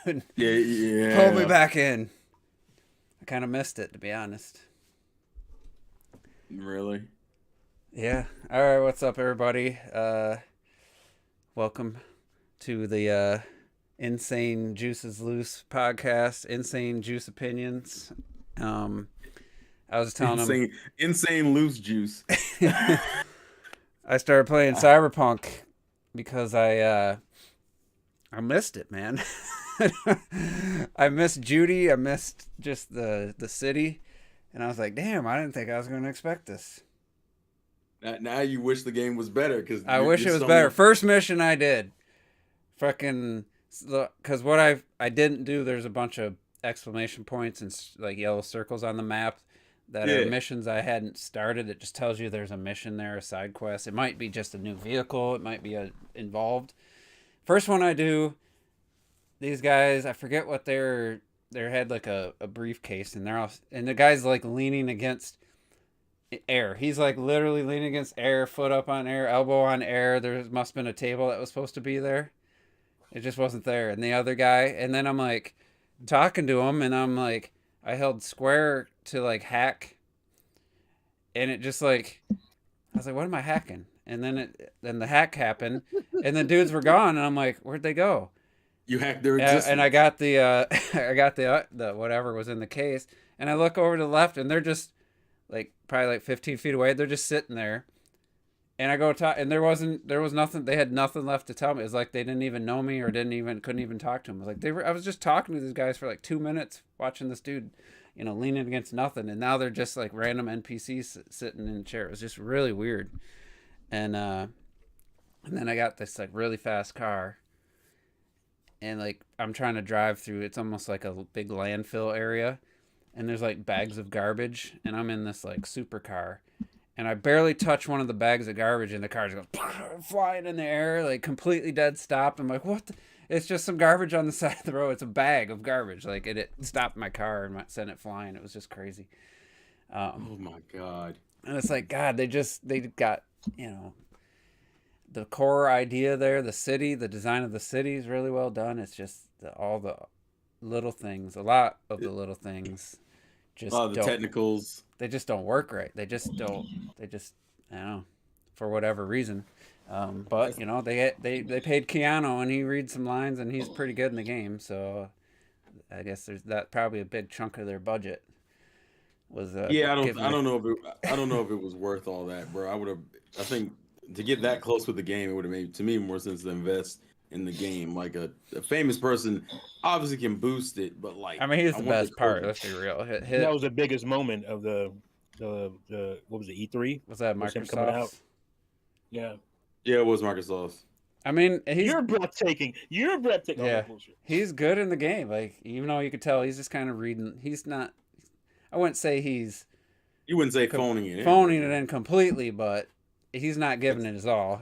Yeah. Pulled me back in. I kind of missed it, to be honest. Really? Yeah. All right. What's up, everybody? Welcome to the Insane Juices Loose podcast. Insane Juice Opinions. I was telling him Insane loose juice. I started playing Cyberpunk because I missed it, man. I missed Judy. I missed just the city, and I was like, damn, I didn't think I was going to expect this. Now you wish the game was better because I wish it was better. First mission I did, fucking, because what I didn't do. There's a bunch of exclamation points and like yellow circles on the map that are missions I hadn't started. It just tells you there's a mission there, a side quest. It might be just a new vehicle. It might be involved. First one I do, these guys, I forget what they had like a briefcase, and and the guy's like leaning against air. He's like literally leaning against air, foot up on air, elbow on air. There must have been a table that was supposed to be there. It just wasn't there. And the other guy, and then I'm like talking to him, and I'm like, I held square to like hack, and it just like, I was like, what am I hacking? And then the hack happened, and the dudes were gone, and I'm like, where'd they go? You hacked their existence. And I got the whatever was in the case, and I look over to the left, and they're just like probably like 15 feet away. They're just sitting there, and I go talk, and there was nothing. They had nothing left to tell me. It's like they didn't even know me or couldn't even talk to them. It was like I was just talking to these guys for like 2 minutes, watching this dude, leaning against nothing, and now they're just like random NPCs sitting in a chair. It was just really weird, and then I got this like really fast car. And like I'm trying to drive through, it's almost like a big landfill area, and there's like bags of garbage, and I'm in this like supercar, and I barely touch one of the bags of garbage, and the car's going flying in the air, like completely dead stop. I'm like, what? It's just some garbage on the side of the road. It's a bag of garbage. Like it stopped my car and sent it flying. It was just crazy. Oh my god! And it's like, God, they got the core idea there, the city, the design of the city is really well done. It's just all the little things, a lot of the little things just the technicals. They just don't work right. They just I don't know, for whatever reason. But they paid Keanu, and he reads some lines, and he's pretty good in the game. So I guess there's that, probably a big chunk of their budget was I don't know if it was worth all that, bro. I think to get that close with the game, it would have made, to me, more sense to invest in the game. Like a famous person obviously can boost it, but like, I mean, he's the best part. Let's be real. That was the biggest moment of the what was it, E3? Was that Microsoft? Yeah, it was Microsoft. I mean, you're breathtaking. Yeah, he's good in the game. Like, even though you could tell he's just kind of reading. He's not. I wouldn't say he's. You wouldn't say phoning it in completely, but he's not giving it his all,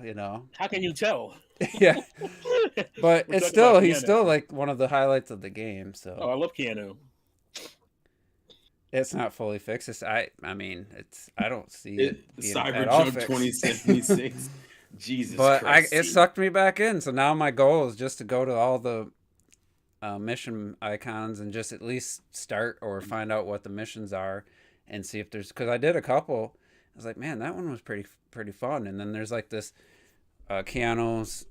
How can you tell? Yeah. But he's still like one of the highlights of the game. So. Oh, I love Keanu. It's not fully fixed. I don't see it being Cyberpunk 2076. Jesus Christ. It sucked me back in. So now my goal is just to go to all the mission icons and just at least start or find out what the missions are and see if there's, because I did a couple. I was like, man, that one was pretty fun. And then there's like this Keanu's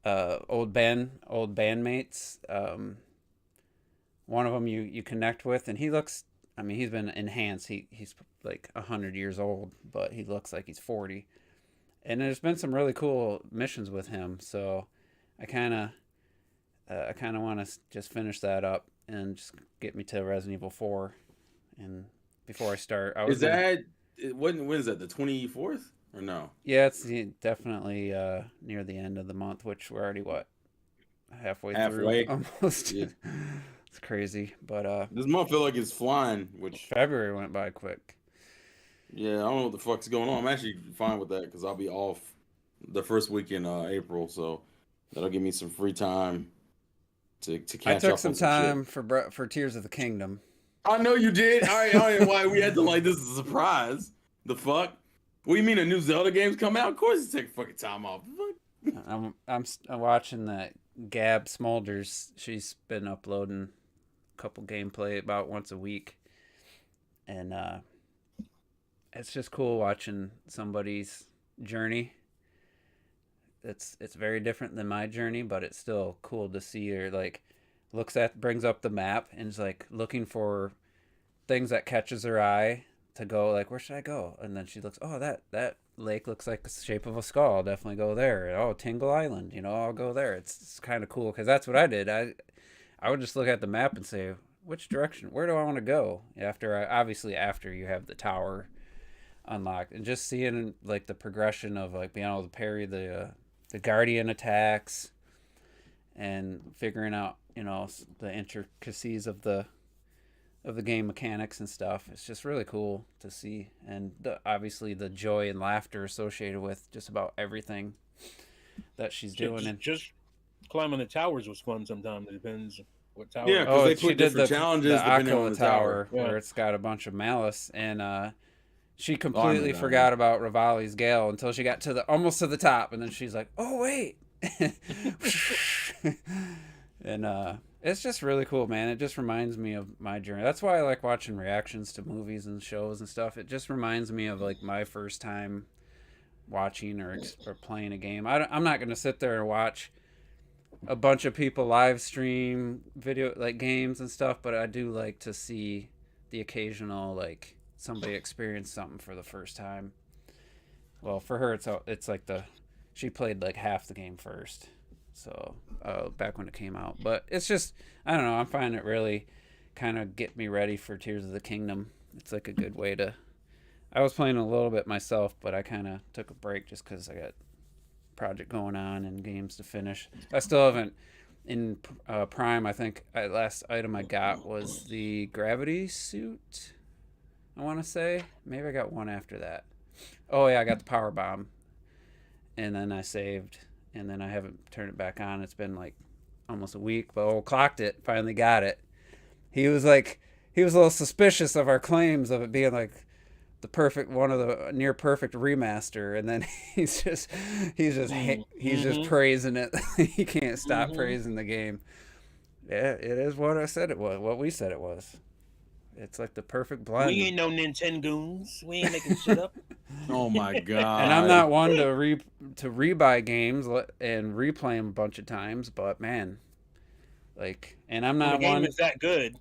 old bandmates. One of them you connect with, and he looks, I mean, he's been enhanced. He's like 100 years old, but he looks like he's 40. And there's been some really cool missions with him. So I kind of want to just finish that up and just get me to Resident Evil 4. And before I start, when is that? The 24th or no? Yeah, it's definitely near the end of the month, which we're already halfway through almost. Yeah. It's crazy, but this month feel like it's flying. Which February went by quick. Yeah, I don't know what the fuck's going on. I'm actually fine with that because I'll be off the first week in April, so that'll give me some free time to catch up. I took some time for Tears of the Kingdom. I know you did. I don't know why we had to this is a surprise. The fuck? What do you mean a new Zelda game's coming out? Of course, you take fucking time off. I'm watching that Gab Smulders, she's been uploading a couple gameplay about once a week, and it's just cool watching somebody's journey. It's very different than my journey, but it's still cool to see her like brings up the map and is like looking for things that catches her eye to go like, where should I go? And then she looks, oh, that lake looks like the shape of a skull. I'll definitely go there. Oh, Tingle Island, I'll go there. It's kind of cool because that's what I did. I would just look at the map and say, which direction? Where do I want to go? After you have the tower unlocked, and just seeing like the progression of like being able to parry the guardian attacks and figuring out the intricacies of the game mechanics and stuff. It's just really cool to see, and obviously the joy and laughter associated with just about everything that she's doing. And just climbing the towers was fun sometimes. It depends what tower. Yeah, because they put different challenges depending on the tower. Where it's got a bunch of malice, and she completely forgot about Rivali's Gale until she got almost to the top, and then she's like, oh wait. And it's just really cool, man. It just reminds me of my journey. That's why I like watching reactions to movies and shows and stuff. It just reminds me of like my first time watching or playing a game. I'm not going to sit there and watch a bunch of people live stream video like games and stuff, but I do like to see the occasional like somebody experience something for the first time. Well, for her it's like she played like half the game first. So back when it came out, but it's just, I don't know, I'm finding it really kind of get me ready for Tears of the Kingdom. It's like a good way to, I was playing a little bit myself, but I kind of took a break just because I got project going on and games to finish. I still haven't in Prime. I think last item I got was the gravity suit, I want to say. Maybe I got one after that. Oh yeah, I got the power bomb, and then I saved, and then I haven't turned it back on. It's been like almost a week, but clocked it, finally got it. He was a little suspicious of our claims of it being like the perfect, one of the near perfect remaster, and then he's just praising it. He can't stop praising the game. Yeah, it is what I said it was, what we said it was. It's like the perfect blend. We ain't no Nintendoons. We ain't making shit up. Oh my god! And I'm not one to rebuy games and replay them a bunch of times, but man, like, and I'm not the game one. Is that good?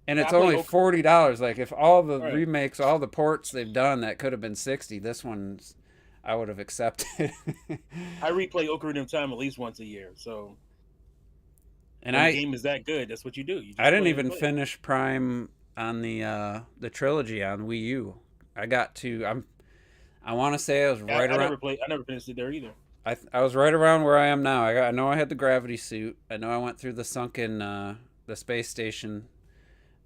And it's only $40. Like, if all the remakes, all the ports they've done, that could have been $60. This one's, I would have accepted. I replay Ocarina of Time at least once a year, so. And the game is that good. That's what you do. I didn't even finish Prime on the trilogy on Wii U. I got to. I want to say I was right around. I never finished it there either. I was right around where I am now. I know I had the gravity suit. I know I went through the sunken the space station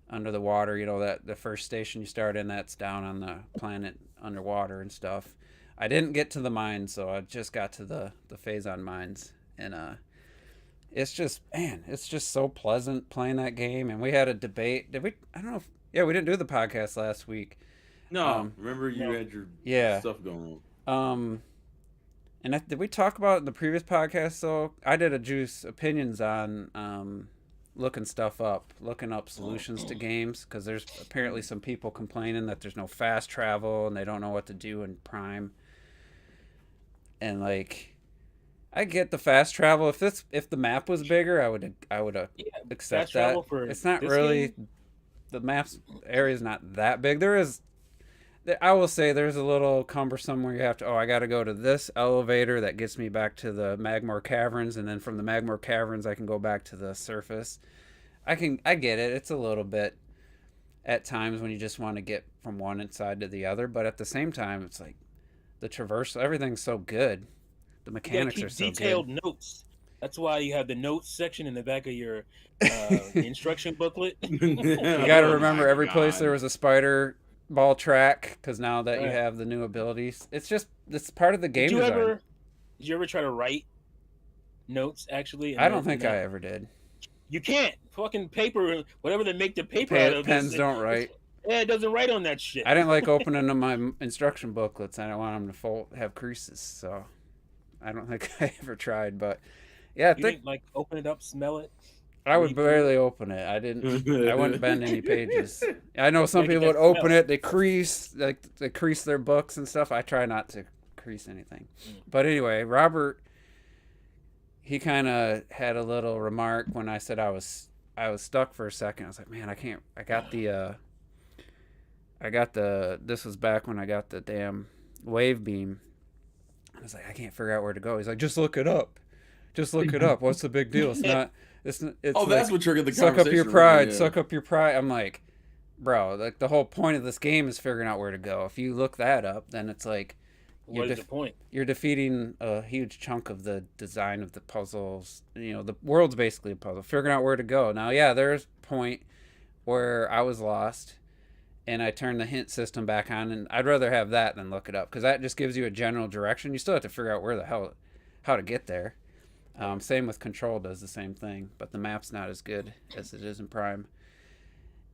under the water. You know, that the first station you start in, that's down on the planet underwater and stuff. I didn't get to the mines, so I just got to the Phazon mines, and it's just, man, it's just so pleasant playing that game. And we had a debate. Did we? I don't know. We didn't do the podcast last week. No, remember you had your stuff going on. And did we talk about it in the previous podcast? So I did a Juice opinions on looking up solutions to games, because there's apparently some people complaining that there's no fast travel and they don't know what to do in Prime. And like, I get the fast travel. If the map was bigger, I would accept that. It's not really game? The map's area is not that big. I will say there's a little cumbersome where you have to, I got to go to this elevator that gets me back to the Magmore Caverns, and then from the Magmore Caverns I can go back to the surface. I get it. It's a little bit at times when you just want to get from one side to the other, but at the same time it's like the traversal, everything's so good. The mechanics are so detailed good. Notes. That's why you have the notes section in the back of your instruction booklet. You got to remember every place there was a spider ball track, because now that you have the new abilities, it's part of the game design. Did you ever try to write notes actually? I don't think I ever did. You can't. Fucking paper, whatever they make the paper out of. Pens don't write. Yeah, it doesn't write on that shit. I didn't like opening up my instruction booklets. I don't want them to have creases, so I don't think I ever tried. But Yeah, I You think didn't like open it up, smell it. I would read through barely it? open it. I wouldn't bend any pages. I know some Yeah, get people would that open smell. it, they crease, like they crease their books and stuff. I try not to crease anything. Mm. But anyway, Robert, he kind of had a little remark when I said I was stuck for a second. I was like, man, I can't. I got the. This was back when I got the damn wave beam. I was like, I can't figure out where to go. He's like, just look it up. Just look it up. What's the big deal? It's not. It's Oh, like, that's what triggered the suck up your conversation. pride. Yeah. Suck up your pride. I'm like, bro, like the whole point of this game is figuring out where to go. If you look that up, then it's like What is the point? you're defeating a huge chunk of the design of the puzzles. You know, the world's basically a puzzle. Figuring out where to go. Now, yeah, there's a point where I was lost and I turned the hint system back on, and I'd rather have that than look it up because that just gives you a general direction. You still have to figure out where the hell, how to get there. Same with Control does the same thing, but the map's not as good as it is in Prime.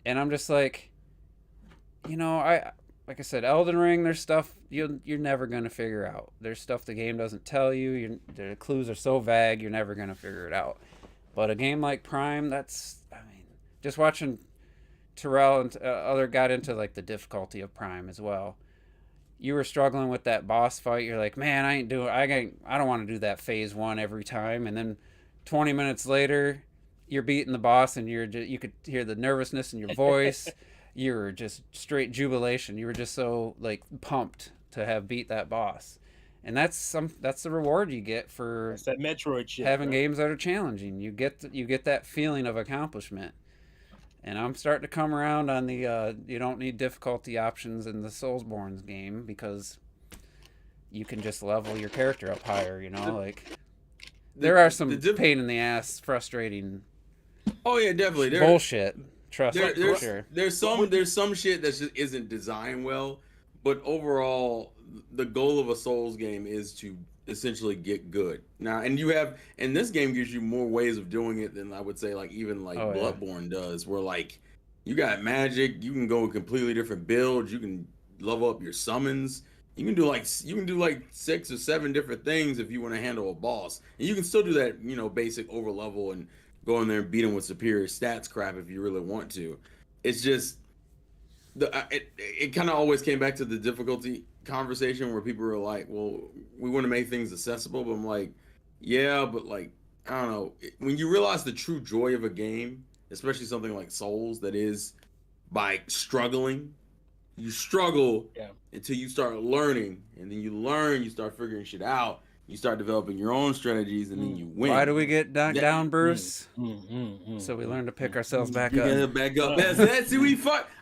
And I'm just like, you know, like I said, Elden Ring, there's stuff you're never gonna figure out. There's stuff the game doesn't tell you. The clues are so vague, you're never gonna figure it out. But a game like Prime, just watching Terrell and other got into like the difficulty of Prime as well. You were struggling with that boss fight. You're like, man, I don't want to do that phase 1 every time. And then 20 minutes later, you're beating the boss, and you could hear the nervousness in your voice. You were just straight jubilation. You were just so like pumped to have beat that boss. And that's the reward you get for It's that Metroid shit. having bro. games that are challenging. You get that feeling of accomplishment. And I'm starting to come around on the you don't need difficulty options in the Soulsborne game because you can just level your character up higher, you know, like there are some pain in the ass, frustrating Oh yeah, definitely. bullshit. Trust me, for sure. There's some shit that just isn't designed well, but overall, the goal of a Souls game is to essentially get good. Now, and this game gives you more ways of doing it than I would say even Oh, yeah. Bloodborne does, where like you got magic, you can go with completely different builds, you can level up your summons. You can do like 6 or 7 different things if you want to handle a boss, and you can still do that, basic over level and go in there and beat him with superior stats crap if you really want to. It's just it kind of always came back to the difficulty conversation where people were like, well, we want to make things accessible, but I'm like, yeah, but like, I don't know, when you realize the true joy of a game, especially something like Souls, that is by struggling. You struggle until you start learning, and then you start figuring shit out. You start developing your own strategies, and then you win. Why do we get knocked down, Bruce? So we learn to pick ourselves back up. Back up. That's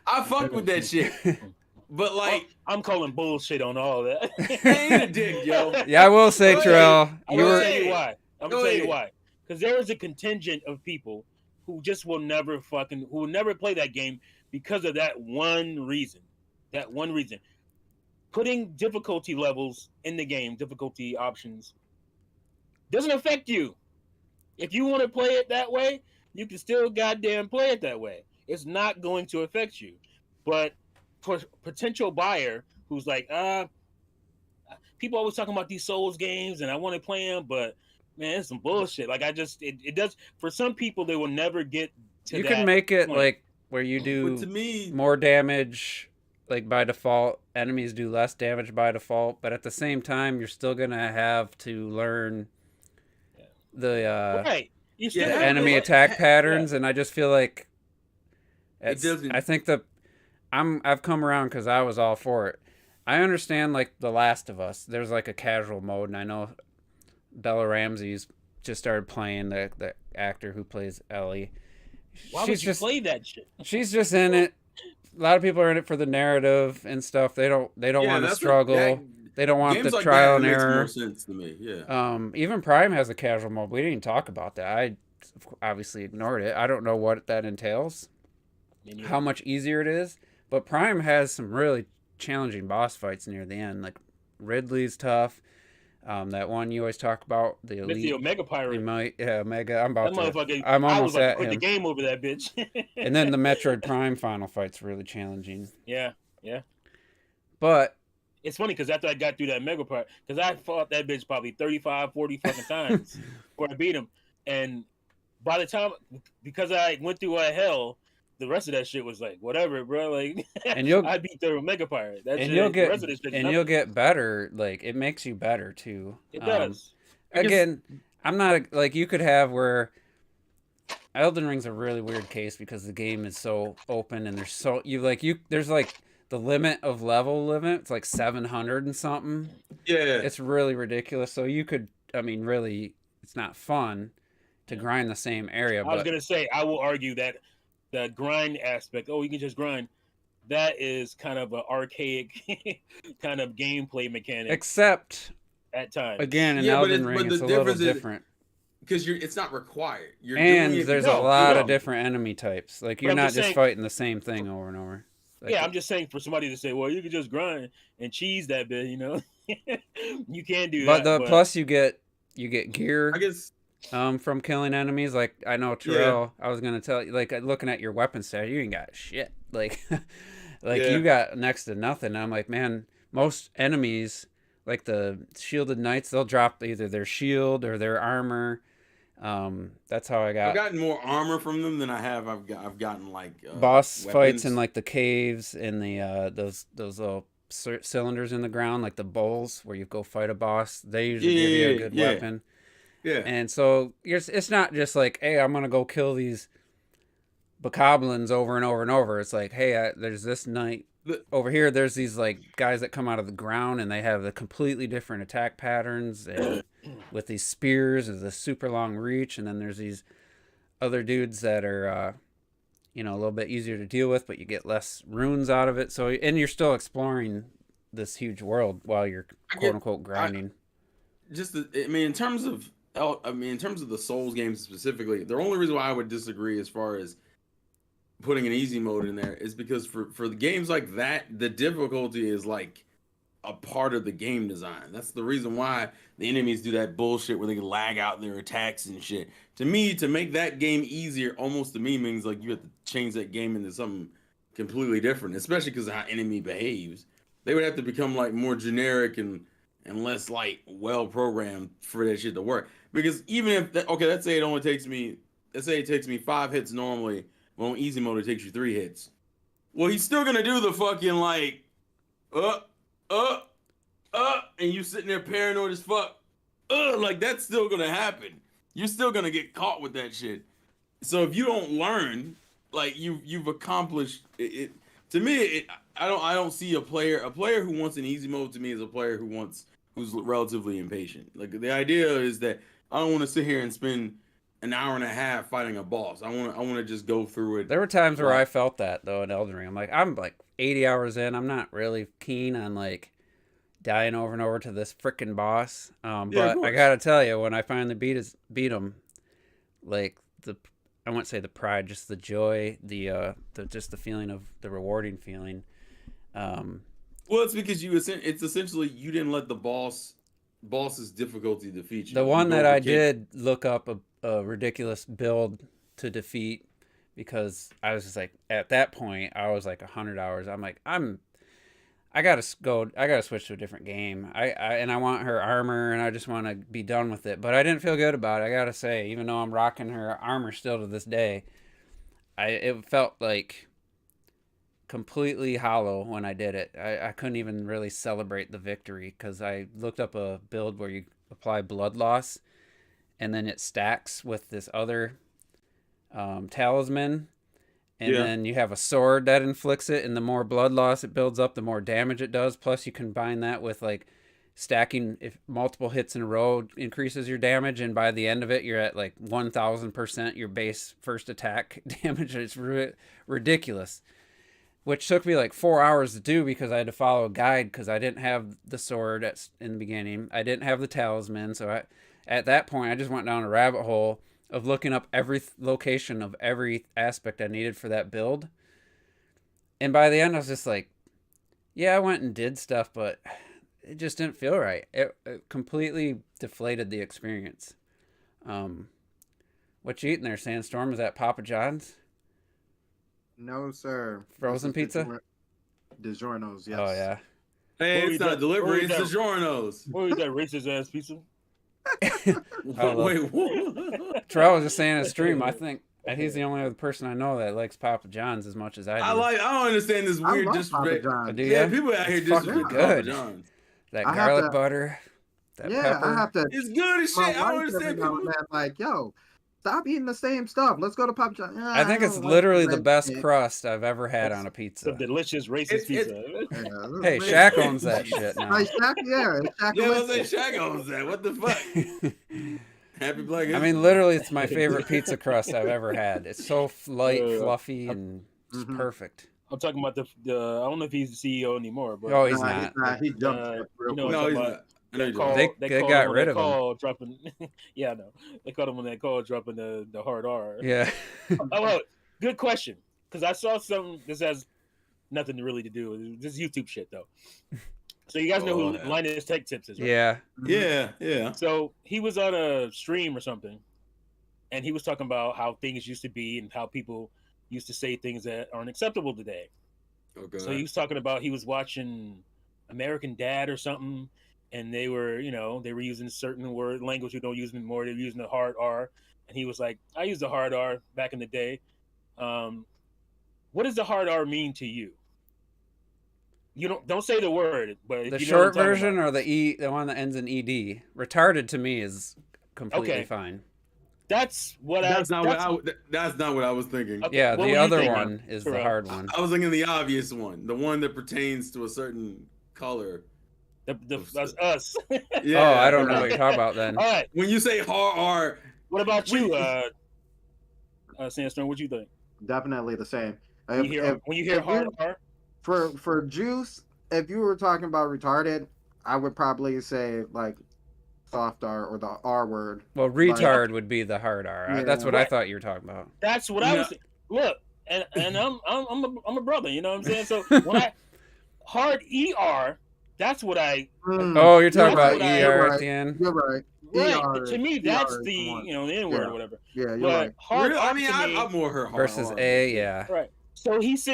I fuck with that shit. But like, I'm calling bullshit on all that. ain't a dick, yo. Yeah, I will say, Terrell, I'm gonna tell you why. Because there is a contingent of people who just will never play that game because of that one reason. That one reason. Putting difficulty levels in the game, difficulty options, doesn't affect you. If you want to play it that way, you can still goddamn play it that way. It's not going to affect you. But for potential buyer who's like, people always talking about these Souls games and I want to play them, but man, it's some bullshit. Like it does. For some people, they will never get to. You that can make it point. like where you do But to me, more damage. Like by default, enemies do less damage by default, but at the same time, you're still gonna have to learn the right. You still the have enemy to- attack patterns, and I just feel like doesn't- I think I've come around because I was all for it. I understand like The Last of Us. There's like a casual mode, and I know Bella Ramsey's just started playing the actor who plays Ellie. Why would you play that shit? She's just in it. A lot of people are in it for the narrative and stuff. They don't want to struggle. They don't want the like trial and makes error. more sense to me. Yeah. Even Prime has a casual mode. We didn't talk about that. I obviously ignored it. I don't know what that entails, how much easier it is. But Prime has some really challenging boss fights near the end. Like Ridley's tough. That one you always talk about, the elite. The Omega Pirate. Omega. I'm almost like, at put him. the game over that bitch. And then the Metroid Prime final fight's really challenging. Yeah. But it's funny because after I got through that mega part, because I fought that bitch probably 35, 40 fucking times before I beat him, and by the time, because I went through hell, the rest of that shit was like whatever, bro. Like And you'll I beat the mega pirate. That and shit, the rest of this shit, you'll get better. Like it makes you better too. it does. I guess Again, I'm not like you could have where Elden Ring's a really weird case because the game is so open and there's so there's like the limit of level limit. It's like 700 and something. yeah. It's really ridiculous. So you could, I mean, really, it's not fun to grind the same area. I was But gonna say I will argue that the grind aspect. Oh, you can just grind. That is kind of an archaic kind of gameplay mechanic except at times. again in Yeah, but Elden Ring, but it's the a little difference is different. because it's not required. You're And doing it there's because a lot you of different enemy types. Like you're I'm not just just saying- fighting the same thing over and over. Like, Yeah, I'm just saying for somebody to say, well, you can just grind and cheese that bit, you know, you can do but that. the plus you get gear I guess from killing enemies. Like I know Terrell, I was gonna tell you, like looking at your weapon stat, you ain't got shit. Like like Yeah. you got next to nothing. I'm like, man, most enemies like the shielded knights, they'll drop either their shield or their armor. That's how I I've got gotten more armor from them than I have. I've gotten like boss weapons. fights in like the caves and the those little cylinders in the ground, like the bowls where you go fight a boss. They usually give you a good weapon. Yeah. And so it's not just like, hey, I'm gonna go kill these bokoblins over and over and over. It's like, hey, there's this knight over here. There's these like guys that come out of the ground and they have the completely different attack patterns and with these spears is a super long reach. And then there's these other dudes that are, you know, a little bit easier to deal with, but you get less runes out of it. So and you're still exploring this huge world while you're quote unquote grinding. I mean, in terms of the Souls games specifically, the only reason why I would disagree as far as putting an easy mode in there is because for the games like that, the difficulty is like a part of the game design. That's the reason why the enemies do that bullshit where they can lag out their attacks and shit. To me, to make that game easier, almost to me means like you have to change that game into something completely different, especially because of how enemy behaves. They would have to become like more generic and less like well programmed for that shit to work. Because even if let's say it takes me 5 hits normally. Well, on easy mode, it takes you 3 hits. Well, he's still gonna do the fucking like, and you sitting there paranoid as fuck. Like that's still gonna happen. You're still gonna get caught with that shit. So if you don't learn, like you've accomplished it. To me, I don't see a player who wants an easy mode. To me, is a player who's relatively impatient. Like the idea is that I don't want to sit here and spend an hour and a half fighting a boss. I want to just go through it. There were times where I felt that though in Elden Ring. I'm like 80 hours in. I'm not really keen on like dying over and over to this freaking boss. But I gotta tell you, when I finally beat him, like I wouldn't say the pride, just the joy, the just the feeling of the rewarding feeling. Well, it's because it's essentially you didn't let the boss's difficulty defeat you. The one that I did look up a ridiculous build to defeat because I was just like, at that point, I was like 100 hours. I'm like, I gotta switch to a different game. I want her armor and I just want to be done with it. But I didn't feel good about it. I gotta say, even though I'm rocking her armor still to this day, it felt like completely hollow when I did it. I couldn't even really celebrate the victory because I looked up a build where you apply blood loss and then it stacks with this other talisman. And then you have a sword that inflicts it, and the more blood loss it builds up, the more damage it does. Plus, you combine that with like stacking, if multiple hits in a row increases your damage, and by the end of it, you're at like 1,000% your base first attack damage. It's ridiculous, which took me like 4 hours to do because I had to follow a guide because I didn't have the sword in the beginning. I didn't have the talisman, so at that point, I just went down a rabbit hole of looking up every location of every aspect I needed for that build. And by the end, I was just like, yeah, I went and did stuff, but it just didn't feel right. It completely deflated the experience. What you eating there, Sandstorm? Is that Papa John's? No, sir. Frozen pizza? DiGiorno's, yes. Oh, yeah. Hey, What it's was not that- delivery. what It's was DiGiorno's. What was that racist ass pizza? Wait, what? Terrell was just saying in a stream, I think that he's the only other person I know that likes Papa John's as much as I do. I don't understand this I weird love Papa disrespect. John's. Do Yeah, ya? people out here It's fucking disrespect good. Papa John's. That I have garlic to- butter, that Yeah, pepper. I have to. It's good as shit. My I don't wife understand every now people. and then, like, yo, stop eating the same stuff. Let's go to Papa John's. I think it's literally the best crust I've ever had It's on a Some pizza. delicious racist pizza. Hey, Shaq owns that shit now. Like, Shaq, yeah, it's Shaq. Yeah, I was saying Shaq owns that. What the fuck? Happy Black I History. mean, literally, it's my favorite pizza crust I've ever had. It's so light, fluffy, and just Mhm. perfect. I'm talking about the. I don't know if he's the CEO anymore, but Oh, he's Nah, not. He jumped real you know, quick. No, he's about- not. I know you're call, joking. They called got him on rid that of him. call dropping. Yeah, I know. They called him on that call dropping the hard R. Yeah. Oh, well, good question. Because I saw something. This has nothing really to do with this YouTube shit though. So you guys know Oh, who yeah. Linus Tech Tips is, right? Yeah. Yeah. So he was on a stream or something, and he was talking about how things used to be and how people used to say things that aren't acceptable today. Okay. So he was talking about he was watching American Dad or something, and they were using certain word language we don't use anymore. They were using the hard R, and he was like, "I used the hard R back in the day." What does the hard R mean to you? You don't say the word, but The you know short what I'm talking version about. or the one that ends in ed. Retarded to me is completely Okay. fine. That's what that's not that's, what I was thinking. Okay, Yeah, what were the you other thinking, one is the Terrell? hard one. I was thinking the obvious one, the one that pertains to a certain color. That's us. Yeah. Oh, I don't know what you're talking about then. All right. When you say hard R, What about you, Sandstorm? What you think? Definitely the same. When you hear if hard you- R, For Juice, if you were talking about retarded, I would probably say like soft R or the R word. Well, retard would be the hard R. Yeah. That's what I Right. thought you were talking about. that's what I No. was. Look, and I'm a brother. You know what I'm saying? So when I hard ER, that's what I. Oh, you're talking That's about what I- ER You're at the end? You're right. Right. ER To me, ER that's is the one. the N word Yeah. or whatever. Yeah, you're But right. hard really? R I mean, to me, I've more heard hard Versus R. A, yeah. right. So he's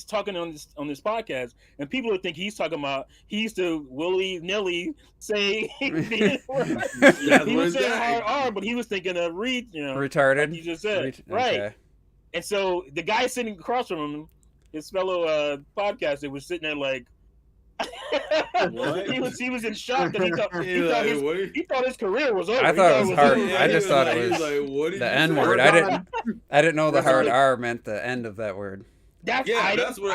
talking on this podcast, and people would think he's talking about he used to willy nilly say the N word. That's He what was it's saying saying. hard R, but he was thinking of Retarded? like you just said, Ret- right? okay. And so the guy sitting across from him, his fellow podcaster, was sitting there like, What? he was in shock that He's like, he thought his career was over. I He thought it was over. hard. Yeah, I he just was thought like- it he was like, what did the you N say? word. I didn't know the hard R meant the end of that word. That's Yeah, that's what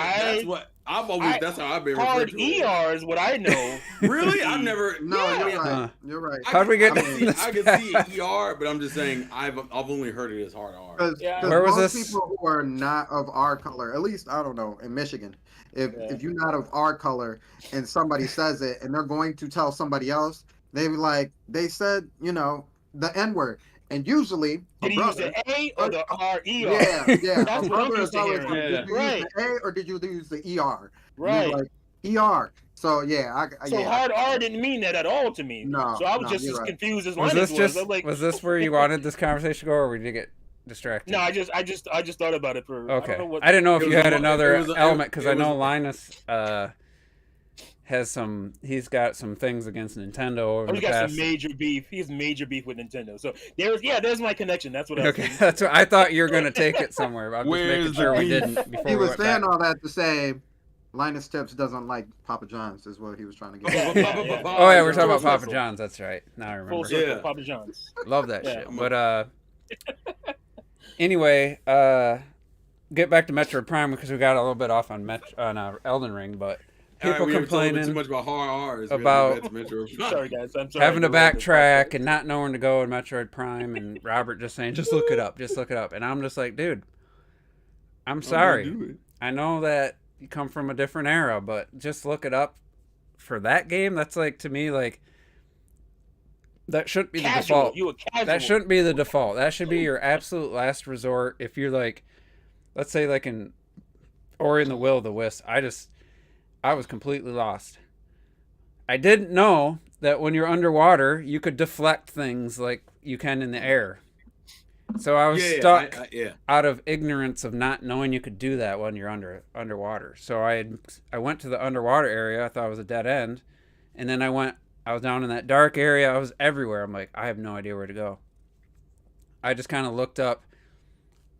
I've always. That's how I've been referred hard to it. ER is what I know. Really? I've never. No, Yeah, you're I mean, right. Huh. You're right. How'd we get I to can see, this I can path? see ER, but I'm just saying I've only heard it as hard R. Because Yeah. Where was most this? people who are not of our color, at least I don't know, in Michigan, if you're not of our color and somebody says it and they're going to tell somebody else, they said the N word, and usually Did a he use brother, the A or the RER? yeah, That's a what I'm brother used is to always hearing. like, did you Right. use the A or did you use the ER? Right. Like ER. So yeah, So hard R didn't mean that at all to me. No, So I was no, just you're as right. confused as Was Linus this just I'm like, was this where you wanted this conversation to go, or did you get distracted? no, I just thought about it for. Okay. I, don't know what, I didn't know if It you was had a- another it was a- element because it I know was- Linus has some. He's got some things against Nintendo over Oh, the he got past. some major beef. He has major beef with Nintendo. So there's my connection. That's what I was Okay, thinking. that's what I thought you were gonna take it somewhere. But I'm just Where's making sure the we beef? didn't before He we was went saying back. all that to say Linus Tips doesn't like Papa John's is what he was trying to get. Yeah, at. yeah. Oh yeah, we're talking about Full Papa circle. John's. That's right. Now I Full remember. circle, Yeah. Papa John's. Love that Yeah. shit. But anyway, get back to Metroid Prime because we got a little bit off on Elden Ring, but All right, people we were talking complaining too much about hard R's. about- Sorry guys, I'm sorry. having to Go ahead. backtrack and not knowing to go in Metroid Prime, and Robert just saying, just look it up, and I'm just like, dude, I'm sorry. I know that you come from a different era, but just look it up for that game. That's like, to me, like, that shouldn't be the Casual. default. You a casual. That shouldn't be the default. That should be your absolute last resort. If you're like, let's say like in Ori and the Will of the Wisp, I was completely lost. I didn't know that when you're underwater, you could deflect things like you can in the air. So I was Yeah, stuck yeah. out of ignorance of not knowing you could do that when you're underwater. So I went to the underwater area. I thought it was a dead end, and then I was down in that dark area. I was everywhere. I'm like, I have no idea where to go. I just kind of looked up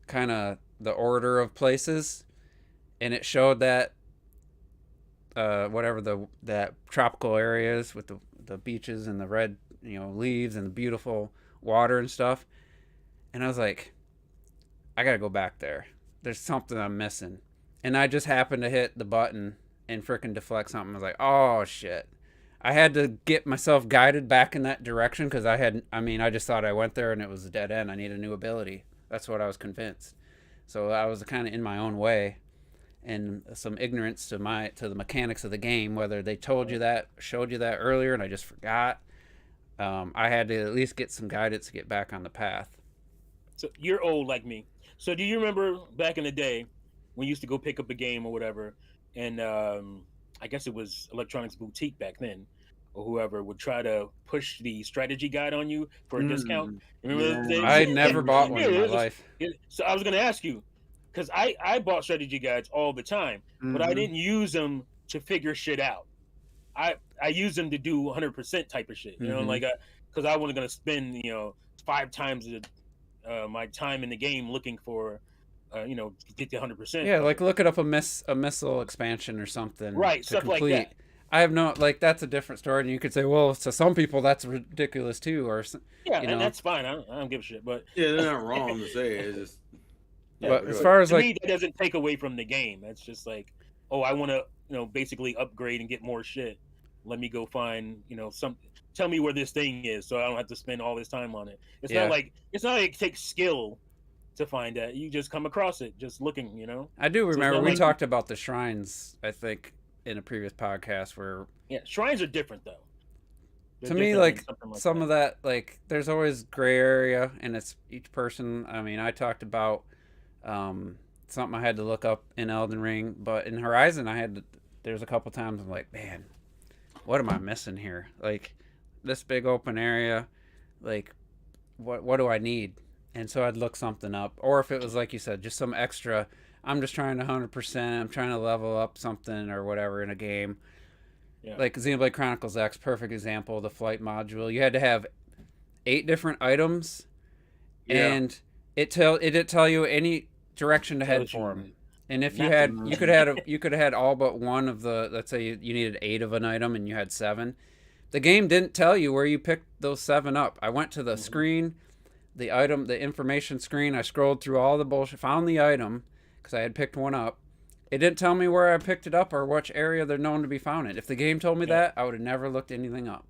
kind of the order of places, and it showed that whatever that tropical areas with the beaches and the red leaves and the beautiful water and stuff. And I was like, I gotta go back there. There's something I'm missing. And I just happened to hit the button and freaking deflect something. I was like, oh shit. I had to get myself guided back in that direction because I just thought I went there and it was a dead end. I need a new ability. That's what I was convinced. So I was kind of in my own way and some ignorance to the mechanics of the game, whether they told you that, showed you that earlier, and I just forgot. I had to at least get some guidance to get back on the path. So you're old like me. So do you remember back in the day when you used to go pick up a game or whatever, and I guess it was Electronics Boutique back then, or whoever would try to push the strategy guide on you for a discount? Remember those days? I never bought one in my life. So I was going to ask you, because I bought strategy guides all the time, but I didn't use them to figure shit out. I used them to do 100% type of shit, you know, like because I wasn't going to spend 5 times my time in the game looking for get to 100%. Yeah, like looking up a missile expansion or something. Right, stuff complete. like that. I have no that's a different story, and you could say, well, to some people that's ridiculous too, or and that's fine. I don't give a shit, but yeah, they're not wrong to say it. It's just but as far as to me, that doesn't take away from the game. That's just like, oh, I want to basically upgrade and get more shit. Let me go find tell me where this thing is, so I don't have to spend all this time on it. It's not like it takes skill to find that. You just come across it just looking. I do remember we talked about the shrines, I think, in a previous podcast where shrines are different though. To me, like some of that, like there's always gray area, and it's each person. I mean, I talked about something I had to look up in Elden Ring, but in Horizon, there's a couple times I'm like, man, what am I missing here? Like this big open area, like what do I need? And so I'd look something up, or if it was like you said, just some extra. I'm just trying to 100%. I'm trying to level up something or whatever in a game. Yeah. Like Xenoblade Chronicles X, perfect example. The flight module. You had to have 8 different items, and it didn't tell you any direction to head for them. And if you could have had all but one of the. Let's say you needed 8 of an item and you had 7. The game didn't tell you where you picked those 7 up. I went to the screen, the information screen. I scrolled through all the bullshit, found the item because I had picked one up. It didn't tell me where I picked it up or which area they're known to be found in. If the game told me that, I would have never looked anything up.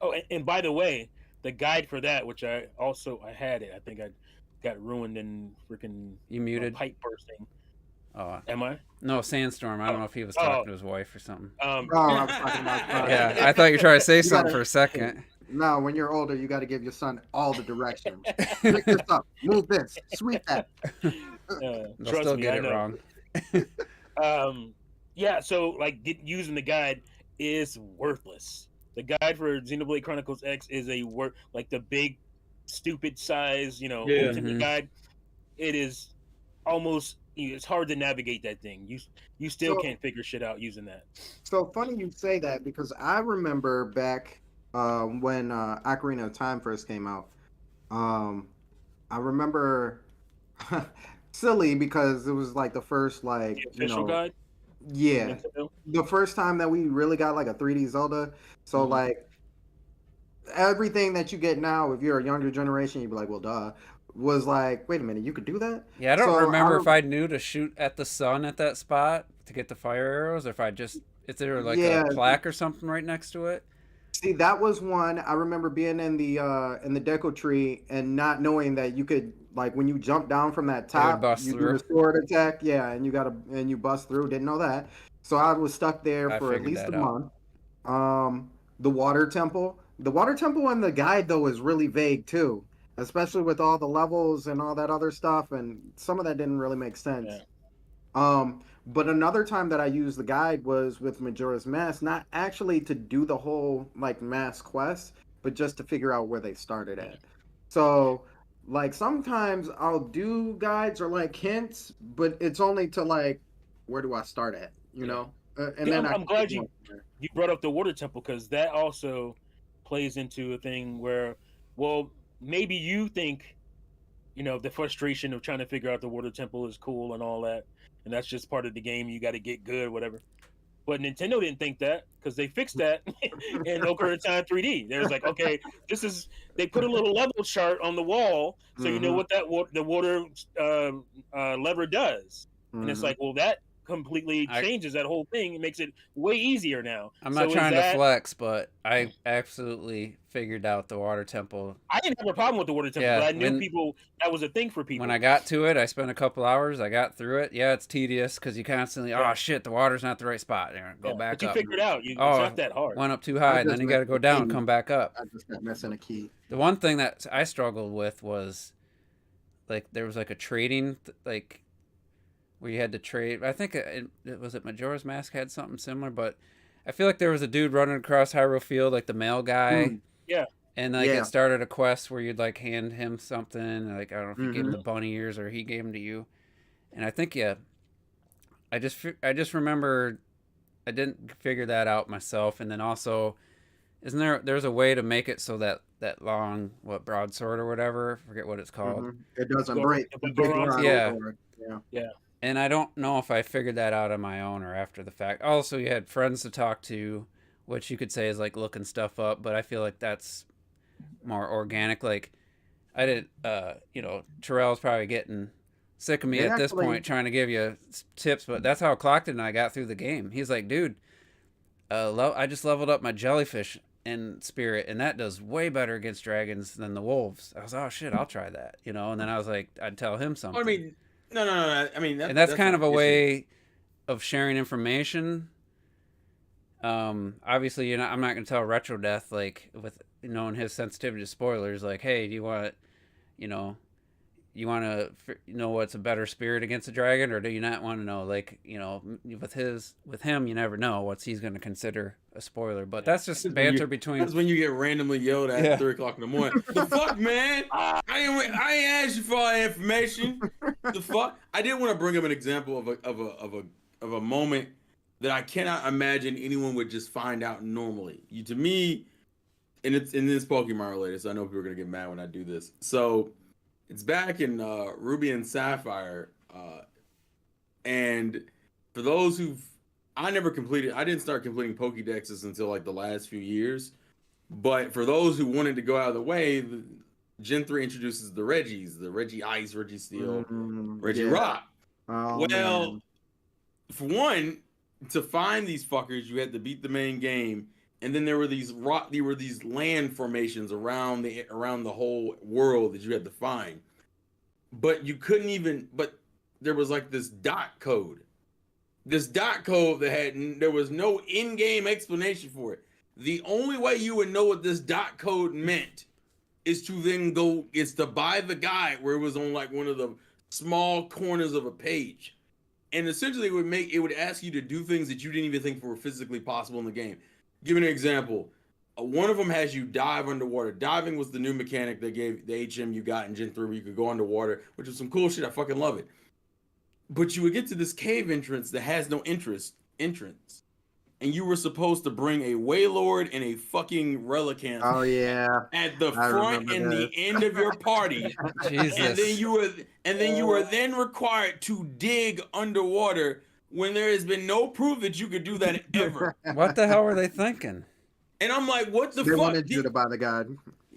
Oh, and by the way, the guide for that, which I had it. I think I got ruined in freaking pipe bursting. Oh, am I? No, Sandstorm. I don't know if he was talking to his wife or something. I was talking about yeah, I thought you were trying to say something for a second. No, when you're older, you got to give your son all the directions. Pick this up, move this, sweep that. They'll still get it wrong. So like using the guide is worthless. The guide for Xenoblade Chronicles X is like the big, stupid size, ultimate guide. It is almost. It's hard to navigate that thing. You still can't figure shit out using that. So funny you say that because I remember back when Ocarina of Time first came out. I remember silly because it was like the first the official guide. Yeah, the first time that we really got like a 3D Zelda. So like everything that you get now, if you're a younger generation, you'd be like, well, duh. Was like, wait a minute, you could do that? Yeah, I don't remember if I knew to shoot at the sun at that spot to get the fire arrows, or if there like a plaque or something right next to it. See, that was one. I remember being in the Deco Tree and not knowing that you could, like, when you jump down from that top, you do a sword attack, and you bust through. Didn't know that, so I was stuck there for at least a month. The water temple in the guide though is really vague too. Especially with all the levels and all that other stuff, and some of that didn't really make sense. Yeah. But another time that I used the guide was with Majora's Mask, not actually to do the whole like mask quest, but just to figure out where they started at. So like sometimes I'll do guides or like hints, but it's only to like where do I start at, you Yeah. know? And Yeah, then I'm I glad keep going you from there. you brought up the water temple because that also plays into a thing where, well, maybe you think the frustration of trying to figure out the water temple is cool and all that, and that's just part of the game. You got to get good, whatever. But Nintendo didn't think that because they fixed that in Ocarina of Time 3D. They was like, okay, this is. They put a little level chart on the wall, so you know Mhm. what the water lever does. And it's Mhm. like, well, that completely I changes that whole thing. It makes it way easier now. I'm not So is trying to that? flex, but I absolutely figured out the water temple. I didn't have a problem with the water temple, but Yeah, I knew people that was a thing for when people. I got to it, I spent a couple hours. I got through it. Yeah, it's tedious because you constantly, oh Yeah, shit, the water's not the right spot. There, go yeah. But back you up. figure it out. It's Oh, not that hard. went up too I high, and then just you got missed to the go down, key. come back up. I just got missing a key. The one thing that I struggled with was like there was like a trading like where you had to trade. I think it was it Majora's Mask had something similar, but I feel like there was a dude running across Hyrule Field, like the male guy, Mm. Yeah, and like it Yeah. started a quest where you'd like hand him something. Like I don't know if you gave him Mhm. the bunny ears or he gave them to you. And I think yeah, I just remember I didn't figure that out myself, and then also isn't there's a way to make it so that that long broadsword or whatever, I forget what it's called. Mhm. It doesn't Gor- break. the The big Goron rod sword. Yeah, sword. Yeah. Yeah, and I don't know if I figured that out on my own or after the fact. Also, you had friends to talk to, which you could say is like looking stuff up, but I feel like that's more organic. Like I did, Terrell's probably getting sick of me They at this actually. point trying to give you tips, but that's how Clockton and I got through the game. He's like, dude, I just leveled up my jellyfish in spirit, and that does way better against dragons than the wolves. I was, oh shit, I'll try that, and then I was like, I'd tell him I something, mean, no. I mean and that that's that's kind not of the a issue. way of sharing information. Obviously, I'm not gonna tell Retro Death like with knowing his sensitivity to spoilers. Like, hey, do you know, you want to know what's a better spirit against a dragon, or do you not want to know? Like, with him, you never know what he's going to consider a spoiler. But yeah. that's just That's when banter you between. that's when you get randomly yelled at Yeah, 3 o'clock in the morning. The fuck, man! I ain't asked you for all that information. The fuck! I did want to bring up an example of a moment that I cannot imagine anyone would just find out normally. To me, and it's Pokemon related, so I know people are gonna get mad when I do this. So it's back in Ruby and Sapphire, and for those I didn't start completing Pokédexes until like the last few years. But for those who wanted to go out of the way, Gen 3 introduces the Reggies, the Reggie Ice, Reggie Steel, Reggie Yeah. Rock. Oh Well, man. for one, to find these fuckers, you had to beat the main game, and then there were these land formations around the whole world that you had to find. But you couldn't even. But there was like this dot code. This dot code there was no in-game explanation for it. The only way you would know what this dot code meant is to buy the guide where it was on like one of the small corners of a page. And essentially it would ask you to do things that you didn't even think were physically possible in the game. Give an example. One of them has you dive underwater. Diving was the new mechanic they gave the HM you got in Gen 3 where you could go underwater, which was some cool shit. I fucking love it. But you would get to this cave entrance that has no entrance. And you were supposed to bring a Waylord and a fucking Relicanth Oh yeah. at the I front remember and the this. end of your party. And then Jesus, you were then required to dig underwater when there has been no proof that you could do that ever. what the hell were they thinking? And I'm like, what the They fuck? wanted you to buy the guide.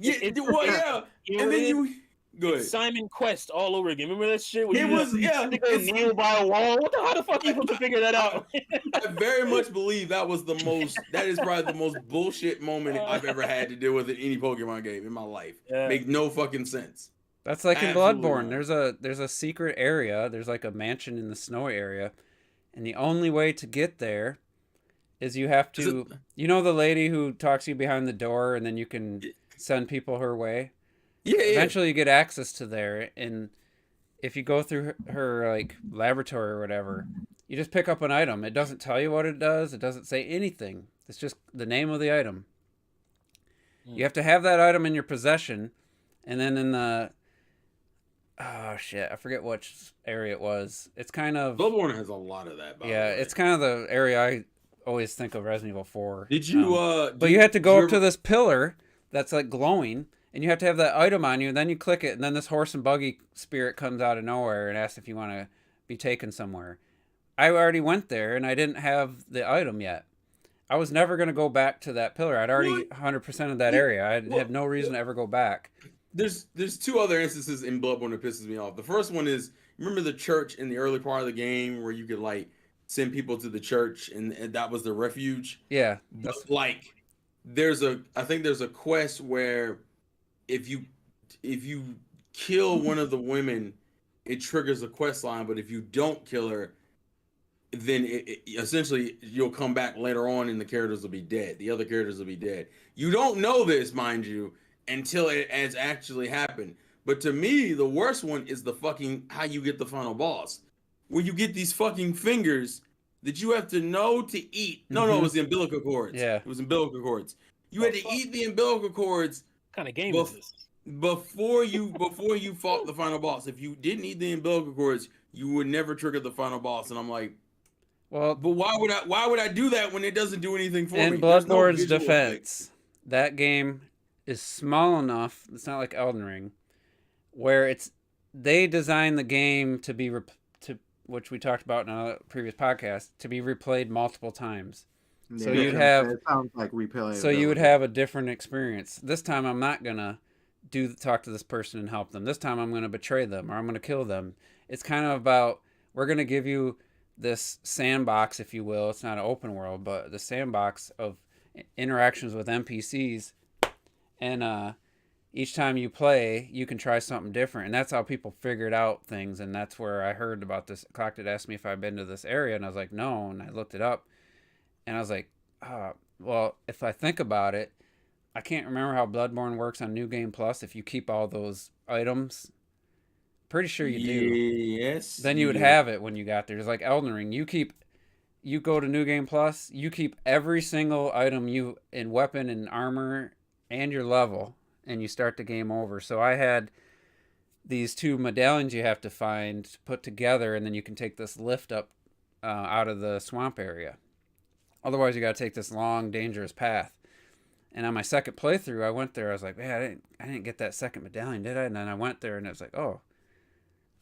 Yeah, It- well, it- yeah. You know And what then it is? you go ahead. It's Simon Quest all over again. Remember that shit? Where It you was had to go kneel by a wall. How the fuck are you supposed to figure that out? I very much believe that is probably the most bullshit moment I've ever had to deal with in any Pokemon game in my life. Yeah. Make no fucking sense. That's like in Absolutely Bloodborne. not. There's a secret area. There's like a mansion in the snowy area, and the only way to get there is you have Is to. You know the lady who talks to you behind the door, and then you can send people her way. Yeah, Eventually, you get access to there, and if you go through her like laboratory or whatever, you just pick up an item. It doesn't tell you what it does. It doesn't say anything. It's just the name of the item. You have to have that item in your possession, and then oh shit, I forget which area it was. It's kind of Bloodborne has a lot of that. By the way. it's kind of the area I always think of Resident Evil 4. Did you? But you have to did go you up to this pillar that's like glowing, and you have to have that item on you. And then you click it, and then this horse and buggy spirit comes out of nowhere and asks if you want to be taken somewhere. I already went there, and I didn't have the item yet. I was never going to go back to that pillar. I'd already 100% of that area. I have no reason to ever go back. There's two other instances in Bloodborne that pisses me off. The first one is, remember the church in the early part of the game where you could like send people to the church and that was the refuge. Yeah, But like I think there's a quest where if you kill one of the women, it triggers a quest line, but if you don't kill her, then essentially you'll come back later on and the characters will be dead. The other characters will be dead. You don't know this, mind you, until it has actually happened. But to me, the worst one is the fucking how you get the final boss, where you get these fucking fingers that you have to know to eat. No, it was the umbilical cords. Yeah, it was umbilical cords. You had to eat the umbilical cords. What kind of game is this? Before you fought the final boss. If you didn't eat the umbilical cords, you would never trigger the final boss. And I'm like, well, but why would I do that when it doesn't do anything for me? In Bloodborne's defense, that game is small enough. It's not like Elden Ring, where they designed the game to be which we talked about in a previous podcast, to be replayed multiple times. Yeah, so you'd have it sounds like replay. So you would have a different experience. This time I'm not gonna talk to this person and help them. This time I'm gonna betray them or I'm gonna kill them. It's kind of about, we're gonna give you this sandbox, if you will. It's not an open world, but the sandbox of interactions with NPCs, and each time you play, you can try something different, and that's how people figured out things. And that's where I heard about this. Clocked had asked me if I'd been to this area, and I was like, no. And I looked it up, and I was like, well, if I think about it, I can't remember how Bloodborne works on New Game Plus. If you keep all those items, pretty sure you do. Yes. Then you would have it when you got there. It's like Elden Ring. You go to New Game Plus, you keep every single item in weapon and armor and your level, and you start the game over. So I had these 2 medallions you have to find, put together, and then you can take this lift up out of the swamp area. Otherwise, you got to take this long, dangerous path. And on my second playthrough, I went there. I was like, man, I didn't get that second medallion, did I? And then I went there, and it was like, oh,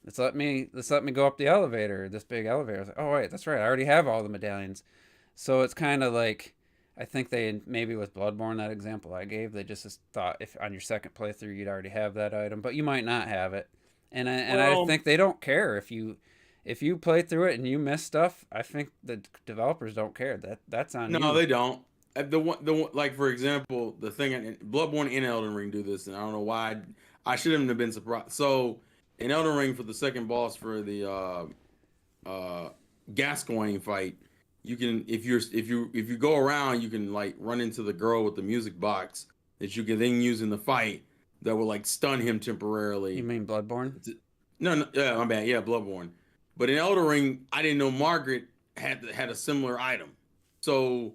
let's let me go up the elevator, this big elevator. I was like, oh wait, that's right, I already have all the medallions. So it's kind of like, I think they, maybe with Bloodborne, that example I gave, they just thought if on your second playthrough you'd already have that item, but you might not have it. And I think they don't care if you play through it and you miss stuff. I think the developers don't care. That's on you. No, they don't. The one, like for example, the thing in Bloodborne and Elden Ring do this, and I don't know why. I shouldn't have been surprised. So in Elden Ring, for the second boss for the Gascoigne fight, you can if you go around, you can like run into the girl with the music box that you can then use in the fight that will like stun him temporarily. You mean Bloodborne? No, yeah, my bad. Yeah, Bloodborne. But in Elden Ring, I didn't know Margaret had a similar item, so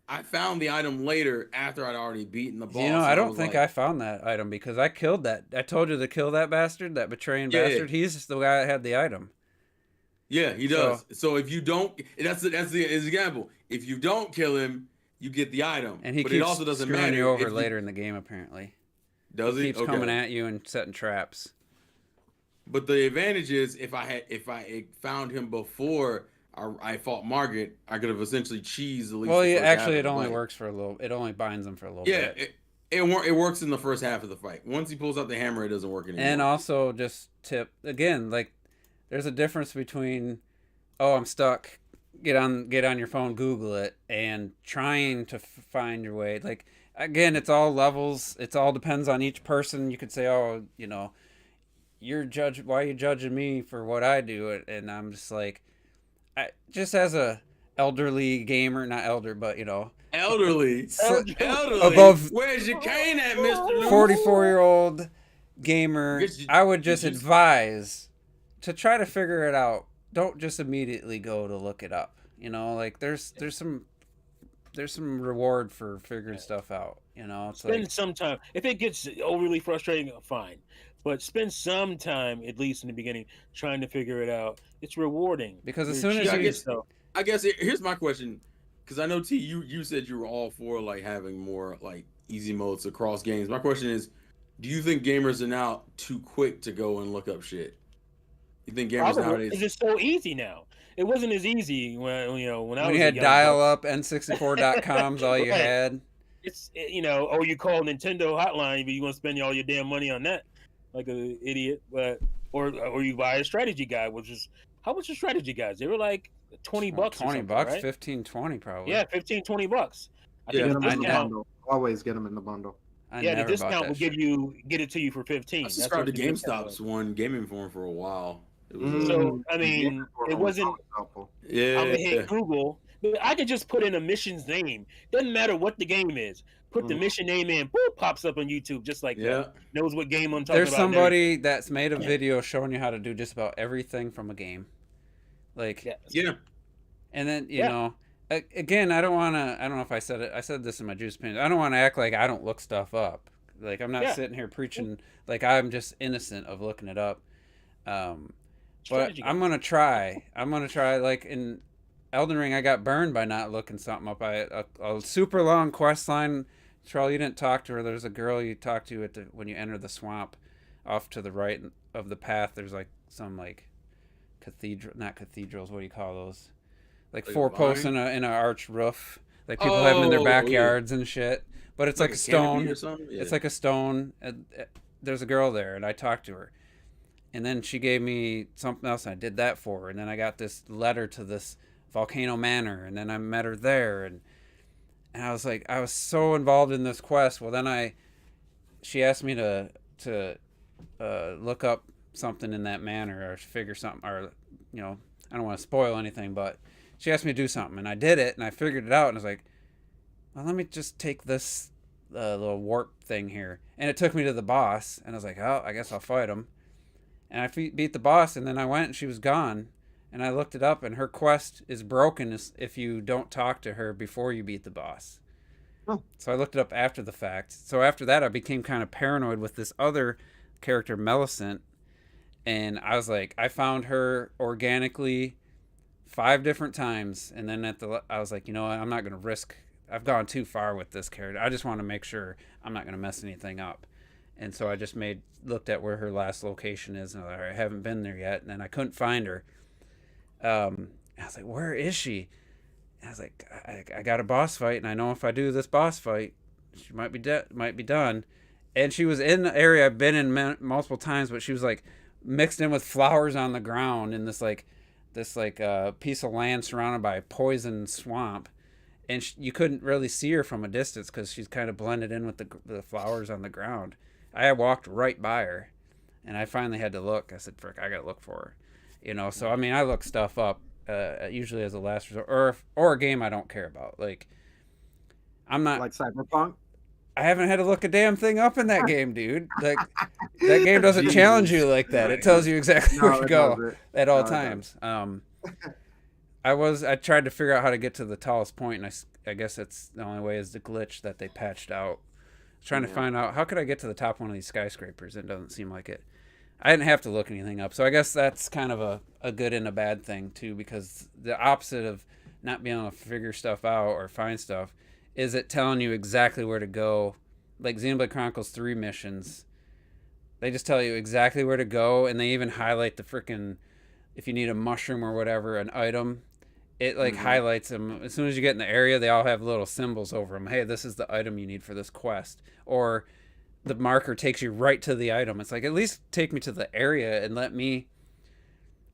I found the item later after I'd already beaten the boss. You know, I don't think I found that item because I killed that. I told you to kill that bastard, that betraying bastard. Yeah. He's just the guy that had the item. Yeah, he does. So if you don't, that's the example. If you don't kill him, you get the item. And he but keeps it also doesn't screwing matter you over later in the game, apparently. Does he? He keeps coming at you and setting traps. But the advantage is if I had found him before I fought Margaret, I could have essentially cheesed at least. Well, yeah, actually, it only works for a little. It only binds him for a little bit. Yeah, it works in the first half of the fight. Once he pulls out the hammer, it doesn't work anymore. And also, just tip again, like there's a difference between, oh, I'm stuck. Get on your phone, Google it, and trying to find your way. Like again, it's all levels. It's all depends on each person. You could say, oh, you know, why are you judging me for what I do? And I'm just like, just as a elderly gamer, not elder, but you know, elderly. Above, where's your cane at, Mr. 44-year-old gamer, I would just advise to try to figure it out. Don't just immediately go to look it up. You know, like there's some reward for figuring stuff out. You know, it's spend like, some time. If it gets overly frustrating, fine. but spend some time at least in the beginning trying to figure it out. It's rewarding Because as You're soon as Yeah, cheating you yourself. I guess here's my question, because I know T, you said you were all for like having more like easy modes across games. My question is, do you think gamers are now too quick to go and look up shit? You think gamers Probably because nowadays? it's so easy now. It wasn't as easy when I when you was a had young buck. dial-up N64.coms, all you Right. had. It's or you call Nintendo hotline, but you want to spend all your damn money on that like an idiot. But or you buy a strategy guide, which is how much are strategy guides? They were like 20 bucks or 20 something, bucks, right? 15, 20 probably. Yeah, 15, 20 bucks. I Yeah, think Get the them in the discount. bundle. Always get them in the bundle. I Yeah, the never bought discount that will shit. get it to you for I 15. That's subscribed what to the discount GameStop's was. one gaming forum for a while. It was So I The gaming mean, it forum was wasn't. always helpful. I'm gonna yeah. hit Google, but I could just put in a mission's name. Doesn't matter what the game is. Put the Mhm. mission name in, boop, pops up on YouTube just like that. Yeah. Knows what game I'm talking There's about. And everything. somebody that's made a video showing you how to do just about everything from a game. Like, Yes. Yeah. and then, Yeah. again, I don't know if I said it. I said this in my juice opinion. I don't want to act like I don't look stuff up. Like, I'm not Yeah. sitting here preaching like I'm just innocent of looking it up. But Strategy I'm game. gonna try. Like in Elden Ring, I got burned by not looking something up. A super long quest line. Charlie, you didn't talk to her. There's a girl you talk to when you enter the swamp, off to the right of the path. There's like some like not cathedrals. What do you call those? Like Like a four posts vine? in a arched roof. Like people have them in their Oh, yeah. backyards and shit. But it's like a canopy stone. or something. Yeah. It's like a stone. There's a girl there, and I talked to her. And then she gave me something else, and I did that for her. And then I got this letter to this volcano manor, and then I met her there. And I was like, I was so involved in this quest. Well, then she asked me to look up something in that manor or figure something, or I don't want to spoil anything, but she asked me to do something, and I did it, and I figured it out, and I was like, well, let me just take this little warp thing here, and it took me to the boss, and I was like, oh, I guess I'll fight him, and I beat the boss, and then I went, and she was gone, and I looked it up, and her quest is broken if you don't talk to her before you beat the boss. Oh. So I looked it up after the fact. So after that, I became kind of paranoid with this other character, Millicent, and I was like, I found her organically 5 different times, and then I was like, you know what, I'm not gonna risk. I've gone too far with this character. I just want to make sure I'm not gonna mess anything up, and so I just looked at where her last location is, and I haven't been there yet, and then I couldn't find her. I was like, where is she? And I was like, I got a boss fight, and I know if I do this boss fight, she might be done. And she was in the area I've been in multiple times, but she was like mixed in with flowers on the ground in this piece of land surrounded by a poison swamp, and you couldn't really see her from a distance because she's kind of blended in with the flowers on the ground. I walked right by her, and I finally had to look. I said, frick, I gotta look for her. So I mean, I look stuff up usually as a last resort, or a game I don't care about. Like, I'm not Like Cyberpunk. I haven't had to look a damn thing up in that game, dude. Like, that game doesn't challenge you like that. It tells you exactly where to go at all times. I tried to figure out how to get to the tallest point, and I guess that's the only way is the glitch that they patched out. I was trying to find out how could I get to the top of one of these skyscrapers. It doesn't seem like it. I didn't have to look anything up, so I guess that's kind of a good and a bad thing too, because the opposite of not being able to figure stuff out or find stuff is it telling you exactly where to go. Like Xenoblade Chronicles 3 missions, they just tell you exactly where to go, and they even highlight the freaking, if you need a mushroom or whatever, an item, it highlights them. As soon as you get in the area, they all have little symbols over them. Hey, this is the item you need for this quest. Or the marker takes you right to the item. It's like, at least take me to the area and let me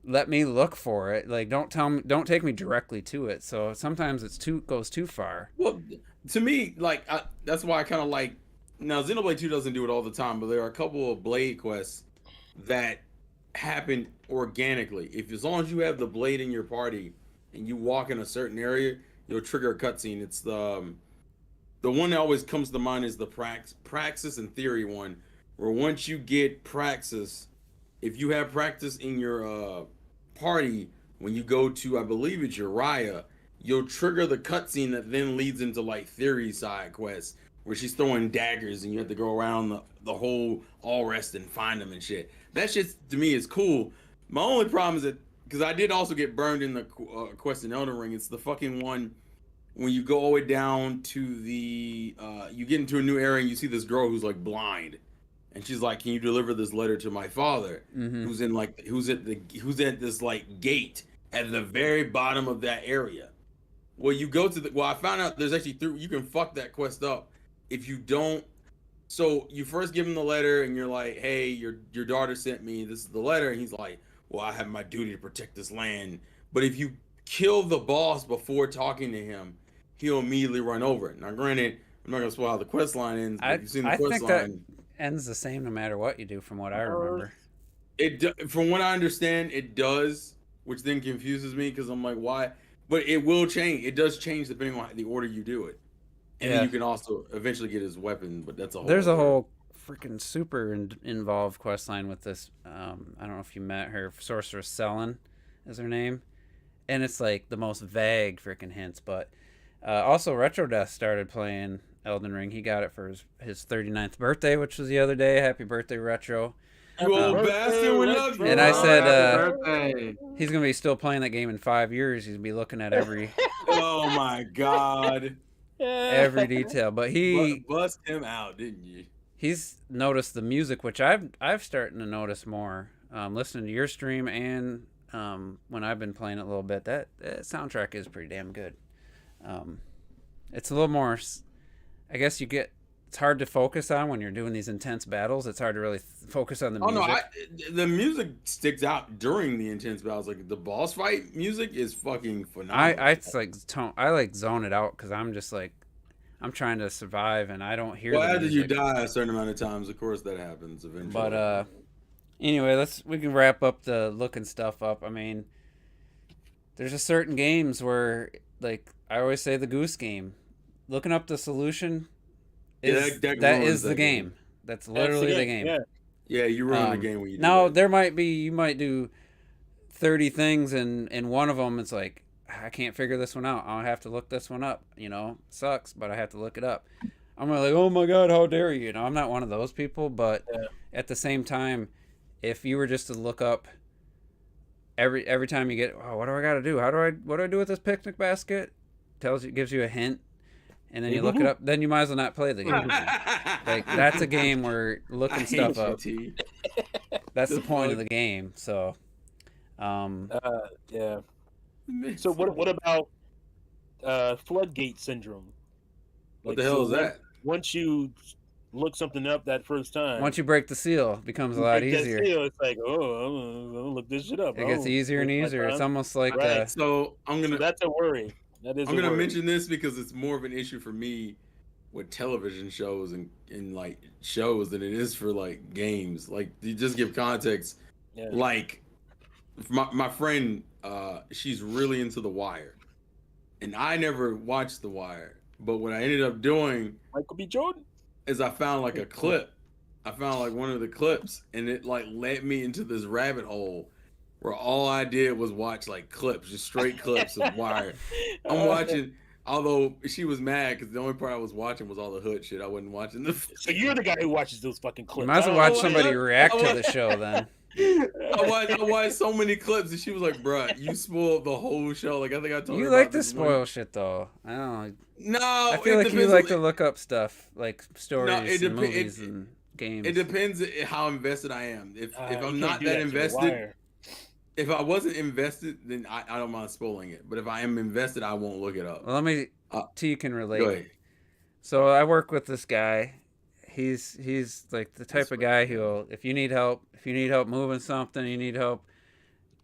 look for it. Like, don't take me directly to it. So sometimes goes too far. Well, to me, like that's why I kind of like. Now, Xenoblade 2 doesn't do it all the time, but there are a couple of blade quests that happen organically. As long as you have the blade in your party and you walk in a certain area, you'll trigger a cutscene. It's the one that always comes to mind is the Praxis and Theory one, where once you get Praxis, if you have Praxis in your party, when you go to, I believe it's Uriah, you'll trigger the cutscene that then leads into like Theory side quests, where she's throwing daggers and you have to go around the whole all rest and find them and shit. That shit to me is cool. My only problem is that because I did also get burned in the quest in Elden Ring. It's the fucking one when you go all the way down to the you get into a new area and you see this girl who's like blind, and she's like, "Can you deliver this letter to my father?" Who's at this like gate at the very bottom of that area. Well, you go to the I found out there's actually you can fuck that quest up if you don't. So you first give him the letter and you're like, "Hey, your daughter sent me. This is the letter." And he's like, "Well, I have my duty to protect this land." But if you kill the boss before talking to him, he'll immediately run over it. Now, granted, I'm not gonna spoil how the quest line ends, but you've seen the quest think line. That ends the same no matter what you do, from what I remember. From what I understand, it does, which then confuses me because I'm like, why? But it will change. It does change depending on the order you do it, and then you can also eventually get his weapon. But that's a whole. There's a whole freaking super involved quest line with this. I don't know if you met her. Sorceress Selen is her name, and it's like the most vague freaking hints. But also, Retro Death started playing Elden Ring. He got it for his 39th birthday, which was the other day. Happy birthday, Retro. You old bastard, we love you. And I said he's going to be still playing that game in 5 years. He's going to be looking at every... Oh, my God. Every detail. But he... Bust him out, didn't you? He's noticed the music, which I've started to notice more. Listening to your stream and when I've been playing it a little bit, that soundtrack is pretty damn good. It's a little more... I guess it's hard to focus on when you're doing these intense battles. It's hard to really focus on the music. Oh no, the music sticks out during the intense battles. Like the boss fight music is fucking phenomenal. I like zone it out because I'm just like I'm trying to survive and I don't hear. Well, the after music. you die a certain amount of times, of course that happens eventually. But anyway, we can wrap up the looking stuff up. I mean, there's a certain games where like I always say the Goose Game, looking up the solution. That is the game. That's literally the game. Yeah, you ruin the game when you do now that. you might do 30 things and one of them it's like I can't figure this one out. I'll have to look this one up. Sucks, but I have to look it up. I'm like, oh my God, how dare you? I'm not one of those people, but at the same time, if you were just to look up every time you get, what do I got to do? What do I do with this picnic basket? Gives you a hint. And then you look it up. Then you might as well not play the game. Like that's a game where looking stuff up. That's the point of the game. So, yeah. So what about floodgate syndrome? What the hell is that? Once you look something up that first time, once you break the seal, it becomes a lot easier. It's like, I'm gonna look this shit up. It gets easier and easier. It's almost like so that's a worry. I'm going to mention this because it's more of an issue for me with television shows and like shows than it is for like games. Like you just give context. Yeah. Like my friend, she's really into The Wire, and I never watched The Wire. But what I ended up doing, Michael B. Jordan, is I found like a clip. I found like one of the clips, and it like led me into this rabbit hole. Where all I did was watch like clips, just straight clips of Wire. I'm watching, although she was mad because the only part I was watching was all the hood shit. I wasn't watching the. So you're the guy who watches those fucking clips. You might as well watch somebody react to the show then. I watched so many clips and she was like, "Bruh, you spoiled the whole show." Like I think I told her. You like to spoil shit though. I don't know. No, I feel like you like to look up stuff like stories and movies and games. It depends how invested I am. If I'm not that invested. If I wasn't invested, then I don't mind spoiling it. But if I am invested, I won't look it up. Well, let me. You can relate. Go ahead. So I work with this guy. He's like the type of guy who, if you need help moving something, you need help,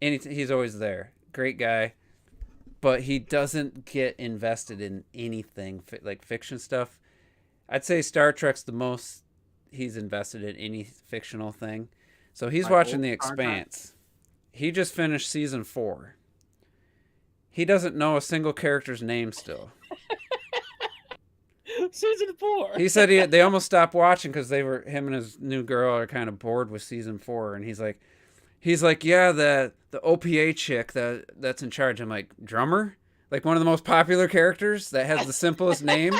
anything, he's always there. Great guy, but he doesn't get invested in anything like fiction stuff. I'd say Star Trek's the most he's invested in any fictional thing. So he's watching The Expanse. He just finished season 4. He doesn't know a single character's name still. Season 4. He said they almost stopped watching because him and his new girl are kind of bored with season 4, and he's like, yeah, the OPA chick that's in charge. I'm like, drummer, like one of the most popular characters that has the simplest name.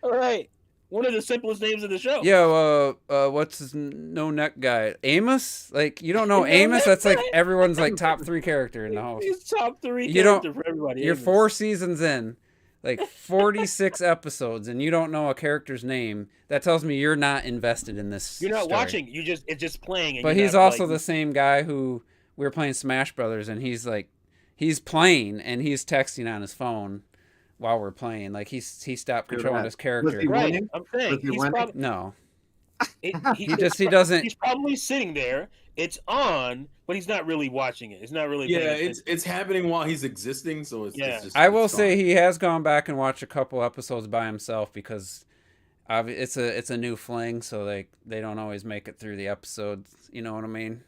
All right. One of the simplest names of the show. Yeah, what's his no neck guy? Amos? Like, you don't know Amos? That's like everyone's like top 3 character in the house. He's top 3 You character don't. for everybody. You're Amos. 4 seasons in, like 46 episodes, and you don't know a character's name. That tells me you're not invested in this. You're not story. watching. It's just playing. And But you're he's not, also like, the same guy who we were playing Smash Brothers, and he's playing and he's texting on his phone while we're playing. Like he stopped controlling his character. he Right. winning? I'm saying he he's winning? probably, No, he he doesn't. He's probably sitting there. It's on, but he's not really watching it. It's not really. Yeah, paying it's happening while he's existing, so it's Yeah. just. I will it's say fine. he has gone back and watched a couple episodes by himself because it's a new fling, so they don't always make it through the episodes. You know what I mean?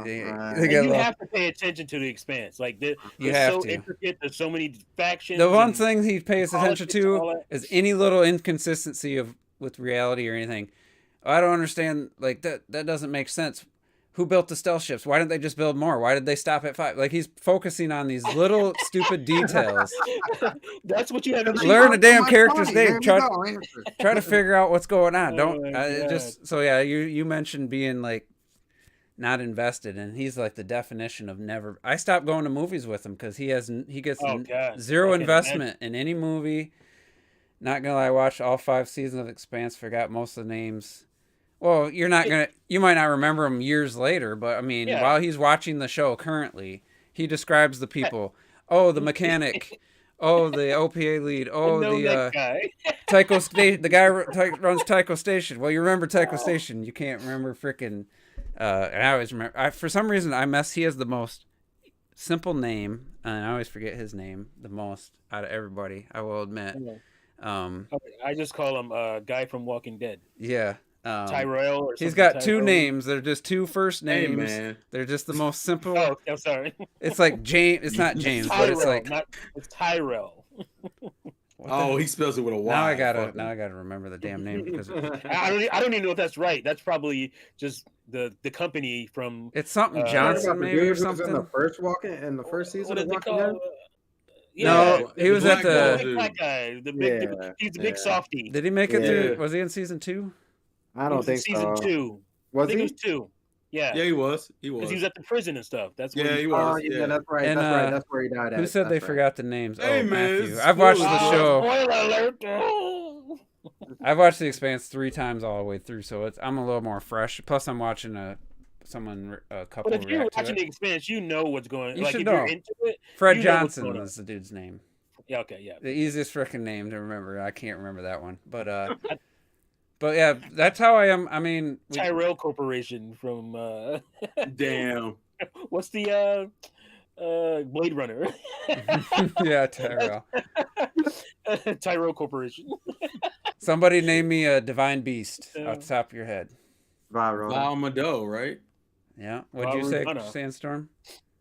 They And get a you little- have to pay attention to the Expanse. Like You it's have so to. intricate. There's so many factions. The one and thing he pays attention politics and all to that. is any little inconsistency with reality or anything. I don't understand. Like that doesn't make sense. Who built the stealth ships? Why didn't they just build more? Why did they stop at 5? Like he's focusing on these little stupid details. That's what you have to Learn a damn Too much character's money. name. There we go, answer. Try to figure out what's going on. Oh my God. Just so yeah. You mentioned being like not invested, and he's like the definition of never. I stopped going to movies with him because he gets Oh, God. zero I can investment in any movie. Not gonna lie, I watched all 5 seasons of Expanse. Forgot most of the names. Well, you might not remember them years later, but I mean, Yeah. while he's watching the show currently, he describes the people. Oh, the mechanic. Oh, the OPA lead. Oh, I know the that guy. Tycho Station. The guy runs Tycho Station. Well, you remember Tycho Station. You can't remember frickin'. I always remember. For some reason, He has the most simple name, and I always forget his name the most out of everybody. I will admit. I just call him guy from Walking Dead. Yeah. Tyrell. Or He's something, got 2 Tyrell. names. They're just 2 first Hey, names. man. They're just the most simple. Oh, I'm sorry. It's like James. It's not James, but it's Tyrell, like. it's Tyrell. what the- Oh, he spells it with a Y. Now I Fuck gotta remember the damn name because I don't even know if that's right. That's probably just the company from. it's something Uh, Johnson About the maybe dude or who was something. in the first season What of is it Walking called? Dead? No, he was at black guy, the. dude. black guy. The big. Yeah, He's the big yeah. softy. Did he make it Yeah. through? Was he in season 2? I He don't was in think season so. 2. I Was think he? it was 2. Yeah. Yeah, he was. He Because was. he was at the prison and stuff. That's what Yeah, he Oh, was. yeah, Yeah. that's right. And, That's right. That's where he died at. Who said they That's right. forgot the names? Hey, Oh, man, Matthew. it's I've watched the spoilers. show. Spoiler alert! Oh. I've watched The Expanse 3 times all the way through, so I'm a little more fresh. Plus, I'm watching a couple But if you're react to watching it. The Expanse, you know what's going on. You Like, should if you're know. into it, Fred you know what's Johnson going on. is the dude's name. Yeah, okay, yeah. The easiest freaking name to remember. I can't remember that one, but but yeah, that's how I am. I mean, Tyrell Corporation from Damn. what's the Blade Runner? yeah, Tyrell. Tyrell Corporation. Somebody name me a divine beast off the top of your head. Viral. Valmado, right? Yeah. What'd you say, Varuna. Sandstorm?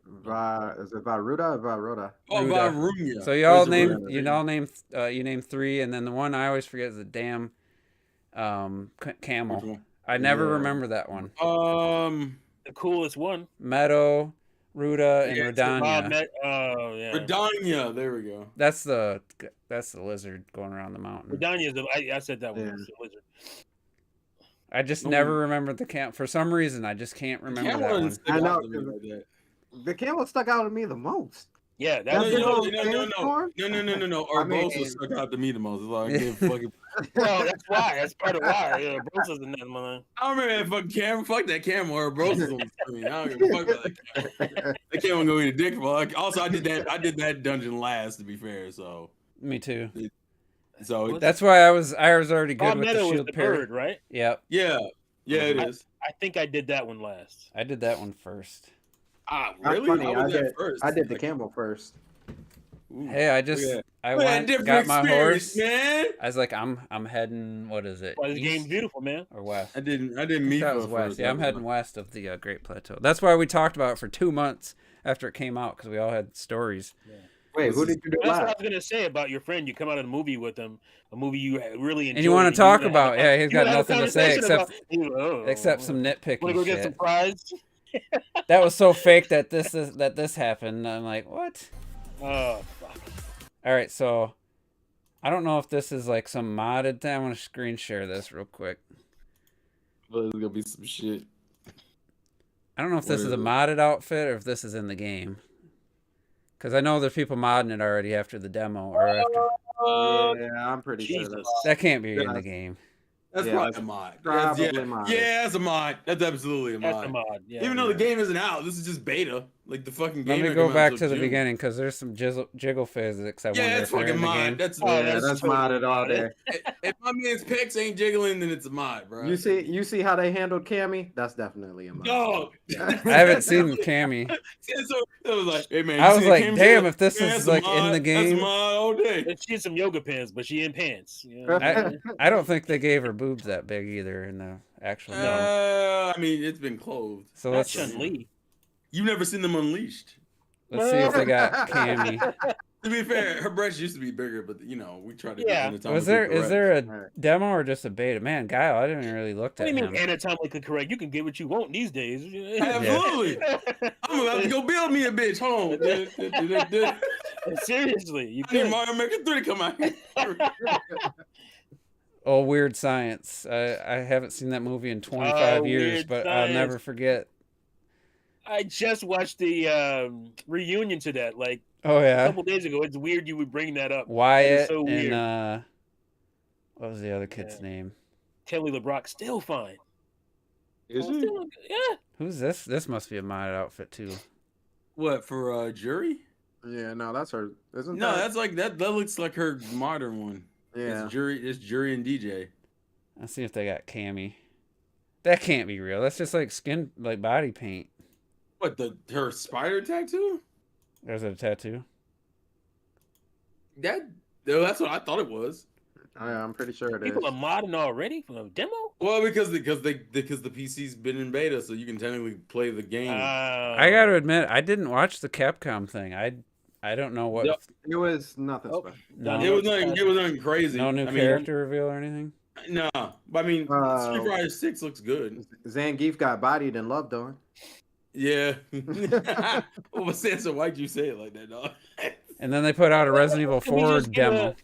Is it Varuda or Varoda? Oh, Ruda. Varunia. So y'all There's a name Ruda. you name 3, and then the one I always forget is the damn Which camel. one? I never Yeah. remember that one. The coolest one. Meadow, Ruda, and Yeah, it's the Radanya. Oh yeah. Redania. There we go. That's the lizard going around the mountain. Redania is I said that one. Yeah. It's a lizard. I just No never one- remember the camp. For some reason, I just can't remember that one. I know, Like that. The camel stuck out to me the most. Yeah, No, that's That's no, the no, little no, no, sandstorm? no. I mean- Urbosa stuck out to me the most. It's like, yeah, fucking, no, that's why. That's part of why. Yeah, Bruce is in that man. I don't remember that fucking camera. Fuck that camera. Urbosa's on the screen. I don't give a fuck about that camera. That camera gonna eat a dick. Fuck. Also, I did that dungeon last. To be fair, so Me too. that's That's why I was already good Bob with the Meadow is shield the parry. bird, right? Yep, yeah, it is. I think I did that one last. I did that one first. Ah, That's really? funny. How was I that did. first? I did the Like, camel first. ooh. Hey, I Look just at that. I Look at that went different got my experience, horse. man. I was like, I'm heading. What is it? Well, this east game's beautiful, man. or west? I didn't meet That her was west. first. Yeah, I'm heading west of the Great Plateau. That's why we talked about it for 2 months after it came out because we all had stories. Wait, who did you do That's what I last? was gonna say about your friend. You come out of the movie with him, a movie you really enjoyed. And you want to talk about? Yeah, he's got nothing to say except except some nitpicky Want to go get shit. some fries? That was so fake that this happened. I'm like, what? Oh fuck! All right, so I don't know if this is like some modded thing. I want to screen share this real quick. But it's gonna be some shit. I don't know if this is a modded outfit or if this is in the game. Because I know there's people modding it already after the demo or after. Yeah, I'm pretty sure That can't be in the game. That's Yeah, probably that's a mod. probably yeah, modded. yeah, that's a mod. That's absolutely a mod. That's a mod. Yeah. Even though the game isn't out, this is just beta. Like the fucking game. Let me go back to the beginning because there's some jiggle physics. I wonder Yeah, if it's they're fucking in the mod. game. That's that's modded all day. If my man's pecs ain't jiggling, then it's a mod, bro. You see how they handled Cammy? That's definitely a mod. Yo, I haven't seen Cammy. so it was like, hey man. I you was see like, Cammy damn, Taylor? if this Yeah, is that's a like mod. in the That's a game. mod all day. She had some yoga pants, but she in pants. You know? I don't think they gave her boobs that big either in the actual game. I mean, it's been clothed. So That's let's Chun-Li. You've never seen them unleashed. see if they got Cammy. To be fair, her breasts used to be bigger, but you know, we tried to. Yeah. Is there a demo or just a beta? Man, Guile, I didn't really look What at do you him. mean anatomically correct? You can get what you want these days. Absolutely. I'm about to go build me a bitch. Hold on. Seriously, you I need can. Mario Maker 3 to come out. Oh, Weird Science. I haven't seen that movie in 25 years, Weird but I'll never Science. forget. I just watched the reunion to that like Oh a yeah, couple days ago. It's weird you would bring that up. Wyatt so weird. and what was the other kid's Yeah. name? Kelly LeBrock still fine. Is Oh, he? still- yeah. Who's this? This must be a modded outfit too. What for? Jury? Yeah, no, that's her. Isn't No, that? that's like that. That looks like her modern one. Yeah. It's Jury. It's Jury and DJ. Let's see if they got Cammy. That can't be real. That's just like skin, like body paint. What her spider tattoo? There's a tattoo. That's what I thought it was. Oh, yeah, I'm pretty sure it is. People are modding already from a demo. Well, because the PC's been in beta, so you can technically play the game. I got to admit, I didn't watch the Capcom thing. I don't know what. Yep. It was nothing Oh. special. No, It was nothing crazy. no new I mean, character reveal or anything. No, but I mean, Street Fighter 6 looks good. Zangief got bodied and loved on. Yeah. Well, but Sansa, why'd you say it like that, dog? And then they put out a Resident Evil Can we 4 just give demo.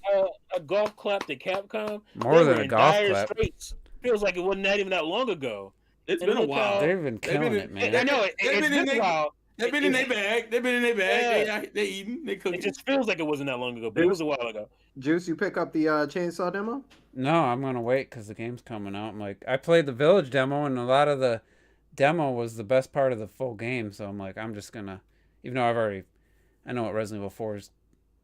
a golf clap to Capcom. More They than were a in golf dire clap. straits. Feels like it wasn't that even that long ago. It's And been a look while. how- They've been killing in- it, man. I know They've it's been in been a their- while. They've been in their bag. They've been in their bag. Yeah. They eating. They cooking. It just feels like it wasn't that long ago, but it was a while ago. Juice, you pick up the chainsaw demo? No, I'm gonna wait because the game's coming out. I'm like, I played the Village demo, and a lot of the demo was the best part of the full game. So I'm like, I'm just gonna, even though I know what Resident Evil 4 is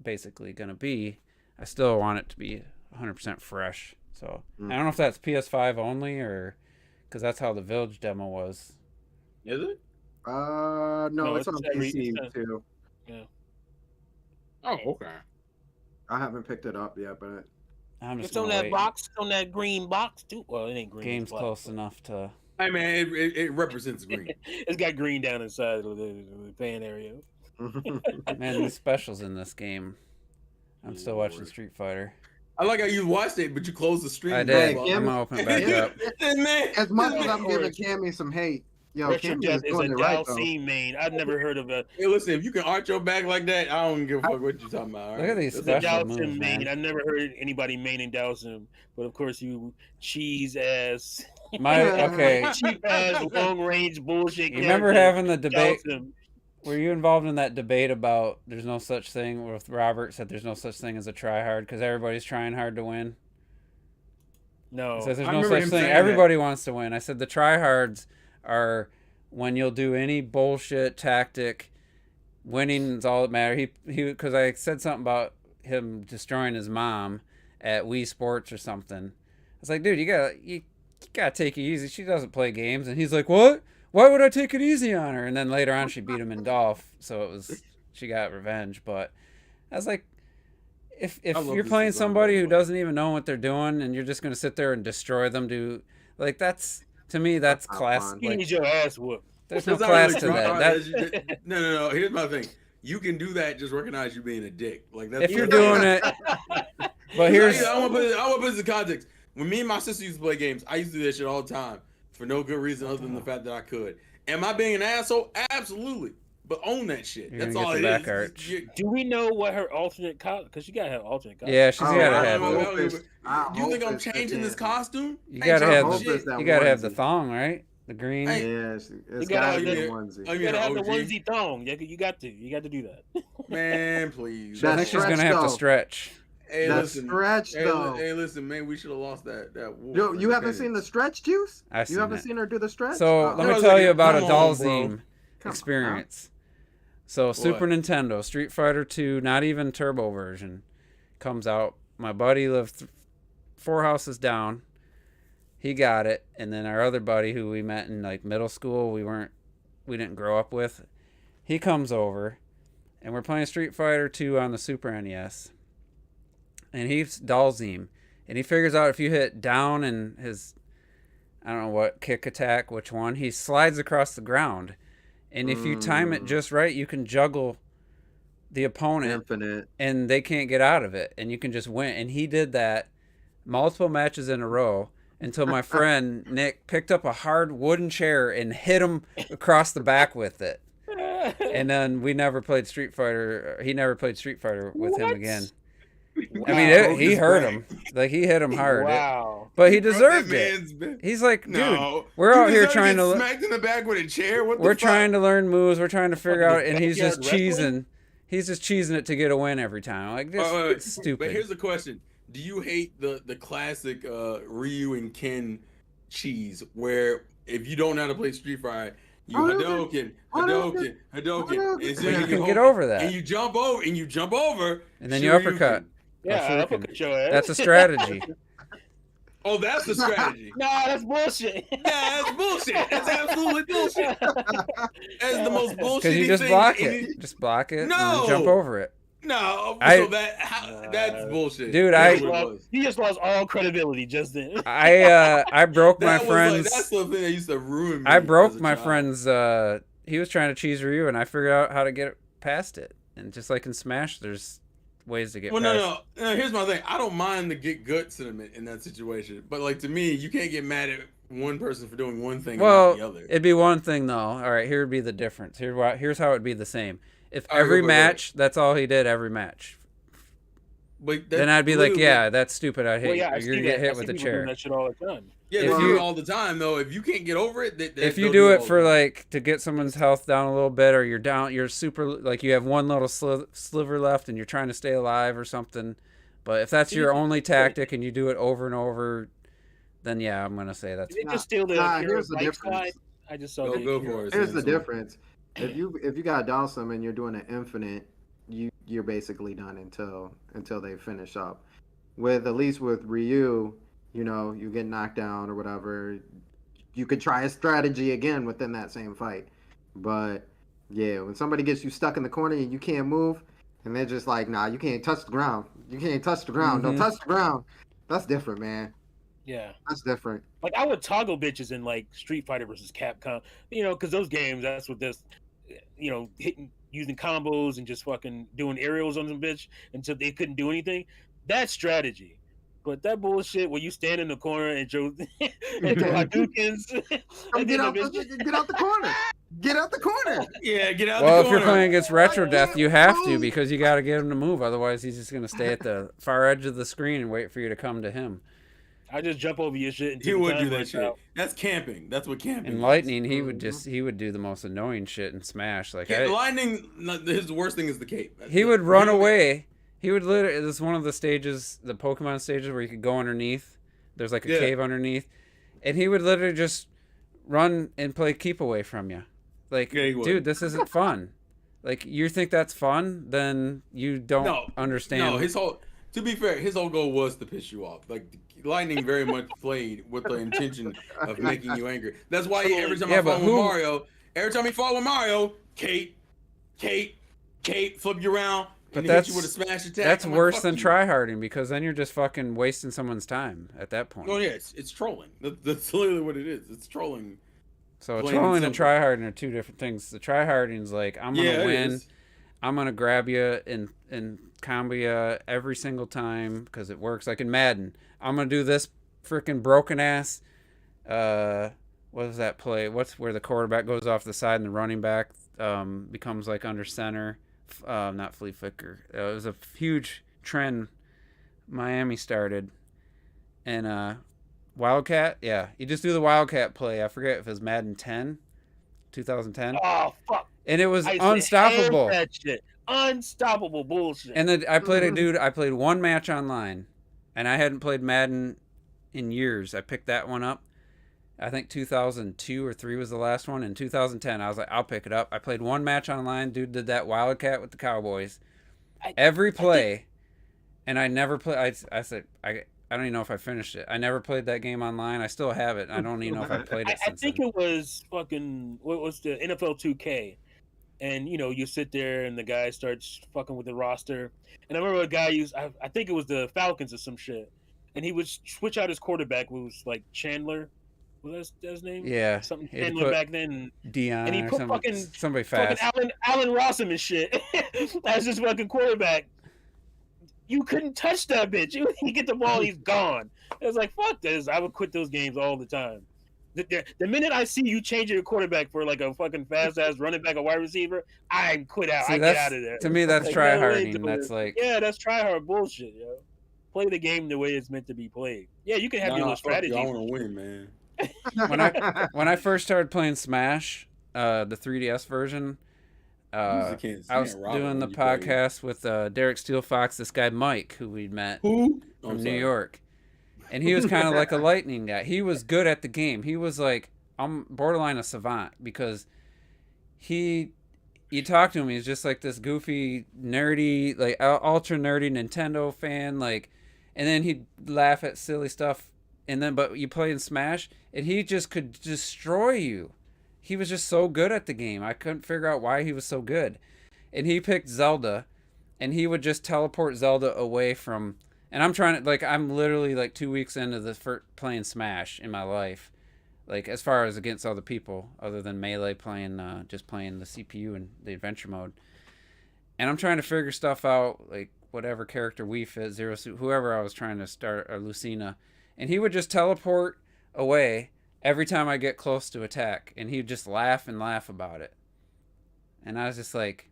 basically gonna be. I still want it to be 100% fresh. So I don't know if that's PS5 only or because that's how the Village demo was. Is it? No, it's on PC it's- too. Oh, okay. I haven't picked it up yet, but I'm just It's on gonna that wait. box, on that green box too. Well, it ain't green. Game's it's black. close enough to. Hey man, it represents green. It's got green down inside of the fan area. Man, these specials in this game. I'm still watching Lord. Street Fighter. I like how you watched it, but you closed the stream. I did. bro. I'm gonna open it back up. Man, as much as I'm Of giving course. Cammy some hate, yo, Richard Cammy is Death is doing a it right though. Dalcine main. I've never heard of a Hey, listen, if you can arch your back like that, I don't give a fuck what you're talking about. all Look at right? these That's special a- moves, Dalcine main. man. I've never heard anybody maining Dalcine, but of course you cheese ass, Okay. cheap ass long range bullshit. You remember character, having the debate? Dalcine. Were you involved in that debate about there's no such thing with Robert said there's no such thing as a try hard because everybody's trying hard to win? No, He says there's I no remember such him thing. saying Everybody wants to win. I said the tryhards are when you'll do any bullshit tactic. Winning is all that matters. He because I said something about him destroying his mom at Wii Sports or something. I was like, dude, you gotta take it easy. She doesn't play games, and he's like, what? Why would I take it easy on her? And then later on, she beat him in golf, so she got revenge. But I was like, if love you're this playing design, somebody by the who way. doesn't even know what they're doing, and you're just gonna sit there and destroy them, that's to me that's not class. fun. you Like, need your ass whooped. there's no It's not class really to try that. hard, no. Here's my thing. You can do that. Just recognize you being a dick. Like that's If you're doing it, but here's I want to put this in context. When me and my sister used to play games, I used to do that shit all the time for no good reason other than the fact that I could. Am I being an asshole? Absolutely. but own that shit. You're That's gonna all get it the back is. arch. Do we know what her alternate costume? Because she gotta have alternate costume. Yeah, she's Oh, gotta I have hope it. it's- I Do you think hope I'm it's the changing this candy. costume? You I ain't gotta changing have hope shit. it's that You gotta have the onesie. thong, right? The green. Hey, Yes, it's gotta gotta have be the the- onesie. Oh, You you're gotta have the OG? onesie thong. You got to do that. Man, please. I That think she's gonna stretch, have to though. stretch. Hey, That listen. stretch, Hey, though. hey, listen, man. We should have lost that wolf. Yo, for you haven't seen the Independence. stretch juice? I've You seen haven't it. seen her do the stretch? So Oh. let No, me it's tell like, you about a come on, bro. Dalzeme Come on, experience. So Super Nintendo, Street Fighter 2, not even Turbo version, comes out. My buddy lived 4 houses down. He got it, and then our other buddy, who we met in like middle school, we didn't grow up with. He comes over, and we're playing Street Fighter 2 on the Super NES. And he's Dalzeme, and he figures out if you hit down and his, I don't know what, kick attack, which one, he slides across the ground. And if you time it just right, you can juggle the opponent Infinite. and they can't get out of it, and you can just win. And he did that multiple matches in a row until my friend Nick picked up a hard wooden chair and hit him across the back with it. And then we never played Street Fighter. He never played Street Fighter with him again. Wow. I mean, he hurt him. Like, he hit him hard. Wow. But he Bro, deserved that it. man's been- He's like, dude, No. we're You out here deserve to trying get to smacked in the back with a chair. What the we're fuck? trying to learn moves. We're trying to figure out, and he's just Backyard wrestling? cheesing. He's just cheesing it to get a win every time. Like, this Wait. stupid. But here's the question: do you hate the classic Ryu and Ken cheese, where if you don't know how to play Street Fighter, you Hadouken, and so You can hold- get over that. and you jump over, And then you Shoryuken. uppercut. Yeah, Shuriken. uppercut your ass. That's a strategy. Oh, that's the strategy. Nah, that's bullshit. Yeah, that's bullshit. That's absolutely bullshit. That's the most bullshit. Because you just block it. Just block it and then No. jump over it. No, I- so that's bullshit. Dude, That's I- what it was. He just lost all credibility just then. I broke my That was friend's. that's the thing that used to ruin me. I broke as a my child. friend's. He was trying to cheese Ryu, and I figured out how to get past it. And just like in Smash, there's ways to get Well, past. no. Here's my thing. I don't mind the get gut sentiment in that situation, but like to me, you can't get mad at one person for doing one thing and not the Well, other. it'd be one thing though. All right, here would be the difference. Here's how it'd be the same. If All right, every go. match, that's all he did every match, But then I'd be like, literally- yeah, that's stupid. I hate Well, you. yeah, I You're see gonna that. get I hit see with a people doing chair. that shit all the time. yeah, if they do you- it all the time though. If you can't get over it, If you they'll do it all for the time. like to get someone's health down a little bit, or you're super, like you have one little sliver left and you're trying to stay alive or something. But if that's your only tactic and you do it over and over, then yeah, I'm gonna say that's. Did they just steal the Nah, Akira here's the bike difference. slide? I just saw Go- the go Akira. for it. Here's the So- difference. If you got Dawson and you're doing an infinite, you're basically done until they finish up. With at least with Ryu, you get knocked down or whatever. You could try a strategy again within that same fight. But yeah, when somebody gets you stuck in the corner and you can't move, and they're just like, nah, you can't touch the ground. You can't touch the ground. Don't Mhm. touch the ground. That's different, man. Yeah. That's different. Like I would toggle bitches in like Street Fighter versus Capcom, because those games, that's what this, hitting, using combos and just fucking doing aerials on some bitch until they couldn't do anything. That's strategy. But that bullshit where you stand in the corner and throw Hadoukens. Come and get then out the the bitch- get out the corner. Get out the corner. Yeah, get out Well, the if you're corner. playing against Retro Death, you have to Move. because you got to get him to move. Otherwise, he's just gonna stay at the far edge of the screen and wait for you to come to him. I just jump over your shit. He until the would time do that runs shit. out. That's camping. That's what camping. In is. Lightning, he would do the most annoying shit in Smash. Like Lightning, his worst thing is the cape. he would run away. He would literally. This is one of the stages, the Pokemon stages, where you could go underneath. There's like a Yeah. cave underneath, and he would literally just run and play keep away from you. Like, Yeah, he would. dude, this isn't fun. Like, you think that's fun, then you don't No, understand. No, to be fair, his whole goal was to piss you off. Like Lightning very much played with the intention of making you angry. That's why every time Yeah, I but fought with Mario, Kate, flip you around, But and hit you with a smash attack. That's I'm like, worse fuck than you. tryharding, because then you're just fucking wasting someone's time at that point. Oh yeah, it's trolling. That's literally what it is. It's trolling. So plain trolling and and simple. tryharding are two different things. The tryharding is like, I'm gonna Yeah, it win. is. I'm gonna grab you and combo you every single time because it works. Like in Madden, I'm gonna do this freaking broken ass. What is that play? What's where the quarterback goes off the side and the running back becomes like under center, not flea flicker. It was a huge trend Miami started, and Wildcat, yeah, you just do the Wildcat play. I forget if it was Madden 10, 2010, Oh fuck! and it was I used to hate unstoppable. that shit. Unstoppable bullshit. And then I played a dude. I played one match online, and I hadn't played Madden in years. I picked that one up. I think 2002 or 3 was the last one. In 2010, I was like, I'll pick it up. I played one match online. Dude did that Wildcat with the Cowboys. Every play, and I never played. I said, I don't even know if I finished it. I never played that game online. I still have it. I don't even know if I played it since I think then. it was fucking, what was the NFL 2K? And, you know, you sit there and the guy starts fucking with the roster. And I remember a guy used, I think it was the Falcons or some shit. And he would switch out his quarterback, who was like Chandler. Was that his name? Yeah. Something He had to Chandler put back then. Dion And he or put somebody fast. fucking Allen Rossum and shit as his fucking quarterback. You couldn't touch that bitch. He get the ball, he's gone. It was like, fuck this. I would quit those games all the time. The minute I see you changing your quarterback for like a fucking fast ass running back, a wide receiver, I quit out. See, I get out of there. To me, that's Like, try no way, harding. dude. That's like, Yeah, that's try hard bullshit, yo. Play the game the way it's meant to be played. Yeah, you can have your little strategies. I want to win, man. when I first started playing Smash, the 3DS version, I was doing the podcast with Derek Steelfox, this guy Mike, who we'd met from New York, and he was kind of like a lightning guy. He was good at the game. He was like, I'm borderline a savant, because you talk to him, he's just like this goofy, nerdy, like ultra nerdy Nintendo fan, like, and then he'd laugh at silly stuff, but you play in Smash, and he just could destroy you. He was just so good at the game. I couldn't figure out why he was so good. And he picked Zelda, and he would just teleport Zelda away from... And I'm literally like 2 weeks into playing Smash in my life. Like, as far as against other people, other than Melee just playing the CPU and the adventure mode. And I'm trying to figure stuff out, like, whatever character Wii Fit, Zero Suit, whoever I was trying to start, or Lucina. And he would just teleport away every time I get close to attack, and he'd just laugh and laugh about it. And I was just like,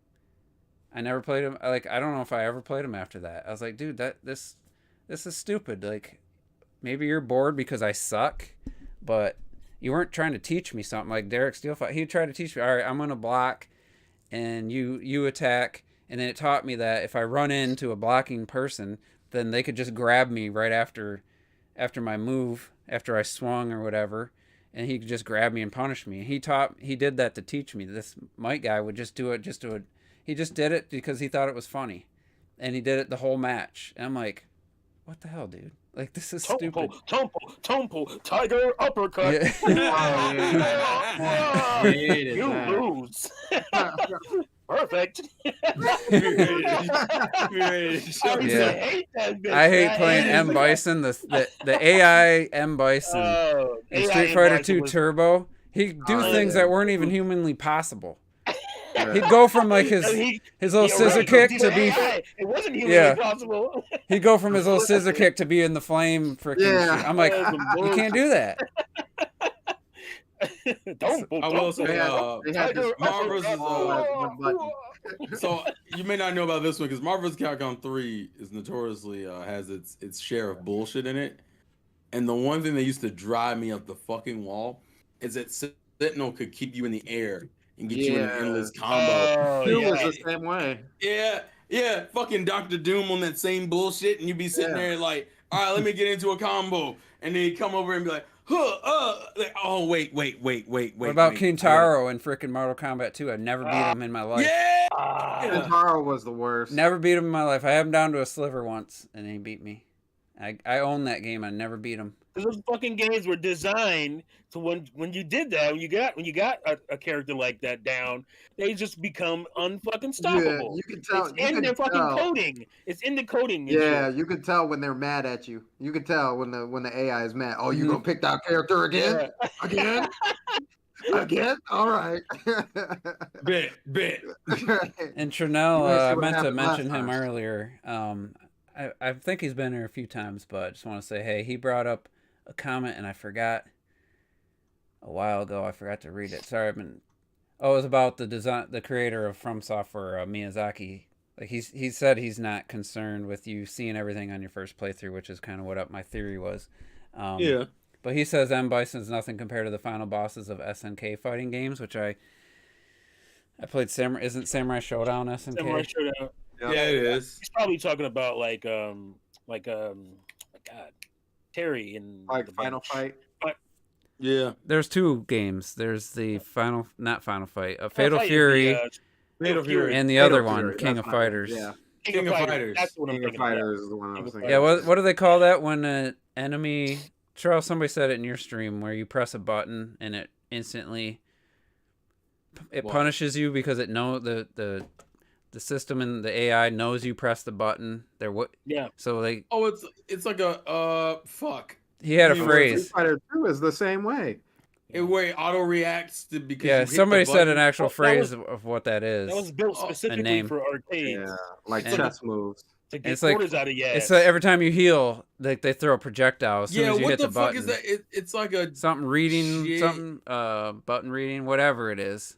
I never played him. Like, I don't know if I ever played him after that. I was like, dude, this is stupid. Like, maybe you're bored because I suck, but you weren't trying to teach me something. Like Derek Steelfox, he tried to teach me, all right, I'm gonna block, and you attack, and then it taught me that if I run into a blocking person, then they could just grab me right after my move, after I swung or whatever. And he could just grab me and punish me. He did that to teach me. This Mike guy would just do it he just did it because he thought it was funny. And he did it the whole match. And I'm like, what the hell, dude? Like, this is stupid. Tompo, tiger uppercut. Yeah. You lose. Perfect. I hate playing M. Bison, the AI M. Bison in Street Fighter 2 Turbo. He'd do things that weren't even humanly possible. He'd go from like his little scissor kick to be. It wasn't humanly possible. He'd go from his little scissor kick to be in the flame freaking shit. I'm like, you can't do that. I will say, so you may not know about this one because Marvel vs. Capcom 3 is notoriously has its share of bullshit in it. And the one thing that used to drive me up the fucking wall is that Sentinel could keep you in the air and get you in an endless combo. It was the same way. Yeah, fucking Dr. Doom on that same bullshit, and you'd be sitting there like, all right, let me get into a combo, and then he'd come over and be like, like, oh wait. What about Kintaro in freaking Mortal Kombat 2? I've never beat him in my life. Yeah, Kintaro was the worst. Never beat him in my life. I had him down to a sliver once, and he beat me. I own that game. I never beat him. Those fucking games were designed to when you did that, when you got a character like that down, they just become unfucking stoppable. Yeah, you can tell. It's in their fucking coding. It's in the coding. Yeah, you can tell when they're mad at you. You can tell when the AI is mad. Oh, you gonna pick that character again? Yeah. Again? All right. bit. And Trinell, I meant to mention him earlier. I think he's been here a few times, but I just want to say, hey, he brought up a comment, and I forgot a while ago. I forgot to read it. Sorry, Oh, it was about the creator of From Software, Miyazaki. Like he said he's not concerned with you seeing everything on your first playthrough, which is kind of what my theory was. Yeah. But he says M Bison's nothing compared to the final bosses of SNK fighting games, which I played. Isn't Samurai Showdown SNK? Samurai Showdown. Yeah, it is. He's probably talking about God, Terry and Like Final Fight. Yeah. There's two games. There's the not Final Fight, Fatal Final Fight is Fury, Fatal Fury. and the Fatal other Fury, one, King that's of not it. Fighters. Yeah, King of Fighters. That's what I'm King of thinking about. Fighters is the one I was thinking. Yeah, what do they call that when an enemy? Charles, somebody said it in your stream where you press a button and it instantly What? punishes you because it the system and the AI knows you press the button. Yeah. So It's like a fuck. he had a Street phrase. Street Fighter 2 is the same way. It where it auto reacts to because you Yeah, hit the somebody said button. an actual That phrase was- of what that is. That was built Oh, a specifically name. for arcades Yeah, like And- chess moves. to get It's like- quarters out of your ass. It's like every time you heal, they throw a projectile as soon Yeah, as you what hit the the fuck button. is that? It's like a Something reading, Shit. something button reading, whatever it is.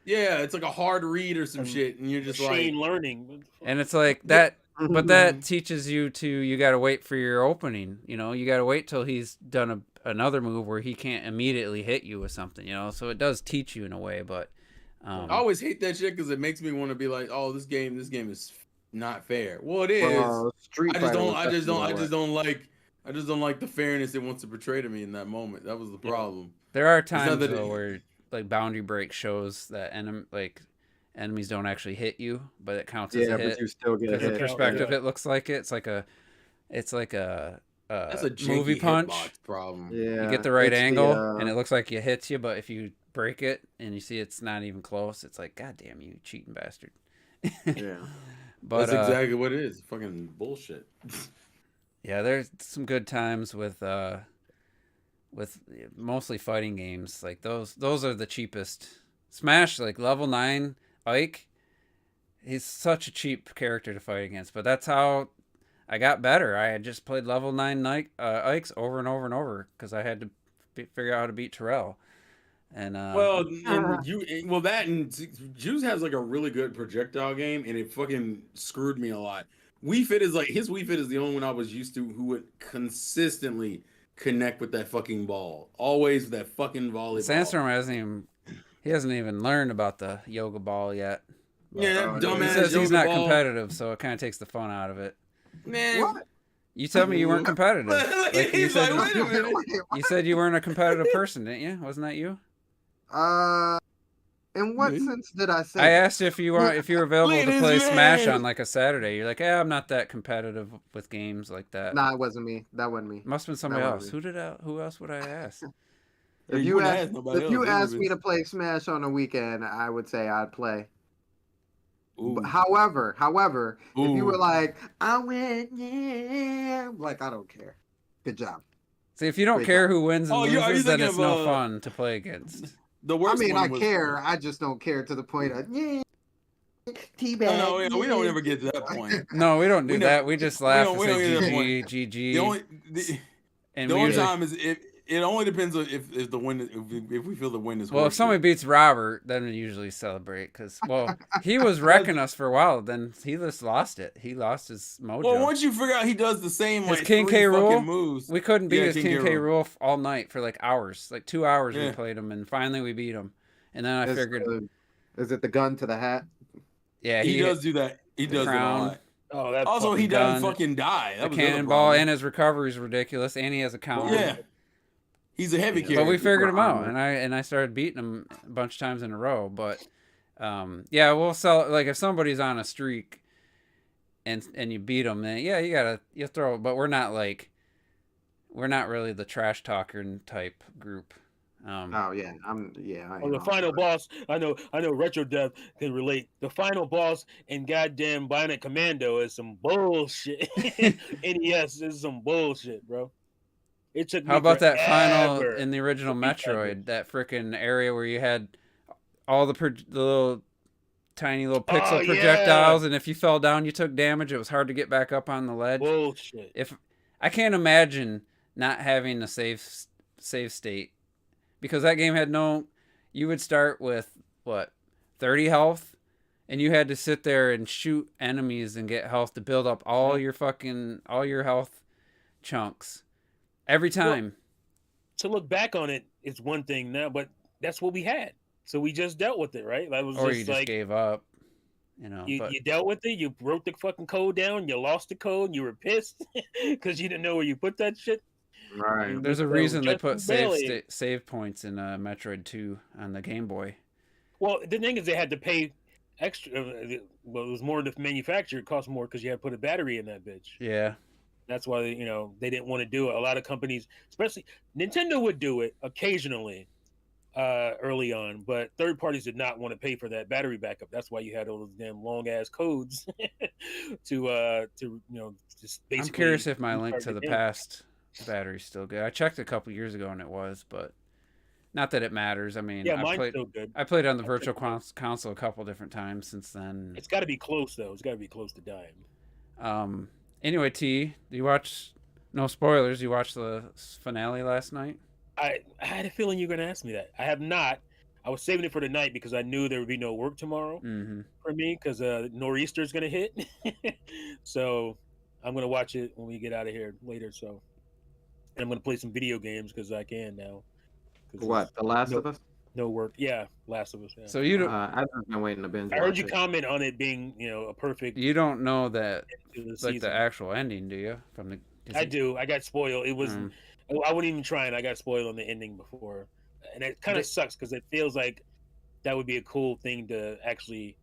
yeah, it's like a hard read or some shit, and you're just machine like, learning. And it's like that, but that teaches you you got to wait for your opening. You know, you got to wait till he's done another move where he can't immediately hit you with something. You know, so it does teach you in a way, but I always hate that shit because it makes me want to be like, oh, this game is not fair. Well, it is. Street I just Fighter don't. was I just don't. I definitely just don't like. I just don't like the fairness it wants to portray to me in that moment. That was the problem. there are not times that though where like boundary break shows that enemies don't actually hit you, but it counts as Yeah, a but hit. you still get Because the hit. perspective, yeah. it looks like it's like a That's a movie janky punch. hitbox problem. Yeah, You get the right it's angle, the, and it looks like it hits you, but if you break it and you see it's not even close, it's like, God damn you, cheating bastard. yeah. But That's exactly what it is. Fucking bullshit. yeah, there's some good times with mostly fighting games. Like those are the cheapest. Smash, like level 9 Ike, he's such a cheap character to fight against, but that's how I got better. I had just played level 9 Ikes over and over and over because I had to figure out how to beat Terrell. And Well, Juice has like a really good projectile game, and it fucking screwed me a lot. Wii Fit is like his Wii Fit is the only one I was used to who would consistently connect with that fucking ball, always with that fucking volleyball. Sandstorm hasn't even learned about the yoga ball yet. Yeah, that He dumbass He says he's yoga not ball. competitive, so it kind of takes the fun out of it. Man, What? You told me you weren't competitive. Like, you He's like, said, wait a minute. you said you weren't a competitive person, didn't you? Wasn't that you? In what Me? sense did I say? I asked if you were available to Ladies play and Smash men. on like a Saturday. You're like, I'm not that competitive with games like that. Nah, it wasn't me. That wasn't me. Must have been somebody That else. wasn't Who else would I ask? If you wouldn't asked, ask nobody if you else, asked it me to was- play Smash on a weekend, I would say I'd play. Ooh. But however, if you were Ooh. like, I win, yeah, I'm like, I don't care. Good job. See, if you don't Wait, care who wins and Oh, are you loses, then thinking it's of, no fun to play against. The I worst mean, one I was- care. I just don't care to the point of, yeah, teabag. No, we don't yeah. ever get to that point. No, we don't do We that. never- We just laugh and we don't say get to that GG, point. GG. The only and the we only usually, time is if it only depends on if the win if we feel the win is well, if worth somebody it. beats Robert, then we usually celebrate because, well, he was wrecking us for a while. Then he just lost it. He lost his mojo. Well, once you figure out he does the same His like King three K fucking rule? moves. We couldn't beat Yeah, his King King K. K Rool. rule all night for like hours, like 2 hours. We Yeah. played him, and finally we beat him. And then I Is, figured, is it the gun to the hat? yeah, He does do that. He the does it a crown. lot. Oh, that Also, he fucking doesn't gun, fucking die. the That was the other cannonball, problem. and his recovery is ridiculous, and he has a counter. Yeah, he's a heavy But character. But we figured him out, armor. and I started beating him a bunch of times in a row. But yeah, we'll sell like if somebody's on a streak, and you beat them, then yeah, you throw. But we're not really the trash talker type group. Oh yeah, I Oh, the know. final boss. I know. Retro Death can relate. The final boss in goddamn Bionic Commando is some bullshit. NES is some bullshit, bro. It took. How me about that final forever in the original to beat that Metroid? That freaking area where you had all the little tiny little pixel Oh, yeah. projectiles, and if you fell down, you took damage. It was hard to get back up on the ledge. bullshit. If I can't imagine not having a save state, because that game had no. You would start with what, 30 health, and you had to sit there and shoot enemies and get health to build up all your health chunks every time. Well, to look back on it, it's one thing now, but that's what we had. So we just dealt with it, right? That was Or just you just like gave up, you but dealt with it. You wrote the fucking code down. You lost the code. And you were pissed because you didn't know where you put that shit. Right. there's a So reason they Justin put Bailey- save points in Metroid 2 on the Game Boy. Well, the thing is, they had to pay extra. Well, it was more to manufacture. It cost more because you had to put a battery in that bitch. Yeah. That's why they didn't want to do it. A lot of companies, especially Nintendo, would do it occasionally early on, but third parties did not want to pay for that battery backup. That's why you had all those damn long ass codes to just basically. I'm curious if my Link restart to the game. Past battery's still good. I checked a couple years ago and it was, but not that it matters. I mean, Yeah, mine's still good. I played on the Virtual Console a couple different times since then. It's got to be close though. It's got to be close to dying. Anyway, T, you watch? No spoilers. You watched the finale last night? I had a feeling you were going to ask me that. I have not. I was saving it for tonight because I knew there would be no work tomorrow for me because Nor'easter is going to hit. So I'm going to watch it when we get out of here later. So and I'm going to play some video games because I can now. What, The Last of Us? No work. Yeah, Last of Us. Yeah. So you don't. I've been waiting to binge. I heard watch you it. comment on it being, a perfect. You don't know that, end to the like season. the actual ending, do you? From the. I do. I got spoiled. It was. I wouldn't even try, and I got spoiled on the ending before, and it kind of sucks because it feels like that would be a cool thing to actually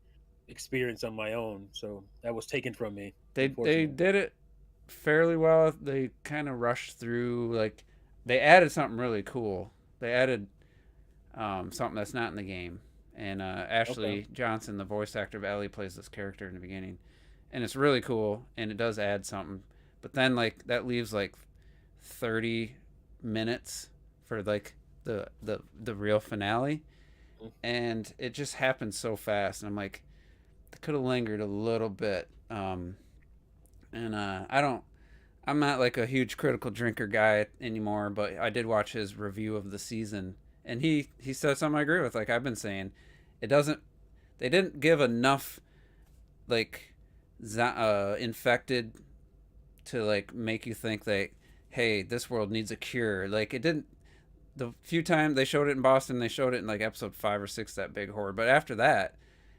experience on my own. So that was taken from me. They did it fairly well. They kind of rushed through. Like they added something really cool. They added something that's not in the game. And Ashley Johnson, the voice actor of Ellie, plays this character in the beginning, and it's really cool. And it does add something, but then like that leaves like 30 minutes for like the real finale, and it just happens so fast. And I'm like, I could have lingered a little bit. I'm not like a huge critical drinker guy anymore, but I did watch his review of the season, and he said something I agree with. Like I've been saying, they didn't give enough like infected to like make you think that, hey, this world needs a cure. Like it didn't. The few times they showed it in Boston, they showed it in like episode 5 or 6, that big horde. But after that,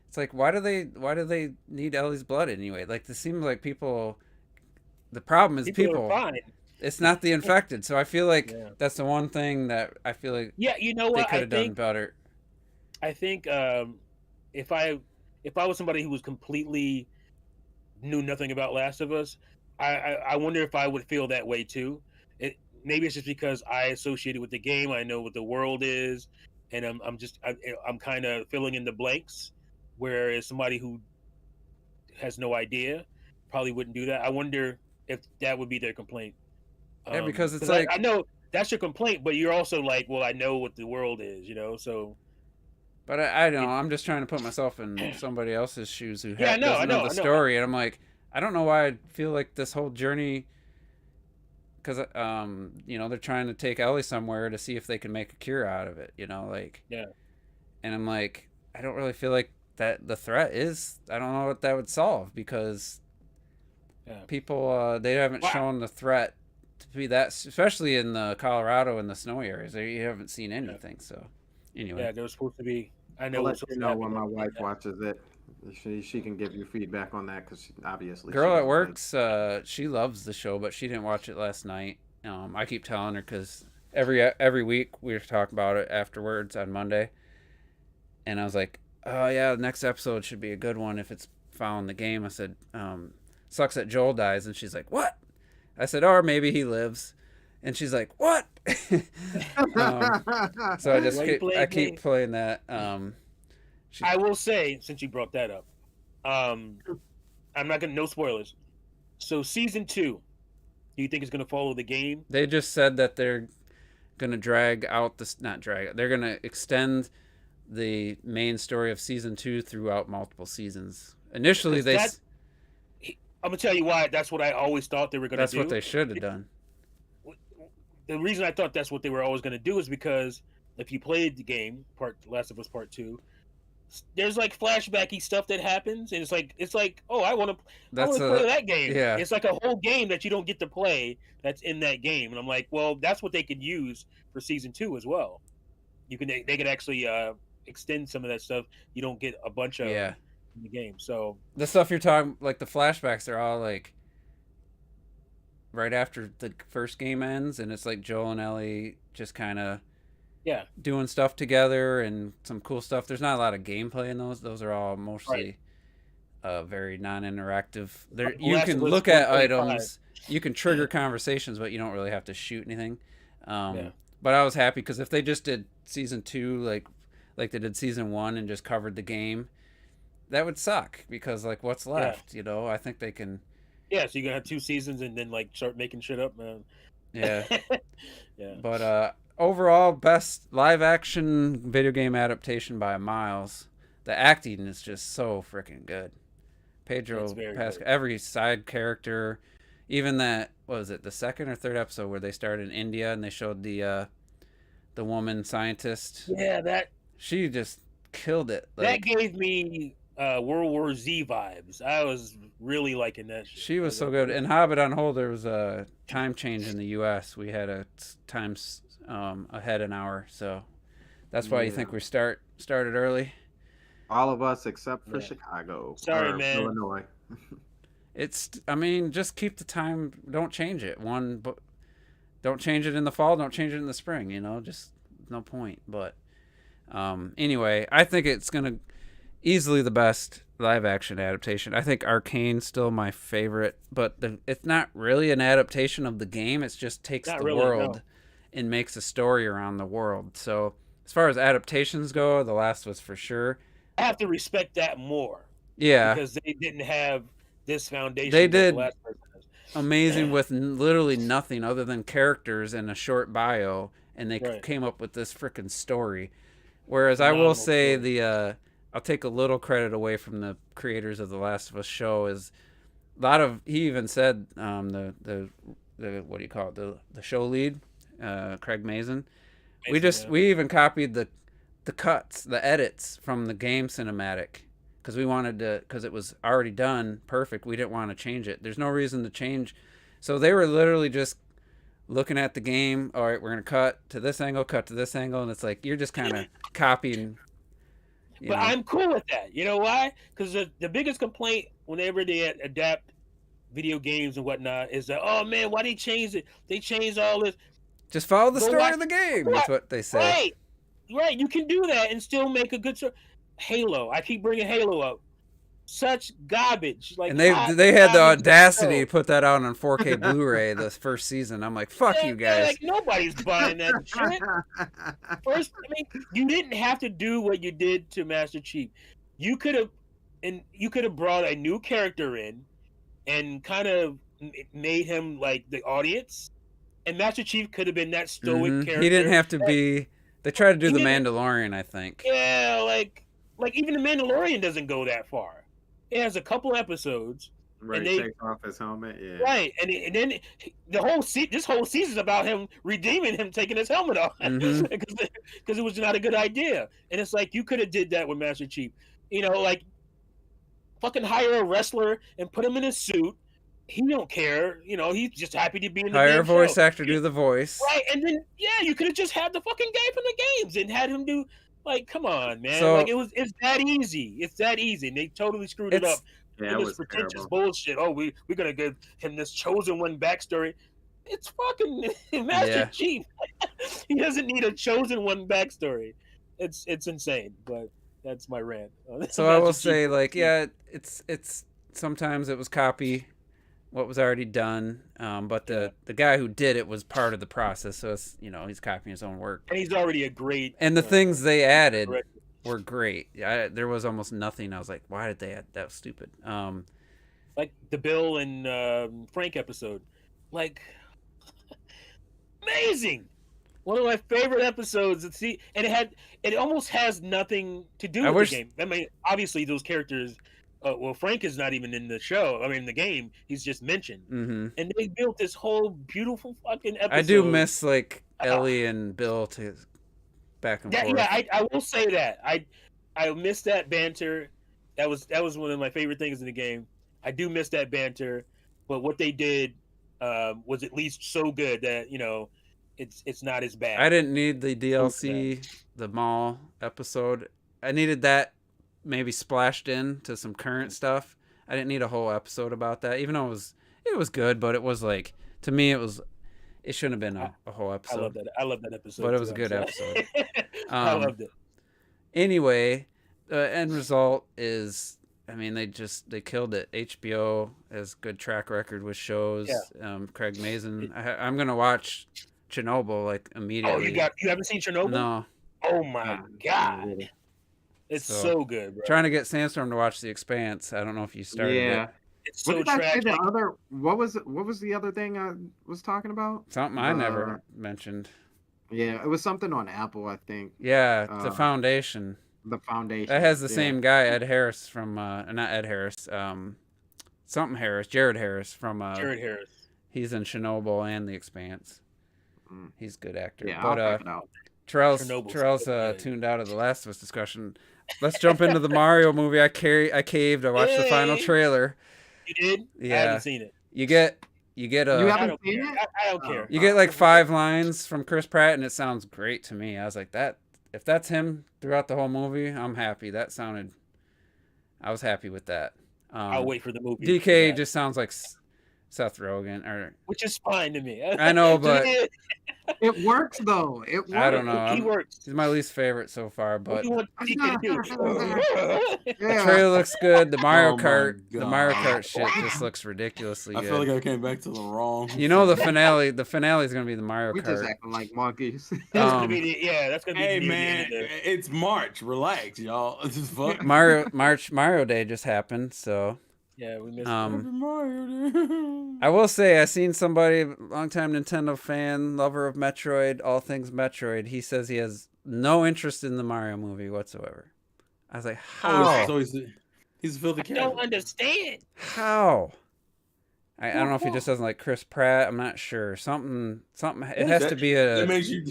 it's like, why do they need Ellie's blood anyway? Like this seems like people. The problem is people. It's not the infected. So I feel like that's the one thing that I feel like. Yeah, you know what? They could have done better. I think if I was somebody who was completely knew nothing about Last of Us, I wonder if I would feel that way too. Maybe it's just because I associated with the game. I know what the world is, and I'm kind of filling in the blanks. Whereas somebody who has no idea probably wouldn't do that. I wonder if that would be their complaint. Yeah, because it's like I know that's your complaint, but you're also like, well, I know what the world is, So. But I don't know. I'm just trying to put myself in somebody else's shoes who doesn't know the I know. story, and I'm like, I don't know why I feel like this whole journey, because they're trying to take Ellie somewhere to see if they can make a cure out of it, like. Yeah. And I'm like, I don't really feel like that the threat is. I don't know what that would solve, because people they haven't shown the threat to be that, especially in the Colorado and the snowy areas. You haven't seen anything. So anyway, yeah, there was supposed to be. I know. I'll let you know when my wife watches it. She can give you feedback on that, because obviously. Girl at works, she loves the show, but she didn't watch it last night. I keep telling her, because every week we talk about it afterwards on Monday, and I was like, oh yeah, the next episode should be a good one if it's following the game. I said, sucks that Joel dies, and she's like, what? I said, or maybe he lives, and she's like, what? So I keep playing that. I will say, since you brought that up, I'm not gonna, no spoilers. So season 2, do you think it's gonna follow the game? They just said that they're gonna they're gonna extend the main story of season 2 throughout multiple seasons. Initially, I'm gonna tell you why. That's what I always thought they were gonna do. That's what they should have done. The reason I thought that's what they were always gonna do is because if you played the game, Last of Us Part 2, there's like flashbacky stuff that happens, and it's like oh, I want to That's play that game. yeah. It's like a whole game that you don't get to play that's in that game, and I'm like, well, that's what they could use for season 2 as well. They could actually extend some of that stuff. You don't get a bunch of in the game. So the stuff you're talking, like the flashbacks, are all like right after the first game ends, and it's like Joel and Ellie just kind of doing stuff together and some cool stuff. There's not a lot of gameplay in those. Those are all mostly very non-interactive. There you can look at items, you can trigger conversations, but you don't really have to shoot anything. But I was happy because if they just did season 2 like they did season 1 and just covered the game, that would suck because like what's left, you know? I think they can. Yeah, so you're gonna have 2 seasons and then like start making shit up, man. Yeah. But overall, best live action video game adaptation by miles. The acting is just so freaking good. Pedro Pascal, every side character, even that, what was it, the second or third episode where they started in India and they showed the woman scientist. Yeah, that she just killed it. Like, that gave me World War Z vibes. I was really liking that shit. She was so good. In Hobbit on Hold, there was a time change in the U.S. We had a time ahead an hour, so that's why you think we started early. All of us except for Chicago. Sorry, man. Illinois. I mean, just keep the time. Don't change it. Don't change it in the fall. Don't change it in the spring. You know, just no point. But anyway, I think it's gonna easily the best live action adaptation. I think Arcane's still my favorite, but it's not really an adaptation of the game. It just takes the world and makes a story around the world. So as far as adaptations go, The Last of Us for sure. I have to respect that more. Yeah, because they didn't have this foundation. They did amazing with literally nothing other than characters and a short bio, and they came up with this freaking story. Whereas I will say I'll take a little credit away from the creators of The Last of Us show. Is a lot of, he even said the what do you call it, the show lead, Craig Mazin. We even copied the cuts, the edits from the game cinematic, because we wanted to, because it was already done perfect. We didn't want to change it. There's no reason to change. So they were literally just looking at the game. All right, we're gonna cut to this angle, and it's like you're just kind of copying. But I'm cool with that. You know why? Because the biggest complaint whenever they adapt video games and whatnot is that, oh man, why they changed it? They changed all this. Just follow the story of the game. That's what they say. Right. You can do that and still make a good story. Halo. I keep bringing Halo up. Such garbage. Like, and they had the audacity to put that out on 4K Blu-ray the first season. I'm like, fuck you guys. Like, nobody's buying that shit. First, I mean, you didn't have to do what you did to Master Chief. You could have brought a new character in and kind of made him like the audience. And Master Chief could have been that stoic character. He didn't have to be. They tried to do the Mandalorian, I think. Yeah, like even the Mandalorian doesn't go that far. It has a couple episodes. Right, he takes off his helmet. Yeah. Right, and then this whole season is about him redeeming him taking his helmet off because it was not a good idea. And it's like you could have did that with Master Chief. You know, like fucking hire a wrestler and put him in a suit. He don't care, you know. He's just happy to be in the hire a voice show. actor do the voice, right? And then you could have just had the fucking guy from the games and had him do. Like, come on, man! So, like it's that easy. It's that easy. And they totally screwed it up. Yeah, it was pretentious bullshit. Oh, we're gonna give him this chosen one backstory. It's fucking Master Chief. He doesn't need a chosen one backstory. It's insane. But that's my rant. So I will say, like, it's sometimes it was copy what was already done, but the guy who did it was part of the process, so it's, you know, he's copying his own work, and he's already a great, and the things they added were great. There was almost nothing I was like, why did they add that? Was stupid. Like the Bill and Frank episode, like amazing, one of my favorite episodes. And it almost has nothing to do with the game. I mean, obviously those characters. Well, Frank is not even in the show. I mean, the game. He's just mentioned. Mm-hmm. And they built this whole beautiful fucking episode. I do miss like Ellie and Bill to back and forth. Yeah, I will say that. I miss that banter. That was one of my favorite things in the game. I do miss that banter, but what they did was at least so good that it's not as bad. I didn't need the DLC, the mall episode. I needed that maybe splashed in to some current stuff. I didn't need a whole episode about that, even though it was good, but it was like, to me it shouldn't have been a whole episode. I love that episode. But it was a good episode. I loved it. Anyway, the end result is, I mean, they killed it. HBO has good track record with shows. Yeah. Craig Mazin. I'm gonna watch Chernobyl like immediately. Oh, you haven't seen Chernobyl? No. Oh my god, it's so good, bro. Trying to get Sandstorm to watch The Expanse. I don't know if you started. Yeah. It's so what did I say tragic. what was the other thing I was talking about? Something I never mentioned. Yeah, it was something on Apple, I think. Yeah, The Foundation. The Foundation. That has the same guy, Ed Harris from not Ed Harris, something Harris, Jared Harris from Jared Harris. He's in Chernobyl and The Expanse. He's a good actor. Yeah, but I'll check it out. Terrell's tuned out of the Last of Us discussion. Let's jump into the Mario movie. I caved. I watched the final trailer. You did? Yeah. I haven't seen it. You get You haven't seen it? I don't care. You get like 5 lines from Chris Pratt, and it sounds great to me. I was like, if that's him throughout the whole movie, I'm happy. I was happy with that. I'll wait for the movie. DK just sounds like Seth Rogen, which is fine to me. I know, but it works though. It works. I don't know. He works. He's my least favorite so far, but what do you want DK to do? the trailer looks good. The Mario Oh my Kart God. shit just looks ridiculously good. I feel like I came back to the wrong. You know, the finale is gonna be the Mario We just Kart. acting like monkeys. That's gonna be that's gonna be. Hey the man, it's March. Relax, y'all. Fuck. Mario Day just happened, so Yeah, we missed. I will say I seen somebody, longtime Nintendo fan, lover of Metroid, all things Metroid. He says he has no interest in the Mario movie whatsoever. I was like, how? So he's a filthy cat. I don't understand. How? I don't know if he just doesn't like Chris Pratt. I'm not sure. Something. It has to be a. That makes you.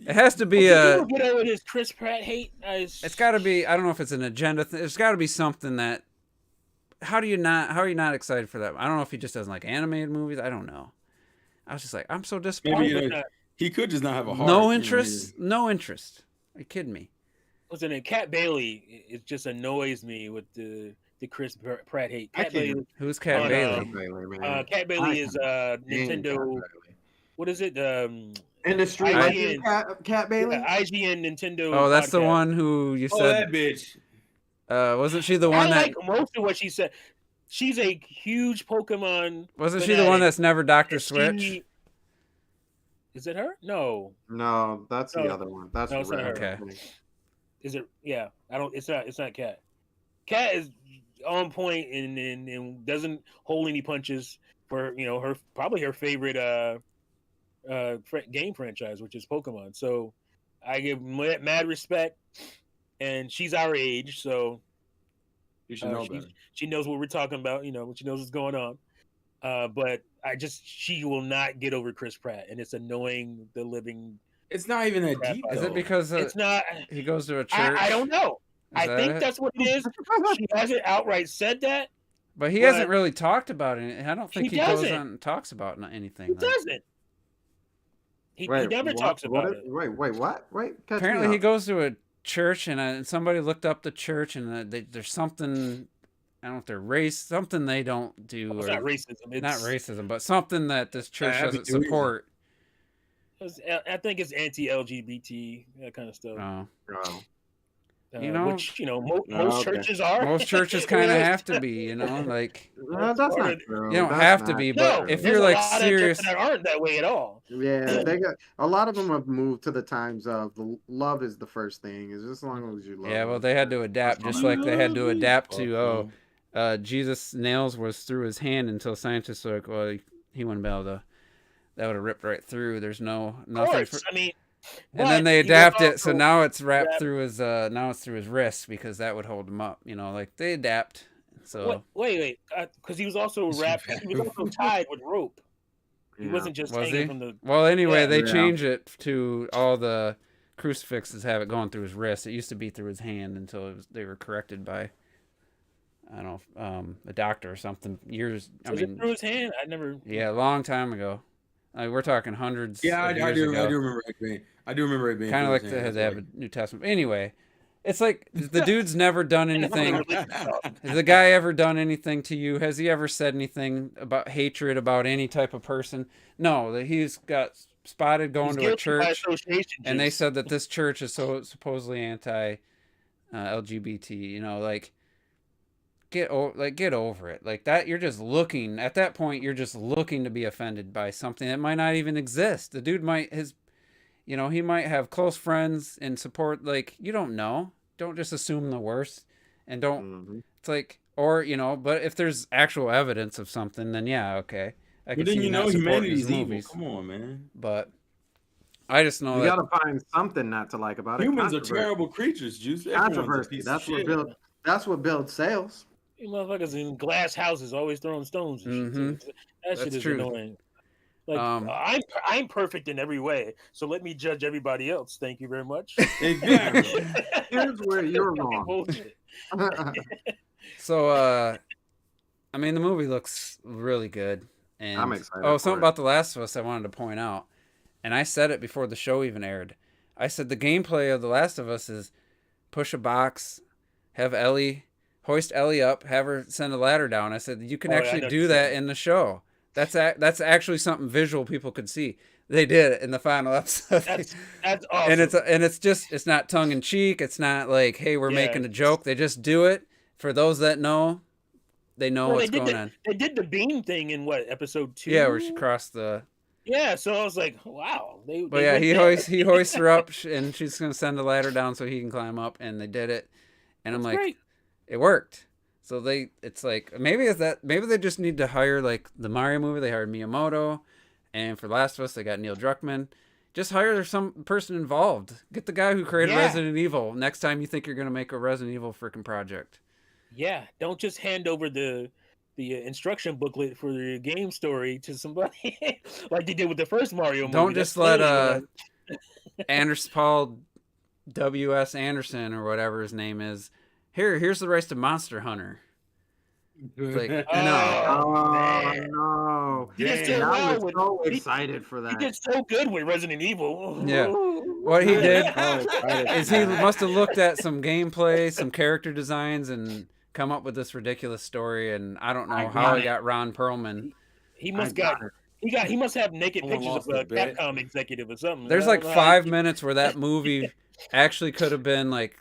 It has to be Can a. you get over this Chris Pratt hate? It's got to be. I don't know if it's an agenda. There's got to be something that. How are you not excited for that? I don't know if he just doesn't like animated movies. I don't know. I was just like, I'm so disappointed. Maybe he could just not have a heart. No interest. No interest. Are you kidding me? Listen, and Cat Bailey, it just annoys me with the Chris Pratt hate. Cat Bailey. Who's Cat Bailey? Cat Bailey is Nintendo. What is it? Industry IGN. Cat Bailey. Yeah, IGN Nintendo. Oh, that's the podcast. one who you Oh, said. that bitch. Wasn't she the one I that? like most of what she said. She's a huge Pokemon. Wasn't she the one that's never Dr. Switch? Is it her? No. No, that's the No. other one. That's No, it's not her. Okay. Is it? Yeah. I don't. It's not Cat. Cat is on point and doesn't hold any punches for her probably her favorite game franchise, which is Pokemon. So I give mad respect, and she's our age, so You should know better. she knows what we're talking about. She knows what's going on. But she will not get over Chris Pratt, and it's annoying the living. It's not even that deep. Is though. it because It's not. he goes to a church? I don't know. I that think it? that's what it is. She hasn't outright said that. But he hasn't really talked about it. I don't think He he goes doesn't. on and talks about anything. He doesn't. He never talks about it. Wait, what? Wait. Apparently, he goes to a church, and somebody looked up the church, and there's something. I don't know if they're something they don't do. It's or, not racism. It's not racism, but something that this church Happy doesn't Tuesday. support. I think it's anti-LGBT, that kind of stuff. Oh. Which most churches are. Most churches kind of have to be, like That's not true. you don't That's have to not be, true. but if there's you're a like lot of serious, churches that aren't that way at all. Yeah, they got a lot of them have moved to the times of the love is the first thing. Is as long as you love. yeah, well, them. they had to adapt, just like they had to adapt to Jesus' nails was through his hand until scientists were like, well, he wouldn't be able to. That would have ripped right through. There's nothing. Of course, And then they adapt it, so now it's wrapped through his wrist because that would hold him up. Like they adapt. So wait, because he was also wrapped. He was also tied with rope. He wasn't just hanging from the. Well, anyway, they Yeah. change it to all the crucifixes have it going through his wrist. It used to be through his hand until they were corrected by, I don't know, a doctor or something. Years. Was it through his hand? I never. Yeah, a long time ago. We're talking hundreds. Yeah, of years ago. I do remember it being. I do remember it being Kind of like through his they hand. have a New Testament. Anyway, it's like the dude's never done anything. Has the guy ever done anything to you? Has he ever said anything about hatred about any type of person? No, he's got spotted going to a church, and they said that this church is so supposedly anti LGBT. You know, like get over it. Like that, you're just looking at that point. You're just looking to be offended by something that might not even exist. The dude might he might have close friends and support. Like, you don't know. Don't just assume the worst, and don't. It's like, or but if there's actual evidence of something, then yeah, okay. But then humanity's evil. Come on, man. But I just know you gotta find something not to like about it. Humans are terrible creatures, Juice. Controversy. That's what builds sales. You motherfuckers in glass houses always throwing stones and shit. That shit is annoying. Like I'm perfect in every way, so let me judge everybody else. Thank you very much. Exactly. Here's where you're wrong. So, I mean, the movie looks really good, and I'm excited. Oh, something about The Last of Us I wanted to point out, and I said it before the show even aired. I said the gameplay of The Last of Us is push a box, have Ellie hoist Ellie up, have her send a ladder down. I said you can actually do that in the show. That's actually something visual people could see. They did it in the final episode. That's awesome. And it's not tongue in cheek. It's not like, hey, we're making a joke. They just do it. For those that know, they know what's going on. They did the beam thing in episode 2? Yeah, where she crossed the. Yeah, so I was like, wow. He hoists her up, and she's gonna send a ladder down so he can climb up, and they did it. And I'm like, great. It worked. So it's like maybe they just need to hire, like the Mario movie. They hired Miyamoto, and for Last of Us they got Neil Druckmann. Just hire some person involved. Get the guy who created Resident Evil. Next time you think you're gonna make a Resident Evil freaking project. Yeah, don't just hand over the instruction booklet for the game story to somebody like they did with the first Mario movie. Don't just let Paul W.S. Anderson or whatever his name is. Here's the rights to Monster Hunter. Like, no. He did so excited for that. He did so good with Resident Evil. Yeah. What he did is he must have looked at some gameplay, some character designs, and come up with this ridiculous story. And I don't know how he got Ron Perlman. He must have naked pictures of a Capcom executive or something. There's like 5 minutes where that movie actually could have been like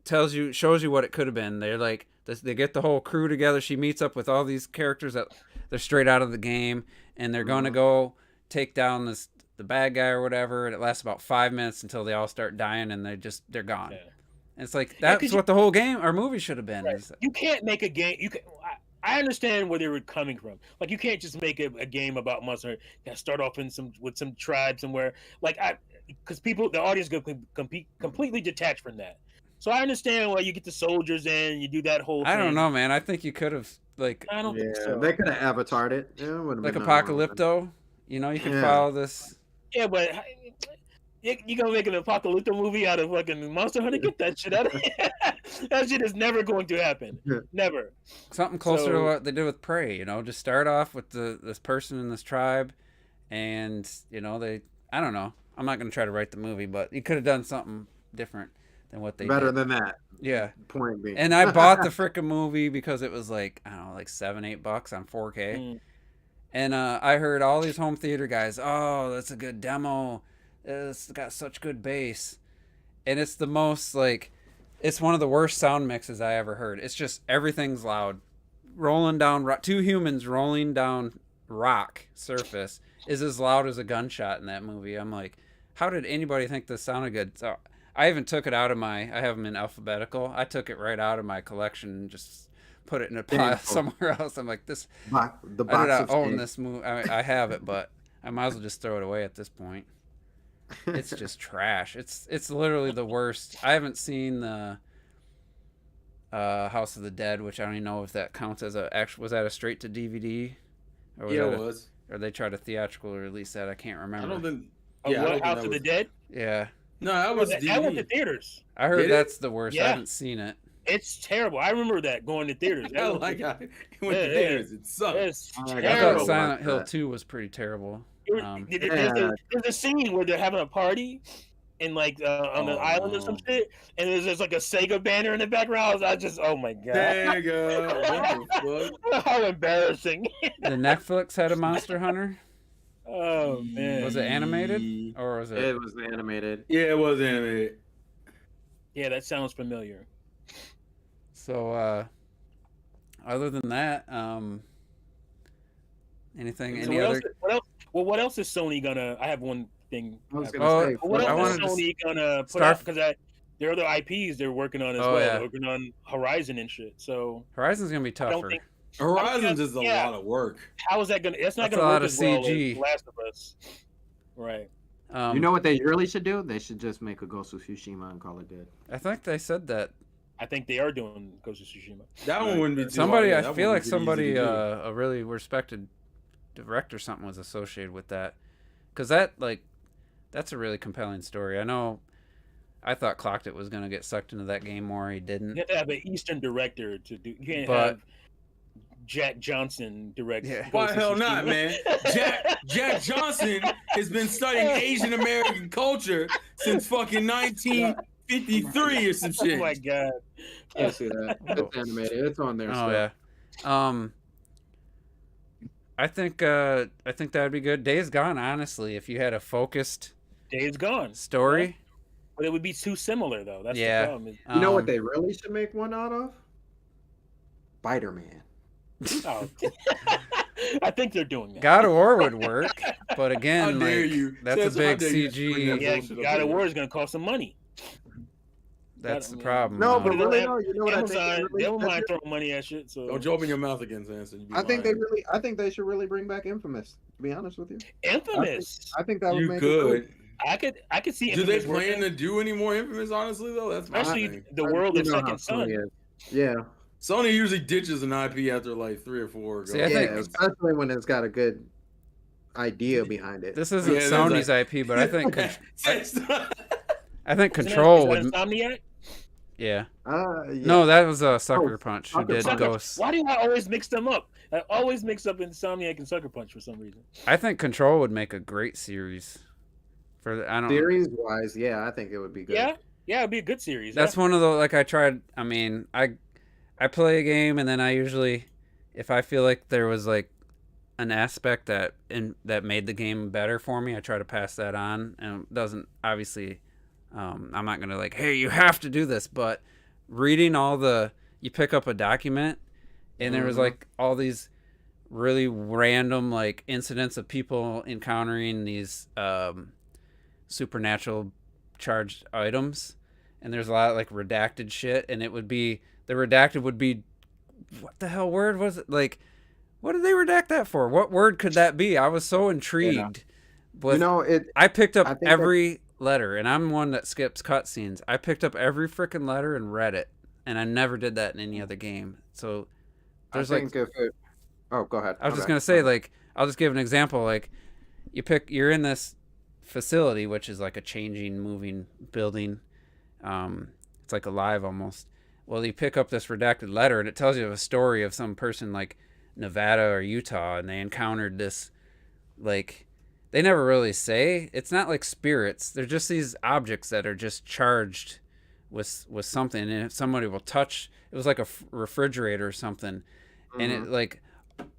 shows you what it could have been. They're like they get the whole crew together. She meets up with all these characters that they're straight out of the game, and they're going to go take down the bad guy or whatever. And it lasts about 5 minutes until they all start dying, and they're gone. Yeah. And it's like that's what the whole game or movie should have been. Right. You can't make a game. I understand where they were coming from. Like, you can't just make a game about Monster Hunter. You gotta start off with some tribe somewhere. Like, because the audience go completely detached from that. So I understand why you get the soldiers in, you do that whole thing. I don't know, man. I think you could have, like... I don't think so. They could have avatared it. Yeah, like Apocalypto. You know, you can follow this... Yeah, but... You gonna make an Apocalypto movie out of fucking Monster Hunter? Get that shit out of here. That shit is never going to happen. Yeah. Never. Something closer to what they did with Prey, just start off with this person in this tribe, and, I don't know. I'm not going to try to write the movie, but you could have done something different than what they Better did. than that. Yeah. Point being. And I bought the frickin' movie because it was like, I don't know, like $7-8 on 4K. Mm. And I heard all these home theater guys, oh, that's a good demo. It's got such good bass. And it's the most, like, it's one of the worst sound mixes I ever heard. It's just everything's loud. Rolling down, two humans rolling down rock surface is as loud as a gunshot in that movie. I'm like, how did anybody think this sounded good? So I even took it out of I have them in alphabetical. I took it right out of my collection and just put it in a pile somewhere else. I'm like, I did not own this movie. I have it, but I might as well just throw it away at this point. It's just trash. It's literally the worst. I haven't seen the House of the Dead, which I don't even know if that counts as was that a straight to DVD? Or it was. Or they tried a theatrical release that. I can't remember. I don't think. House of the Dead? Yeah. No, that was I went to DVD. theaters. I heard Did it? that's the worst. I Yeah. haven't seen it. It's terrible. I remember that going to theaters. I like how it went to Yeah, theaters. It sucked. It's I I terrible. thought Silent Hill that. 2 was pretty terrible. There's a scene where they're having a party in like on an island or some shit, and there's just like a Sega banner in the background. I just, oh my god, Sega. What the fuck? how embarrassing! The Netflix had a Monster Hunter. Oh man, Was it animated or was it? It was animated. Yeah, it was animated. yeah, that sounds familiar. So, other than that, anything? So Any other? what else? Well, what else is Sony gonna? I have one thing. I was Oh, gonna say. What I else wanted is to Sony gonna put Star- out? Because there are other IPs they're working on as Oh, well. yeah. They're working on Horizon and shit. So Horizon's gonna be I don't tougher. think Horizon's is a Yeah. lot of work. how is that gonna? That's not That's a gonna lot work of as well CG. as Last of Us. Right. You know what they really should do? They should just make a Ghost of Tsushima and call it good. I think they said that. I think they are doing Ghost of Tsushima. That one wouldn't be too Somebody, hard. I That feel one like would be pretty somebody, easy to do. a really respected director, or something was associated with that, because that's a really compelling story. I know. I thought Clocked It was gonna get sucked into that game more. He didn't. You have to have an Eastern director to do. You can't But- have Jack Johnson direct. Yeah. Ghost Why of hell not, Tsushima. man? Jack Johnson has been studying Asian American culture since fucking 1953 or some Oh shit. my god. Can't see that. It's animated. It's on there. Oh still. yeah. I think that would be good. Days Gone, honestly, if you had a focused Days Gone. story. But it would be too similar though. That's Yeah. the problem. You know what um, they really should make one out of? Spider-Man. Oh. I think they're doing that. God of War would work, but How again, dare like, you? that's Says, a how big dare you bring that CG. Yeah, bullshit up God of here. War is gonna cost some money. That's the I mean, problem. No, but Put it on really, no. You know what Amazon, I think? they don't mind throwing money at shit. So Don't you open your mouth again, Sanson. You be I think lying. I think they should really bring back Infamous. To be honest with you, Infamous. I think that would You make could. I could see. Do they Infamous plan working, to do any more Infamous? Honestly, though, that's my especially thing. the it world cool. of You know how Second Son. Sony is. Yeah, Sony usually ditches an IP after like 3 or 4. See, I yeah, think- especially when it's got a good idea behind it. This isn't Yeah, there's Sony's IP, but I think I think Isn't Control that would. Insomniac? Yeah. Yeah. No, that was a Sucker Oh, Punch who Sucker did Punch. Ghosts. Why do I always mix them up? I always mix up Insomniac and Sucker Punch for some reason. I think Control would make a great series. I don't. Series wise, yeah, I think it would be good. Yeah, it'd be a good series. That's one of the I tried. I mean, I play a game and then I usually, if I feel like there was like an aspect that made the game better for me, I try to pass that on. And it doesn't obviously. I'm not gonna like, hey, you have to do this. But reading you pick up a document, and there was like all these really random like incidents of people encountering these supernatural charged items, and there's a lot of like redacted shit, and the redacted would be, what the hell word was it? Like, what did they redact that for? What word could that be? I was so intrigued. But I picked up every letter, and I'm one that skips cutscenes. I picked up every freaking letter and read it, and I never did that in any other game. So there's I think oh, go ahead. I was just gonna say, like, I'll just give an example. Like, you're in this facility, which is like a changing, moving building. It's like alive almost. Well, you pick up this redacted letter, and it tells you a story of some person like Nevada or Utah, and they encountered this, like, they never really say. It's not like spirits. They're just these objects that are just charged with something, and if somebody will touch, it was like a refrigerator or something, and it like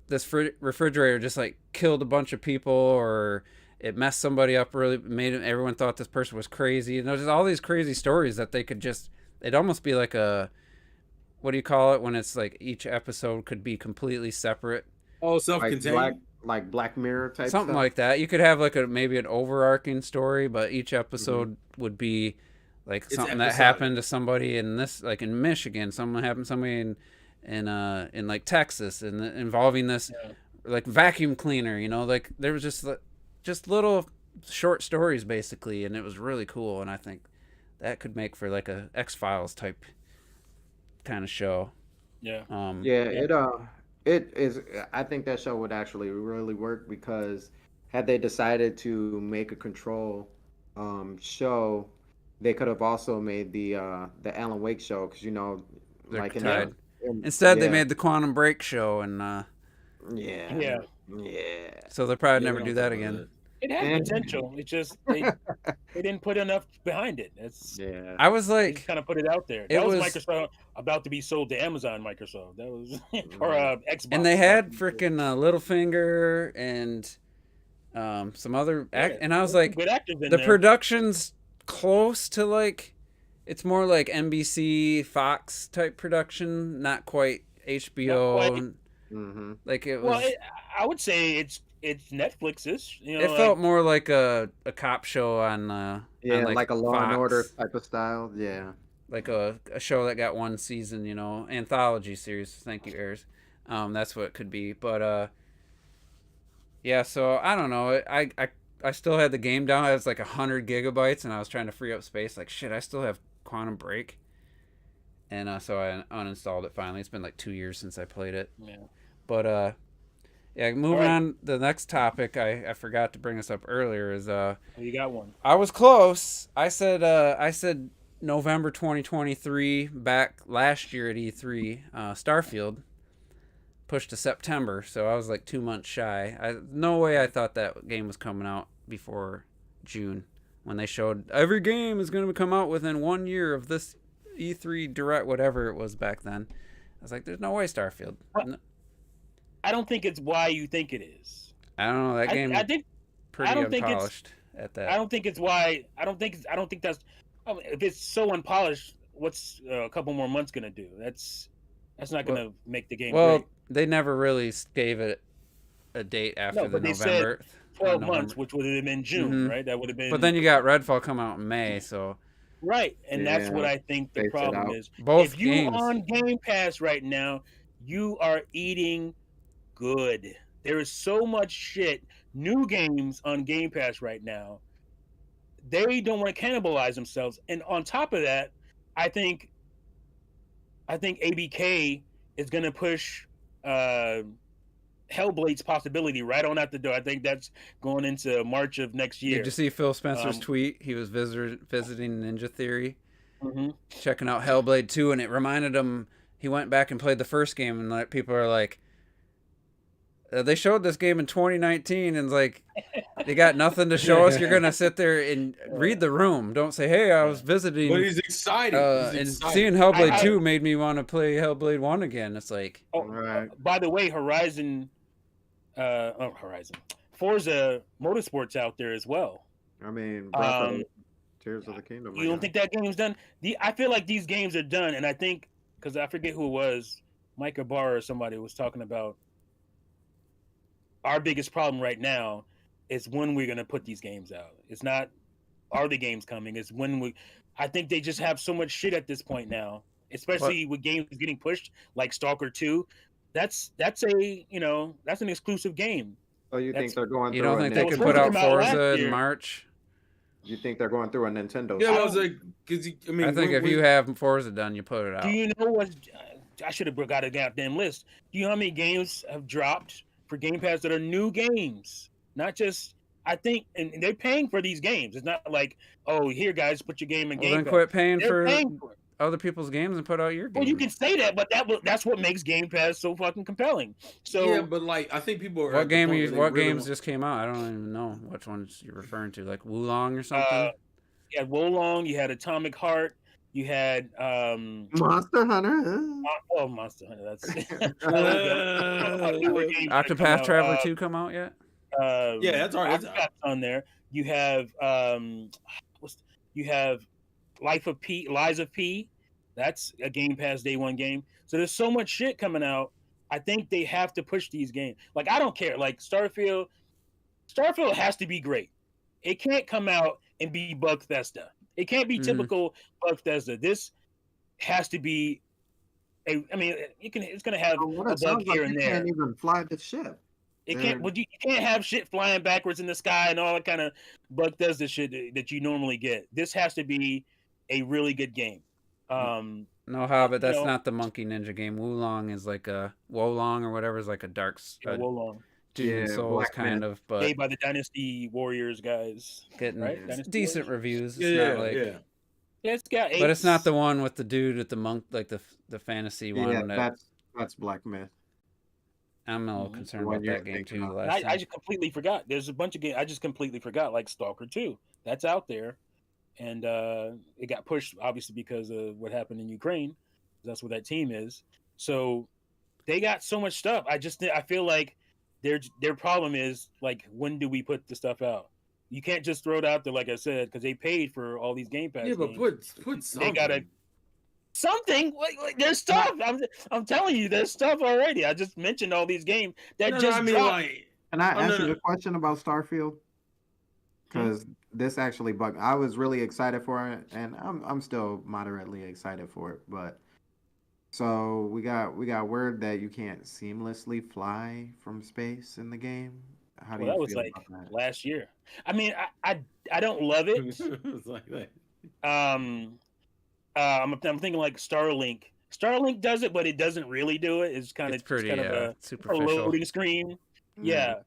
this refrigerator just like killed a bunch of people, or it messed somebody up, really made everyone thought this person was crazy. And there's just all these crazy stories that they could just, it'd almost be like a, what do you call it when it's like each episode could be completely separate? Oh, self-contained. Like Black Mirror type something stuff. like that. You could have like maybe an overarching story, but each episode would be like something that happened to somebody in this, like in Michigan, something happened to somebody in like Texas, and involving this like vacuum cleaner, like there was just little short stories basically, and it was really cool, and I think that could make for like a X-Files type kind of show. It is. I think that show would actually really work, because had they decided to make a Control show, they could have also made the Alan Wake show because They're like tied. in Instead, they yeah, made the Quantum Break show, and yeah, Yeah. yeah. so they'll probably Yeah, never we do don't that talk about again. It had Yeah. potential. It just they didn't put enough behind it. It's Yeah. I was they just like, kind of put it out there. it That was was- Microsoft about to be sold to Amazon. Microsoft. That was or Xbox. and they had freaking Littlefinger and some other act, and I was like, good actors in the there. production's close to like, it's more like NBC, Fox type production, not quite HBO. Not quite. Mm-hmm. Like it was. Well, I would say it's Netflix's. You know, It felt more like a cop show on Yeah, on like a Law and Fox. Order type of style. Yeah. Like a show that got one season, anthology series. Thank you, Ayers. That's what it could be. But yeah. So I don't know. I still had the game down. It was like 100 gigabytes, and I was trying to free up space. Like shit, I still have Quantum Break. And so I uninstalled it finally. It's been like 2 years since I played it. Yeah. But yeah, moving right. on. The next topic I forgot to bring this up earlier is You got one. I was close. I said November 2023 back last year at E3. Starfield pushed to September, so I was like 2 months shy. No way I thought that game was coming out before June when they showed every game is going to come out within 1 year of this E3 Direct, whatever it was back then. I was like, there's no way Starfield. No. I don't think it's why you think it is. I don't know, that game I think pretty I don't think it's- unpolished at that. I don't think it's why. I don't think that's. If it's so unpolished, what's a couple more months gonna do? That's not gonna make the game Well, great. they never really gave it a date after No, the but they said November. 12 November. months, which would have been June, Mhm. right? That would have been. But then you got Redfall come out in May, so right, and that's what Yeah, I think the space it problem out. is. both If you games. on Game Pass right now, you are eating good. There is so much shit, new games on Game Pass right now. They don't want to cannibalize themselves, and on top of that, I think ABK is going to push Hellblade's possibility right on out the door. I think that's going into March of next year. Did you see Phil Spencer's tweet? He was visiting Ninja Theory, Mhm. checking out Hellblade 2, and it reminded him he went back and played the first game, and like people are like, they showed this game in 2019, and it's like, they got nothing to show us. You're gonna sit there and read the room. Don't say, "Hey, I was visiting." But he's excited. and He's excited. seeing Hellblade I- 2 made me want to play Hellblade 1 again. It's like, Oh, Right. by the way, Forza Motorsport's out there as well. I mean, Tears of the Kingdom. You don't think that game's done? I feel like these games are done, and I think because I forget who it was, Mike Ibarra or somebody was talking about our biggest problem right now is when we're going to put these games out. It's not are the games coming? It's when we. I think they just have so much shit at this point now, especially with games getting pushed like Stalker 2. That's that's an exclusive game. So you think they're going through? you don't think they was could supposed put to out come out last Forza in year. March? You think they're going through a Nintendo? Yeah, side? I was like, because I mean, I think if you have Forza done, you put it out. Do you know what? I should have got a goddamn list. Do you know how many games have dropped for Game Pass that are new games? Not just. I think, and they're paying for these games. It's not like, oh, here, guys, put your game in Well, Game then Pass. quit paying They're for paying for it. other people's games and put out your game. Well, you can say that, but that's what makes Game Pass so fucking compelling. So yeah, but like I think people are. at What the game? point where they What really games want- just came out? I don't even know which ones you're referring to. Like Wulong or something. you had Wolong, you had Atomic Heart, you had Monster Hunter. Monster Hunter. That's Octopath Traveler 2 come out yet? Yeah, that's all right. Octopath's on there. You have you have Lies of P. That's a Game Pass Day One game. So there's so much shit coming out. I think they have to push these games. Like I don't care. Like Starfield has to be great. It can't come out and be Bugfesta. It can't be typical Bugfesta. This has to be. It's gonna have What a it sounds bug like here and you there. can't even fly the ship. It can't. Well, you can't have shit flying backwards in the sky and all that kind of Bethesda shit that you normally get. This has to be a really good game. No, Hobbit. That's know- not the Monkey Ninja game. Wolong is like a Wolong or whatever is like a dark Wolong, Demon Yeah, Souls Black kind Myth. of, but made by the Dynasty Warriors guys. getting right? Dynasty decent Warriors? reviews. It's Yeah, not like yeah. Yeah, it's got apes. But it's not the one with the dude with the monk, like the fantasy one. Yeah, that's Black Myth. I'm a little Mhm. concerned The one about you're that game thinking too. of. Last I time. just completely forgot. There's a bunch of games I just completely forgot, like Stalker 2. That's out there. And it got pushed obviously because of what happened in Ukraine. That's where that team is. So they got so much stuff. I feel like their problem is like, when do we put the stuff out? You can't just throw it out there, like I said, because they paid for all these Game Pass Yeah, but games. put They something. gotta something. Like, there's stuff. I'm telling you, there's stuff already. I just mentioned all these games that No, just I mean, dropped. like, Can I oh, ask no, you no. a question about Starfield? Because this actually bugged. I was really excited for it, and I'm still moderately excited for it. But so we got word that you can't seamlessly fly from space in the game. How do Well, you that was feel like about that? last year. I mean, I don't love it. It's like that. I'm thinking like Starlink. Starlink does it, but it doesn't really do it. It's kind It's of pretty a superficial. loading screen. Yeah.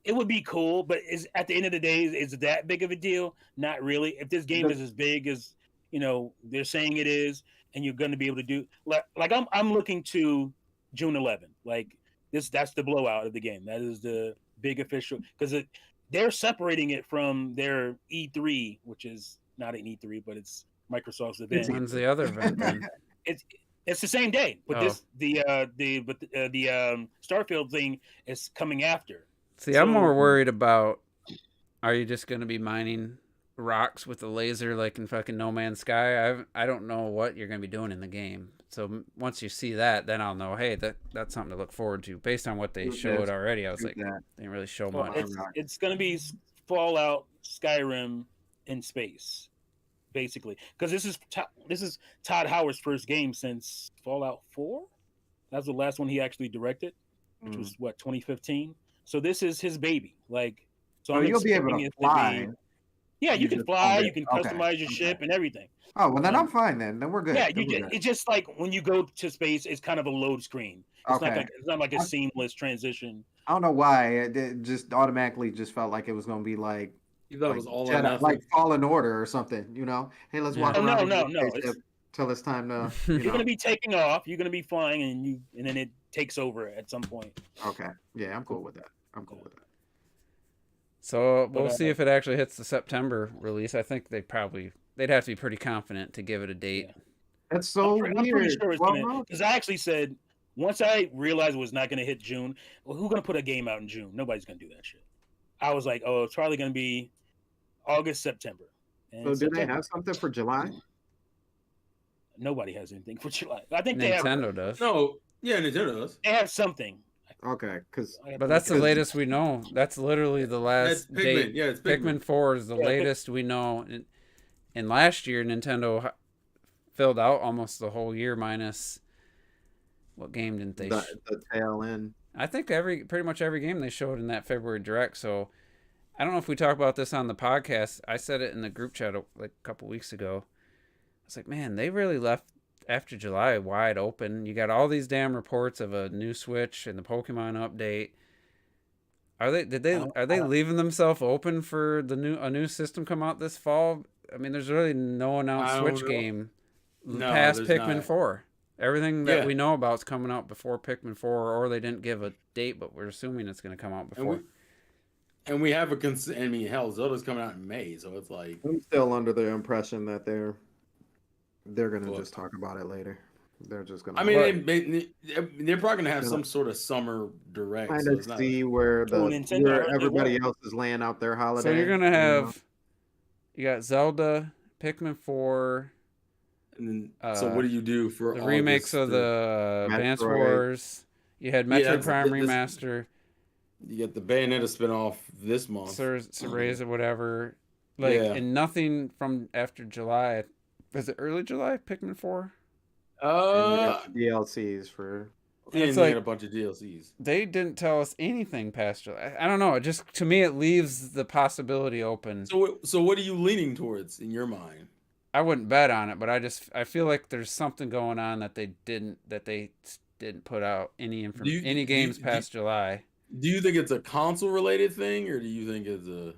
It would be cool, but is at the end of the day, is that big of a deal? Not really. If this game is as big as they're saying it is, and you're going to be able to do like I'm looking to June 11th. Like that's the blowout of the game. That is the big official, because they're separating it from their E3, which is not an E3, but it's Microsoft's event. When's the other event then? It's the same day, but Oh. the Starfield thing is coming after. See, I'm more worried about, are you just going to be mining rocks with a laser like in fucking No Man's Sky? I don't know what you're going to be doing in the game. So once you see that, then I'll know, hey, that's something to look forward to. Based on what they showed already, I was like, they didn't really show much. It's going to be Fallout, Skyrim in space, basically. Because this is Todd Howard's first game since Fallout 4. That was the last one he actually directed, which was 2015. So this is his baby. Like, so you'll be able to fly. Yeah, you can fly. You can customize your ship and everything. Oh, well, then I'm fine. Then we're good. Yeah, it's just like when you go to space, it's kind of a load screen. It's not like a seamless transition. I don't know why it just automatically just felt like it was going to be like, you thought it was all like Fallen Order or something. Hey, let's walk around. No. Till it's time to. You're going to be taking off. You're going to be flying, and then it takes over at some point. Okay. Yeah, I'm cool with that. So we'll see if it actually hits the September release. I think they'd have to be pretty confident to give it a date. Yeah. That's so weird. I'm pretty sure it's because I actually said, once I realized it was not going to hit June, well, who's going to put a game out in June? Nobody's going to do that shit. I was like, oh, it's probably going to be August, September. And so do they have something for July? Nobody has anything for July. I think Nintendo does. No, yeah, Nintendo does. They have something. Okay, but that's the latest we know. That's literally the last date. Yeah, it's Pikmin 4 is the latest we know. And last year, Nintendo filled out almost the whole year minus, what game didn't they? The tail end. I think pretty much every game they showed in that February Direct. So I don't know if we talk about this on the podcast. I said it in the group chat like a couple weeks ago. I was like, man, they really left after July wide open. You got all these damn reports of a new Switch and the Pokemon update. Are they leaving themselves open for a new system come out this fall? I mean, there's really no announced Switch game past Pikmin 4. Everything that we know about is coming out before Pikmin 4, or they didn't give a date, but we're assuming it's going to come out before. And we have I mean, hell, Zelda's coming out in May, so it's like, I'm still under the impression that they're gonna just talk about it later. They're just gonna. I mean, they're probably gonna have some sort of summer direct. Kind of see where everybody else is laying out their holiday. So you're gonna have, you got Zelda, Pikmin 4. And then, so what do you do for the remakes of the Advance Wars? You had Metroid Prime Remaster. You get the Bayonetta spinoff this month. Cereza, whatever. And nothing from after July. Was it early July? Pikmin 4? DLCs for. Yeah, and like, a bunch of DLCs. They didn't tell us anything past July. I don't know. To me, it leaves the possibility open. So what are you leaning towards in your mind? I wouldn't bet on it, but I feel like there's something going on that they didn't put out any games past July. Do you think it's a console related thing, or do you think it's a?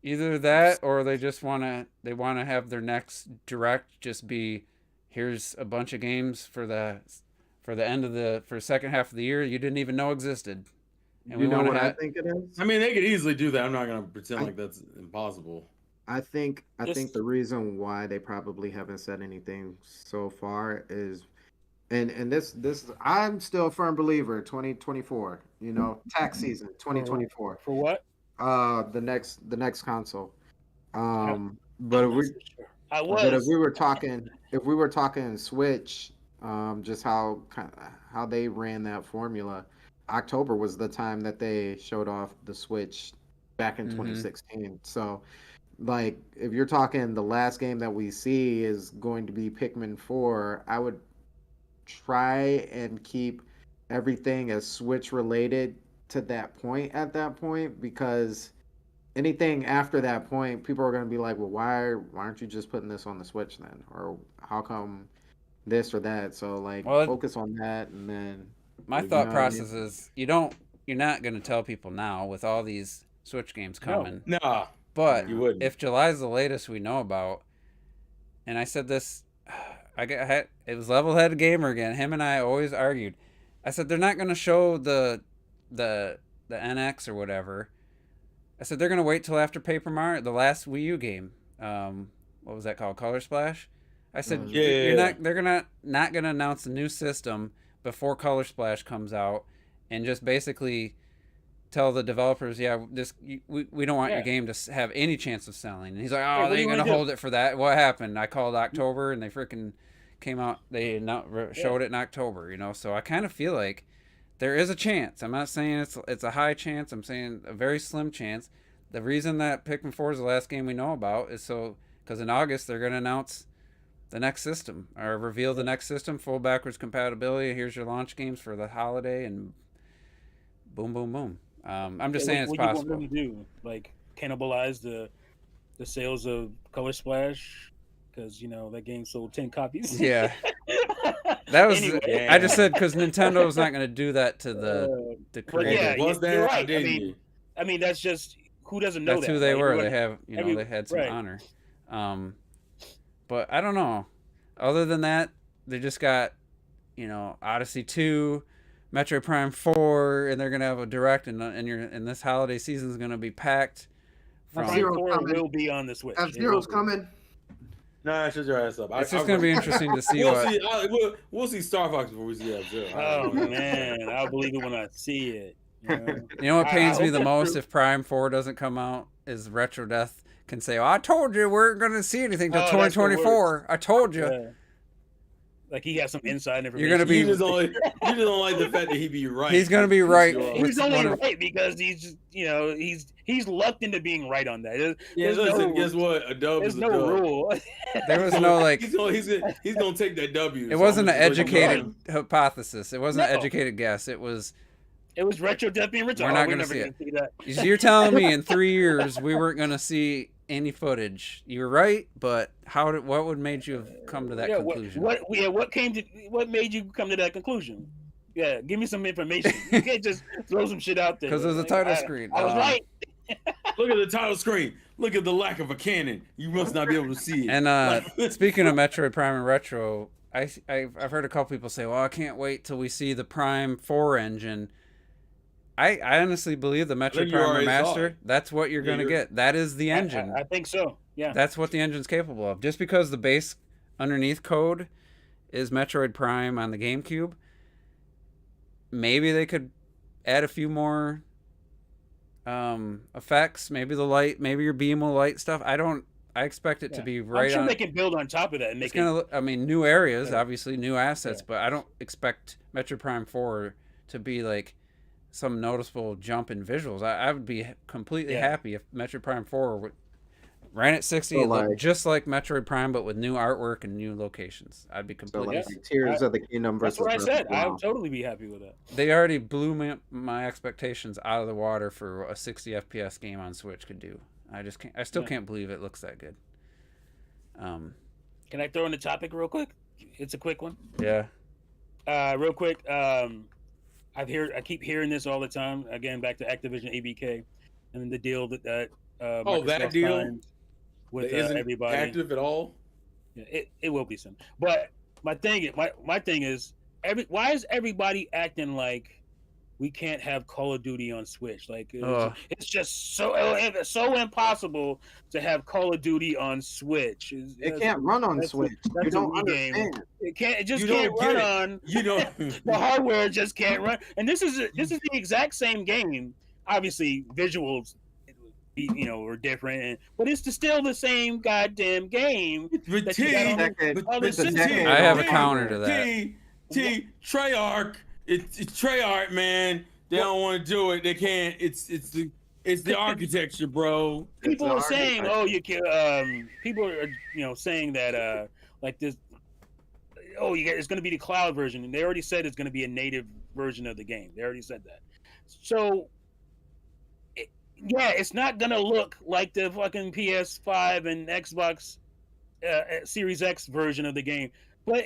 Either that, or they just they want to have their next direct just be, here's a bunch of games for the end of for second half of the year you didn't even know existed, and You we know want what to I have. think it is? I mean, they could easily do that. I'm not gonna pretend I- like that's impossible. I think Just- the reason why they probably haven't said anything so far is, and this I'm still a firm believer. 2024, tax season 2024. For what? The next console. But I'm if not we so sure. I but was. if we were talking Switch, just how they ran that formula. October was the time that they showed off the Switch back in 2016. So, like, if you're talking the last game that we see is going to be Pikmin 4, I would try and keep everything as Switch related to that point at that point, because anything after that point, people are going to be like, well, why aren't you just putting this on the Switch then? Or how come this or that? So, like, Well, focus on that, and then My you thought know what I process mean? is you're not going to tell people now with all these Switch games coming. Nah, But you wouldn't. if July's the latest we know about, and I said this, it was Level Headed Gamer again. Him and I always argued. I said they're not going to show the NX or whatever. I said they're going to wait till after Paper Mario, the last Wii U game. What was that called? Color Splash. I said they're not gonna announce a new system before Color Splash comes out, and just basically tell the developers, we don't want your game to have any chance of selling. And he's like, oh, they ain't gonna hold it for that. What happened? I called October, and they freaking came out. They showed it in October. So I kind of feel like there is a chance. I'm not saying it's a high chance. I'm saying a very slim chance. The reason that Pikmin 4 is the last game we know about is because in August they're gonna announce the next system, or reveal the next system, full backwards compatibility. Here's your launch games for the holiday, and boom, boom, boom. I'm just saying it's possible. What do you want them to do? Like cannibalize the sales of Color Splash? Because that game sold 10 copies. Yeah, that was. Anyway. I just said because Nintendo's not going to do that to the But creator. yeah, you're right. I mean, that's just who doesn't know That's that. who they right? were. Everybody- They have, they had some right. honor. But I don't know. Other than that, they just got, Odyssey 2, Metroid Prime 4, and they're gonna have a direct, and this holiday season is gonna be packed. Prime F-Zero's 4 coming. will be on the Switch. F-Zero's coming. Nah, shut your ass up. It's just gonna be interesting to see We'll see Star Fox before we see F-Zero. Oh man, I'll believe it when I see it. You know what pains me the most true. if Prime 4 doesn't come out is Retro Death can say, "Oh, I told you we weren't gonna see anything till Oh, that's the 2024. I told you." Yeah. Like he has some inside information. You're gonna be- You just don't like the fact that he be right. He's gonna be right. He's only one of- right because he's just, he's lucked into being right on that. Yeah, There's listen, no- guess what? A dub There's is a no dub. rule. There was no like. He's gonna take that W. It so wasn't I'm an just letting you educated know. hypothesis. It wasn't an No. educated guess. It was. It was Retro Death being rich. We're not gonna never see gonna see that. So you're telling me in 3 years we weren't gonna see any footage? You're right, but what would made you have come to that conclusion? What made you come to that conclusion? Yeah, give me some information. You can't just throw some shit out there. 'Cause there's a title screen. I was right. Look at the title screen. Look at the lack of a cannon. You must not be able to see it. And speaking of Metroid Prime and Retro, I've heard a couple people say, "Well, I can't wait till we see the Prime 4 engine." I honestly believe the Metroid you Prime already saw Remaster, it. that's what you're going to get. That is the engine. I think so. Yeah. That's what the engine's capable of. Just because the base underneath code is Metroid Prime on the GameCube, maybe they could add a few more effects. Maybe the light, maybe your beam will light stuff. I expect it to be right I'm sure on. they can build on top of that and make It's gonna. I mean, new areas, Yeah. obviously, new assets, Yeah. but I don't expect Metroid Prime 4 to be like some noticeable jump in visuals. I would be completely Yeah. happy if Metroid Prime 4 ran at 60, So, it looked like- just like Metroid Prime, but with new artwork and new locations. I'd be So completely. like Yeah. Tears of the Kingdom That's versus what I Breath said. of the I Wild. would totally be happy with that. They already blew my expectations out of the water for a 60 FPS game on Switch could do. I still Yeah. can't believe it looks that good. Can I throw in the topic real quick? It's a quick one. Yeah. Real quick. I keep hearing this all the time. Again, back to Activision ABK and the deal that Oh, that Microsoft deal signed with that isn't everybody. active at all. Yeah, it will be soon. But my thing is why is everybody acting like we can't have Call of Duty on Switch? Like it's just so impossible to have Call of Duty on Switch. It can't run on Switch. You don't understand. It just You can't don't get run it. on. You know, The hardware just can't run. And this is the exact same game. Obviously, visuals, are different, but it's still the same goddamn game. but that you got on- It's a decade I have a old counter to hardware. that. Treyarch. It's Treyarch, man. They don't want to do it. They can't. It's the architecture, bro. People It's are the saying, architecture. "Oh, you can." People are, saying that, like this. Oh, it's going to be the cloud version, and they already said it's going to be a native version of the game. They already said that. So, it's not going to look like the fucking PS5 and Xbox Series X version of the game. But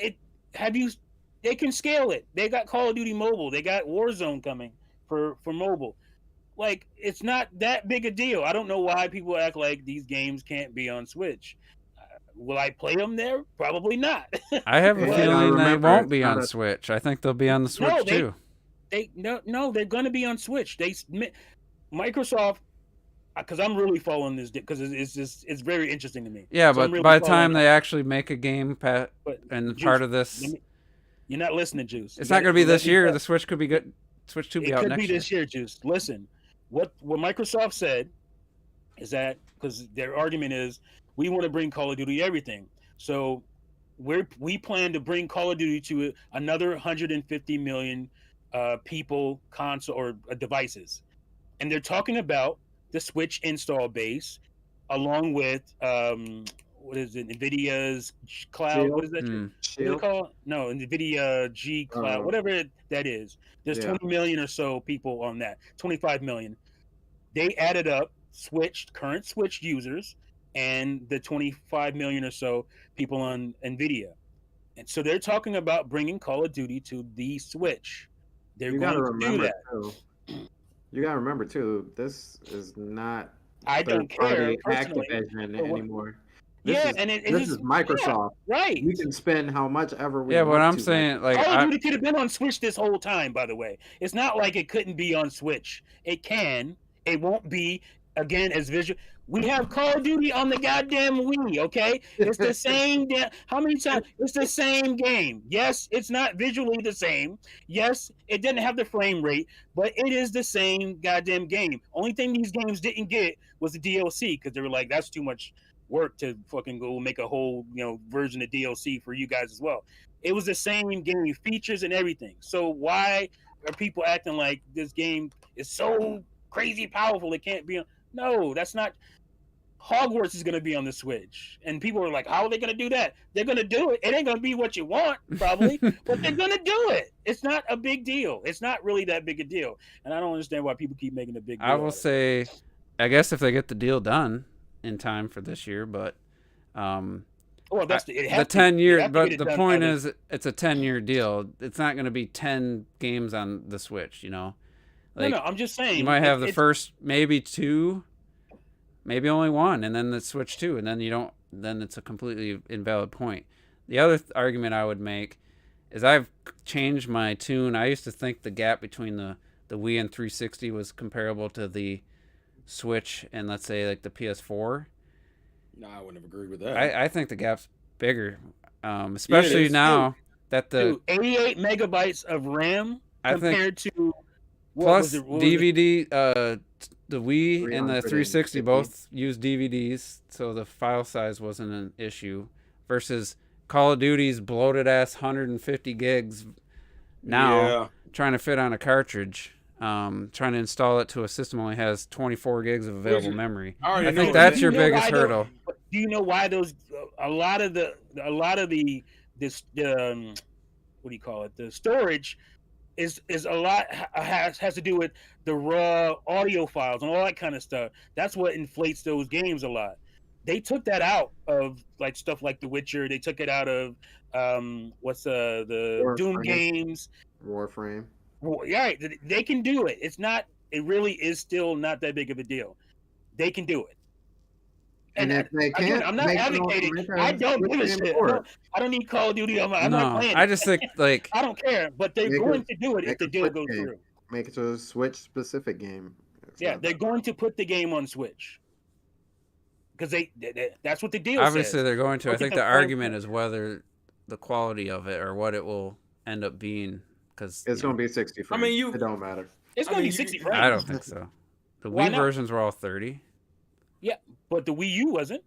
they can scale it. They got Call of Duty Mobile. They got Warzone coming for mobile. Like, it's not that big a deal. I don't know why people act like these games can't be on Switch. Will I play them there? Probably not. I have a Yeah, feeling they remember, won't it's be not on a- Switch. I think they'll be on the Switch too. No, they're going to be on Switch. Microsoft, because I'm really following this because it's very interesting to me. Yeah, So I'm but really by the following time it. they actually make a game, But and Juice, part of this, you're not listening, Juice. it's not going to be this year. The Switch could be good. Switch 2 be It out could next be this year, Juice. Listen, what Microsoft said is that because their argument is we want to bring Call of Duty everything, so we plan to bring Call of Duty to another 150 million people console or devices, and they're talking about the Switch install base along with what is it, NVIDIA's cloud? Shield. What is that? What do they call it? No, NVIDIA G Cloud, whatever that is. There's 20 million or so people on that. 25 million. They added up current Switch users and the 25 million or so people on NVIDIA. And so they're talking about bringing Call of Duty to the Switch. They're You going gotta to do remember that. too. You gotta remember too. This is not I don't care personally. Activision but what- anymore. Yeah, is, and it this is is Microsoft. right. We can spend how much ever we Yeah, want what I'm to. saying, like, Call of Duty could have been on Switch this whole time, by the way. It's not like it couldn't be on Switch. It can. It won't be, again, as visual. We have Call of Duty on the goddamn Wii, okay? It's the same how many times? It's the same game. Yes, it's not visually the same. Yes, it didn't have the frame rate, but it is the same goddamn game. Only thing these games didn't get was the DLC, because they were like, that's too much work to fucking go make a whole version of DLC for you guys as well. It was the same game features and everything. So why are people acting like this game is so crazy powerful it can't be on? No, that's not. Hogwarts is going to be on the Switch, and people are like, how are they going to do that? They're going to do it. It ain't going to be what you want probably, but they're going to do it. It's not a big deal. It's not really that big a deal, and I don't understand why people keep making a big deal. I will say, I guess if they get the deal done in time for this year, but well, that's the 10-year. But the point is, it's a 10-year deal. It's not going to be 10 games on the Switch. Like, no, I'm just saying you might have the first maybe 2, maybe only 1, and then the Switch 2, and then you don't. Then it's a completely invalid point. The other argument I would make is I've changed my tune. I used to think the gap between the Wii and 360 was comparable to the Switch and, let's say, like the PS4. No, I wouldn't have agreed with that. I think the gap's bigger, especially now that the 88 megabytes of RAM compared to plus DVD. The Wii and the 360 both use DVDs, so the file size wasn't an issue. Versus Call of Duty's bloated ass 150 gigs now, trying to fit on a cartridge. Trying to install it to a system only has 24 gigs of available memory. I think that's your biggest hurdle. Do you know why those? A lot of the what do you call it? The storage is a lot has to do with the raw audio files and all that kind of stuff. That's what inflates those games a lot. They took that out of like stuff like The Witcher. They took it out of what's the Warframe. Doom games. Warframe. Yeah, they can do it. It's not. It really is still not that big of a deal. They can do it. And if they again, can't, I'm not make them advocating. make a I don't Switch give a game shit. for it. I don't need Call of Duty. I'm not No, playing I it. just think like I don't care. But they're Make going a- to do it if make the a deal Switch goes game. through. Make it a Switch specific game. It's Yeah, not they're that going to put the game on Switch because that's what the deal obviously says. they're going to. I Look at think the the prime argument time. is whether the quality of it or what it will end up being. Because It's gonna be 60 frames. mean, you- It don't matter. It's I going to mean, be 60 you- frames. I don't think so. The Why Wii not? versions were all 30. Yeah, but the Wii U wasn't.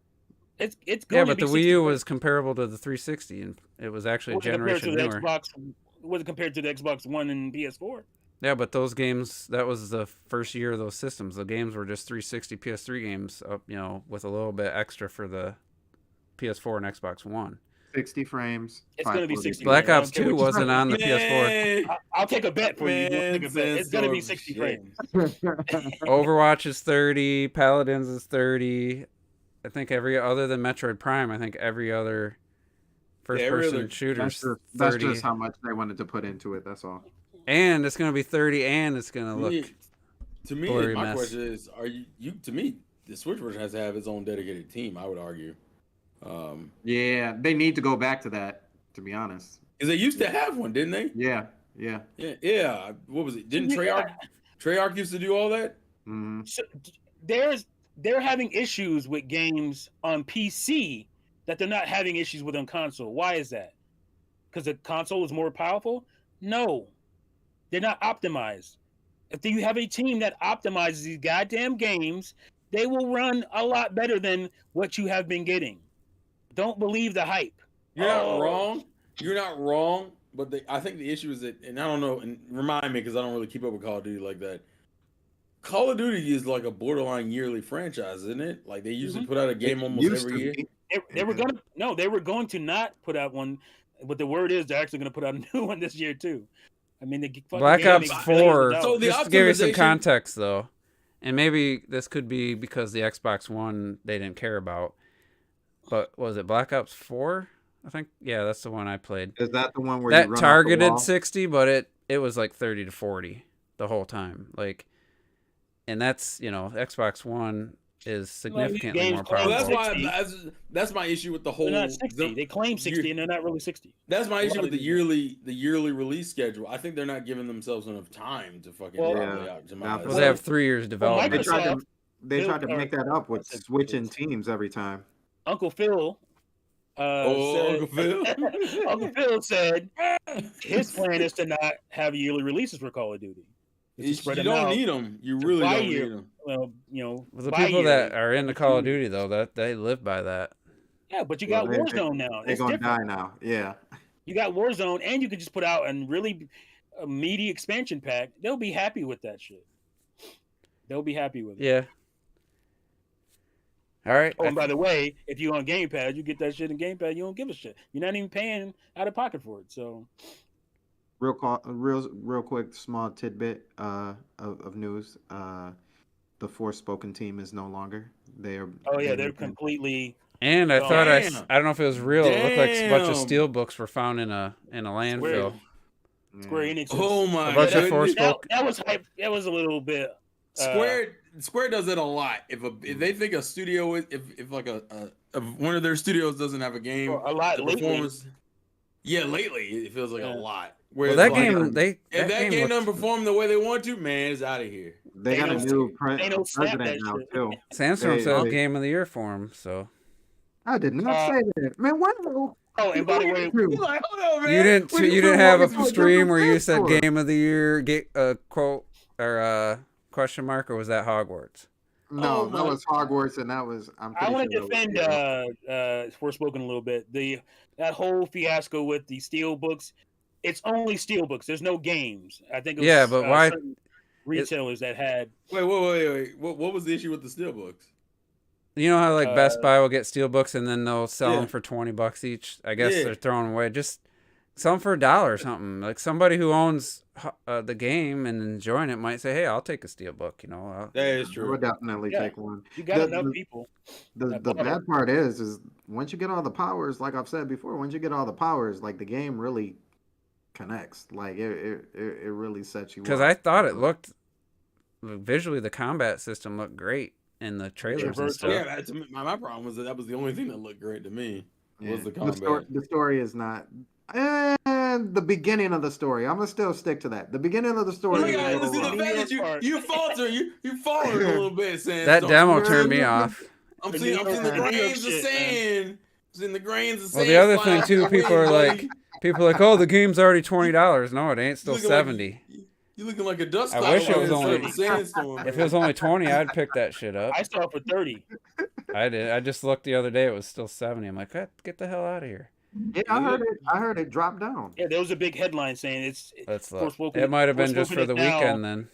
It's going Yeah, to but be the 60 Wii U frames. was comparable to the 360, and it was actually a Wasn't compared to generation the newer. Xbox. Was it compared to the Xbox One and PS4? Yeah, but those games, that was the first year of those systems. The games were just 360 PS3 games, with a little bit extra for the PS4 and Xbox One. 60 frames. It's gonna be 540p. 60 Black frames. I Ops don't care 2 what you wasn't say. on the PS4. Man, I'll take a bet for you. Man, Take a bet. It's going to be some 60 shit. frames. Overwatch is 30, Paladins is 30. I think other than Metroid Prime, I think every other first-person other- shooter's That's 30. just how much they wanted to put into it. That's all. And it's going to be 30, and it's going to look... To me, blurry my mess. question is: Are you? To me, the Switch version has to have its own dedicated team. I would argue, Yeah, they need to go back to that. To be honest. because they used to have one, didn't they? Yeah. Yeah. What was it? Didn't Yeah. Treyarch used to do all that? hmm So, they're having issues with games on PC that they're not having issues with on console. Why is that? Because the console is more powerful? No, they're not optimized. If you have a team that optimizes these goddamn games, they will run a lot better than what you have been getting. Don't believe the hype. You're not Oh. wrong. You're not wrong. But I think the issue is that, and I don't know, and remind me because I don't really keep up with Call of Duty like that. Call of Duty is like a borderline yearly franchise, isn't it? Like they usually put out a game almost Used every to year. be. They were going to not put out one, but the word is they're actually going to put out a new one this year too. I mean, the fucking Black game Ops makes 4, billions of So dollars. the just to give you some optimization- context, though, and maybe this could be because the Xbox One they didn't care about, but was it Black Ops 4? I think, yeah, that's the one I played. Is that the one where you That run targeted off the wall? 60, but it was like 30 to 40 the whole time. Like, and that's, Xbox One is significantly games more claim Well, powerful. that's my issue with the whole. They're not 60. They claim 60 and they're not really 60. That's my A issue lot with of the yearly release schedule. I think they're not giving themselves enough time to fucking Well, properly Yeah. optimize. Because they have 3 years development. They tried Microsoft to they tried to built- make that up with Microsoft switching built- teams every time. Uncle Phil. Uncle Phil. Uncle Phil said his plan is to not have yearly releases for Call of Duty. It's to You spread them don't out. need them. You really buy don't year- need them. Well, Well, the buy people that yearly. are into Call of Duty, though, that they live by that. Yeah, but you Well, got Warzone now. They're It's gonna different. die now. Yeah. You got Warzone, and you can just put out a really meaty expansion pack. They'll be happy with that shit. They'll be happy with it. Yeah. All right. Oh, and by the way, if you're on Game Pass, you get that shit in Game Pass. You don't give a shit. You're not even paying out of pocket for it. So Real quick, small tidbit of news. The Forspoken team is no longer. They are. oh yeah, they're completely. And I Oh, thought I damn. don't know if it was real. It looked like a bunch of Damn. steel books were found in a landfill. Square Enix. Oh my A bunch of goodness. Forspoken. That was hype. That was a little bit. Square does it a lot. If they think a studio is if like if one of their studios doesn't have a game, A lot the lately. performance. Yeah, lately it feels like Yeah. a lot. Well, Whereas that like, game, if that game looked- doesn't perform the way they want to, man, it's out of here. They got a Thanos- new Thanos snapped president that now shit. too. Sandstorm They- says they- Game of the Year for him. So I did not Uh, say that, man. What? Oh, and by the way, Like, hold on, man. you didn't When you put didn't have Morgan a to stream where you different said store. Game of the Year quote or question mark, or was that Hogwarts? No, Oh that my- was Hogwarts, and that was. I'm I pretty want to sure that was- defend Forspoken a little bit. That whole fiasco with the steel books. It's only steel books. There's no games. I think. It was, Yeah, but why- certain retailers that had. Wait. What was the issue with the steelbooks? You know how like Best Buy will get steel books and then they'll sell Yeah. them for $20 each. I guess Yeah. they're throwing them away. Just sell them for $1 or something. Like somebody who owns the game and enjoying it might say, "Hey, I'll take a steel book." That is I true. would definitely Yeah. take one. You got The- enough the- people. The that the bought bad it. part is once you get all the powers, like I've said before, once you get all the powers, like the game really connects. Like it really sets you. Because up. I thought it looked visually, the combat system looked great, in the trailers and Reversal. stuff. Yeah, my problem was that was the only thing that looked great to me. Was the combat. The story is not. And the beginning of the story, I'm gonna still stick to that. The beginning of the Oh story. my is a God! little See the rough. fact that you falter, you falter a little bit, saying That demo turned me off. I'm seeing the grains of sand. I'm seeing the grains of sand. Well, the other fly thing out too, the people wind, are like, oh, the game's already $20. No, it ain't. Still looking $70. You looking like a dust I cloud wish it was in only- a sandstorm. If it was only 20, I'd pick that shit up. I saw it for 30. I did. I just looked the other day; it was still 70. I'm like, get the hell out of here. Yeah, I heard it drop down. Yeah, there was a big headline saying it's. Let's look. It might have been just for the weekend then.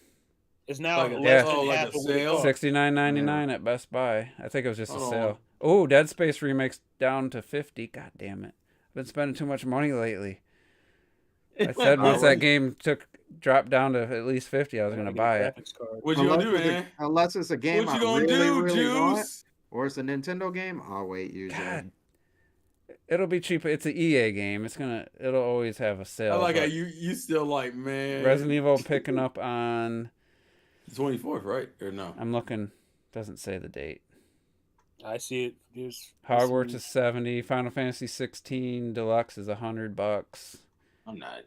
It's now Like a- less yeah. than like half a of what it sale? cost. $69.99 at Best Buy. I think it was just a Hold sale. Oh, Dead Space remake's down to $50. God damn it! I've been spending too much money lately. I said once that game dropped down to at least $50, I was gonna buy it. Graphics card. What you gonna do, man? Unless it's a game What I you gonna really, do, really want, Juice? or it's a Nintendo game, I'll wait usually. God, it'll be cheaper. It's an EA game. It'll always have a sale. I like how but you still like, man. Resident Evil picking up on. 24th, right? Or no? I'm looking. Doesn't say the date. I see it. Hogwarts is 70. Final Fantasy 16 Deluxe is $100. I'm not.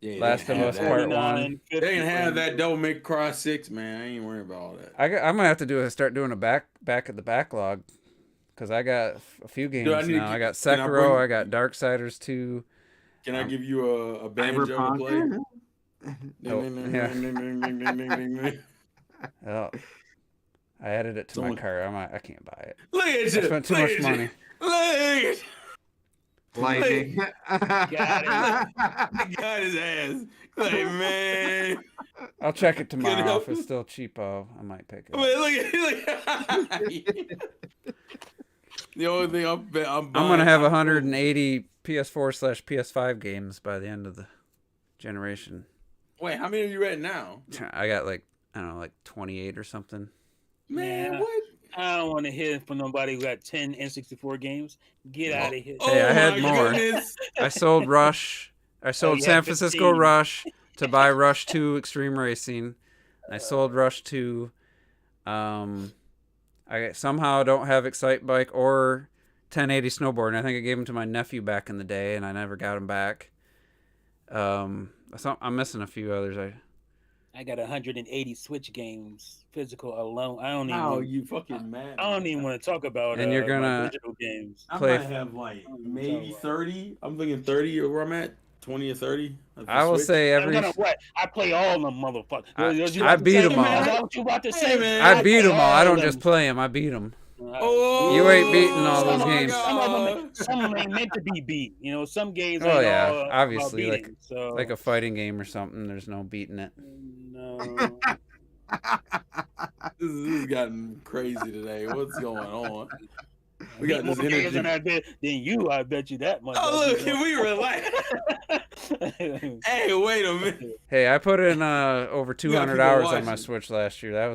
Yeah, Last of Us Part 1. They can have that Devil May Cry 6, man. I ain't worried about all that. I'm gonna have to start doing a back at the backlog, because I got a few games now. I got Sekiro. I got Darksiders 2. Can I give you a banjo to play? Oh, I added it to my cart. I can't buy it. Look at you! I spent too much money. Look at Lightning. got his ass. Like, man. I'll check it tomorrow. If it's still cheapo, I might pick it up. Look at the only thing I'm I'm gonna have 180 PS4/PS5 games by the end of the generation. Wait, how many are you at now? I got like 28 or something. Man, Yeah. what? I don't want to hear from nobody who got 10 N64 games. Get out of here. Hey, I had my more. goodness. I sold Rush. I sold you San had Francisco 15. Rush to buy Rush 2 Extreme Racing. I sold Rush 2. I somehow don't have Excite Bike or 1080 Snowboard, and I think I gave them to my nephew back in the day, and I never got them back. I'm missing a few others. I got 180 Switch games physical alone. I don't even. Oh, you fucking mad. I don't even want to talk about. And you're my gonna digital games. I play- might have like maybe 30. I'm thinking 30 where I'm at. 20 or 30. I will say I'm every. gonna what? I play all them motherfuckers. I beat them all. Is that what you about to say, man. I beat them all. I don't them. just play them. I beat them. Oh, You ain't beating all those my games. God. Some of them ain't meant to be beat. You know, some games. Oh, ain't yeah, all about obviously, like- beating, so. Like a fighting game or something. There's no beating it. No. This has gotten crazy today. What's going on? We got More this games than energy. I bet than you. I bet you that much. Oh, look, can we relax? Hey, wait a minute. Hey, I put in over 200 people hours on watching. my Switch last year. That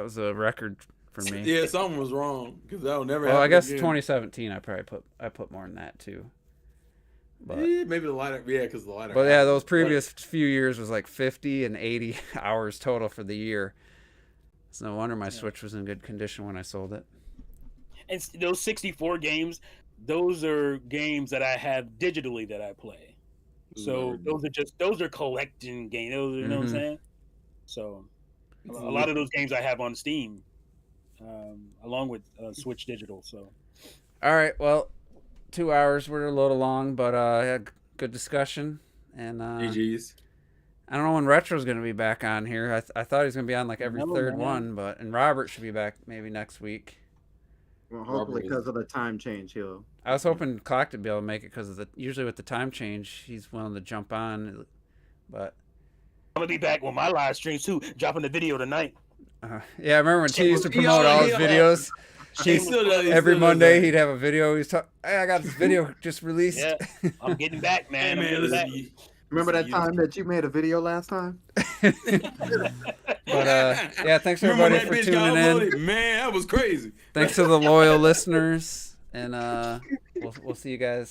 was a record for me. Yeah, something was wrong because that will never Well, happen. I guess again. 2017. I put more than that too. But Yeah, maybe the lighter. Yeah, because the lighter. but yeah, those previous few years was like 50 and 80 hours total for the year. It's no wonder my Switch was in good condition when I sold it. And those 64 games, those are games that I have digitally that I play. So those are collecting games. Those, you know what I'm Mhm. saying? So a lot of those games I have on Steam, along with Switch Digital. So All right, well, 2 hours. We're a little long, but had good discussion. And GGs. I don't know when Retro's going to be back on here. I thought he was going to be on like every No, third man. one, and Robert should be back maybe next week. Well, hopefully because of the time change, he'll. I was hoping Clock to be able to make it because usually with the time change, he's willing to jump on. But I'm gonna be back with my live streams too, dropping the video tonight. yeah, I remember when T used to He promote all his already- videos. He still does- he Every still does Monday that. he'd have a video. He's talking. Hey, I got this video just released. Yeah, I'm getting back, Hey man. I'm man, getting back. listen. Remember that time that you made a video last time? But yeah, thanks Remember everybody that for bitch tuning got in. uploaded? Man, that was crazy. Thanks to the loyal listeners, and we'll see you guys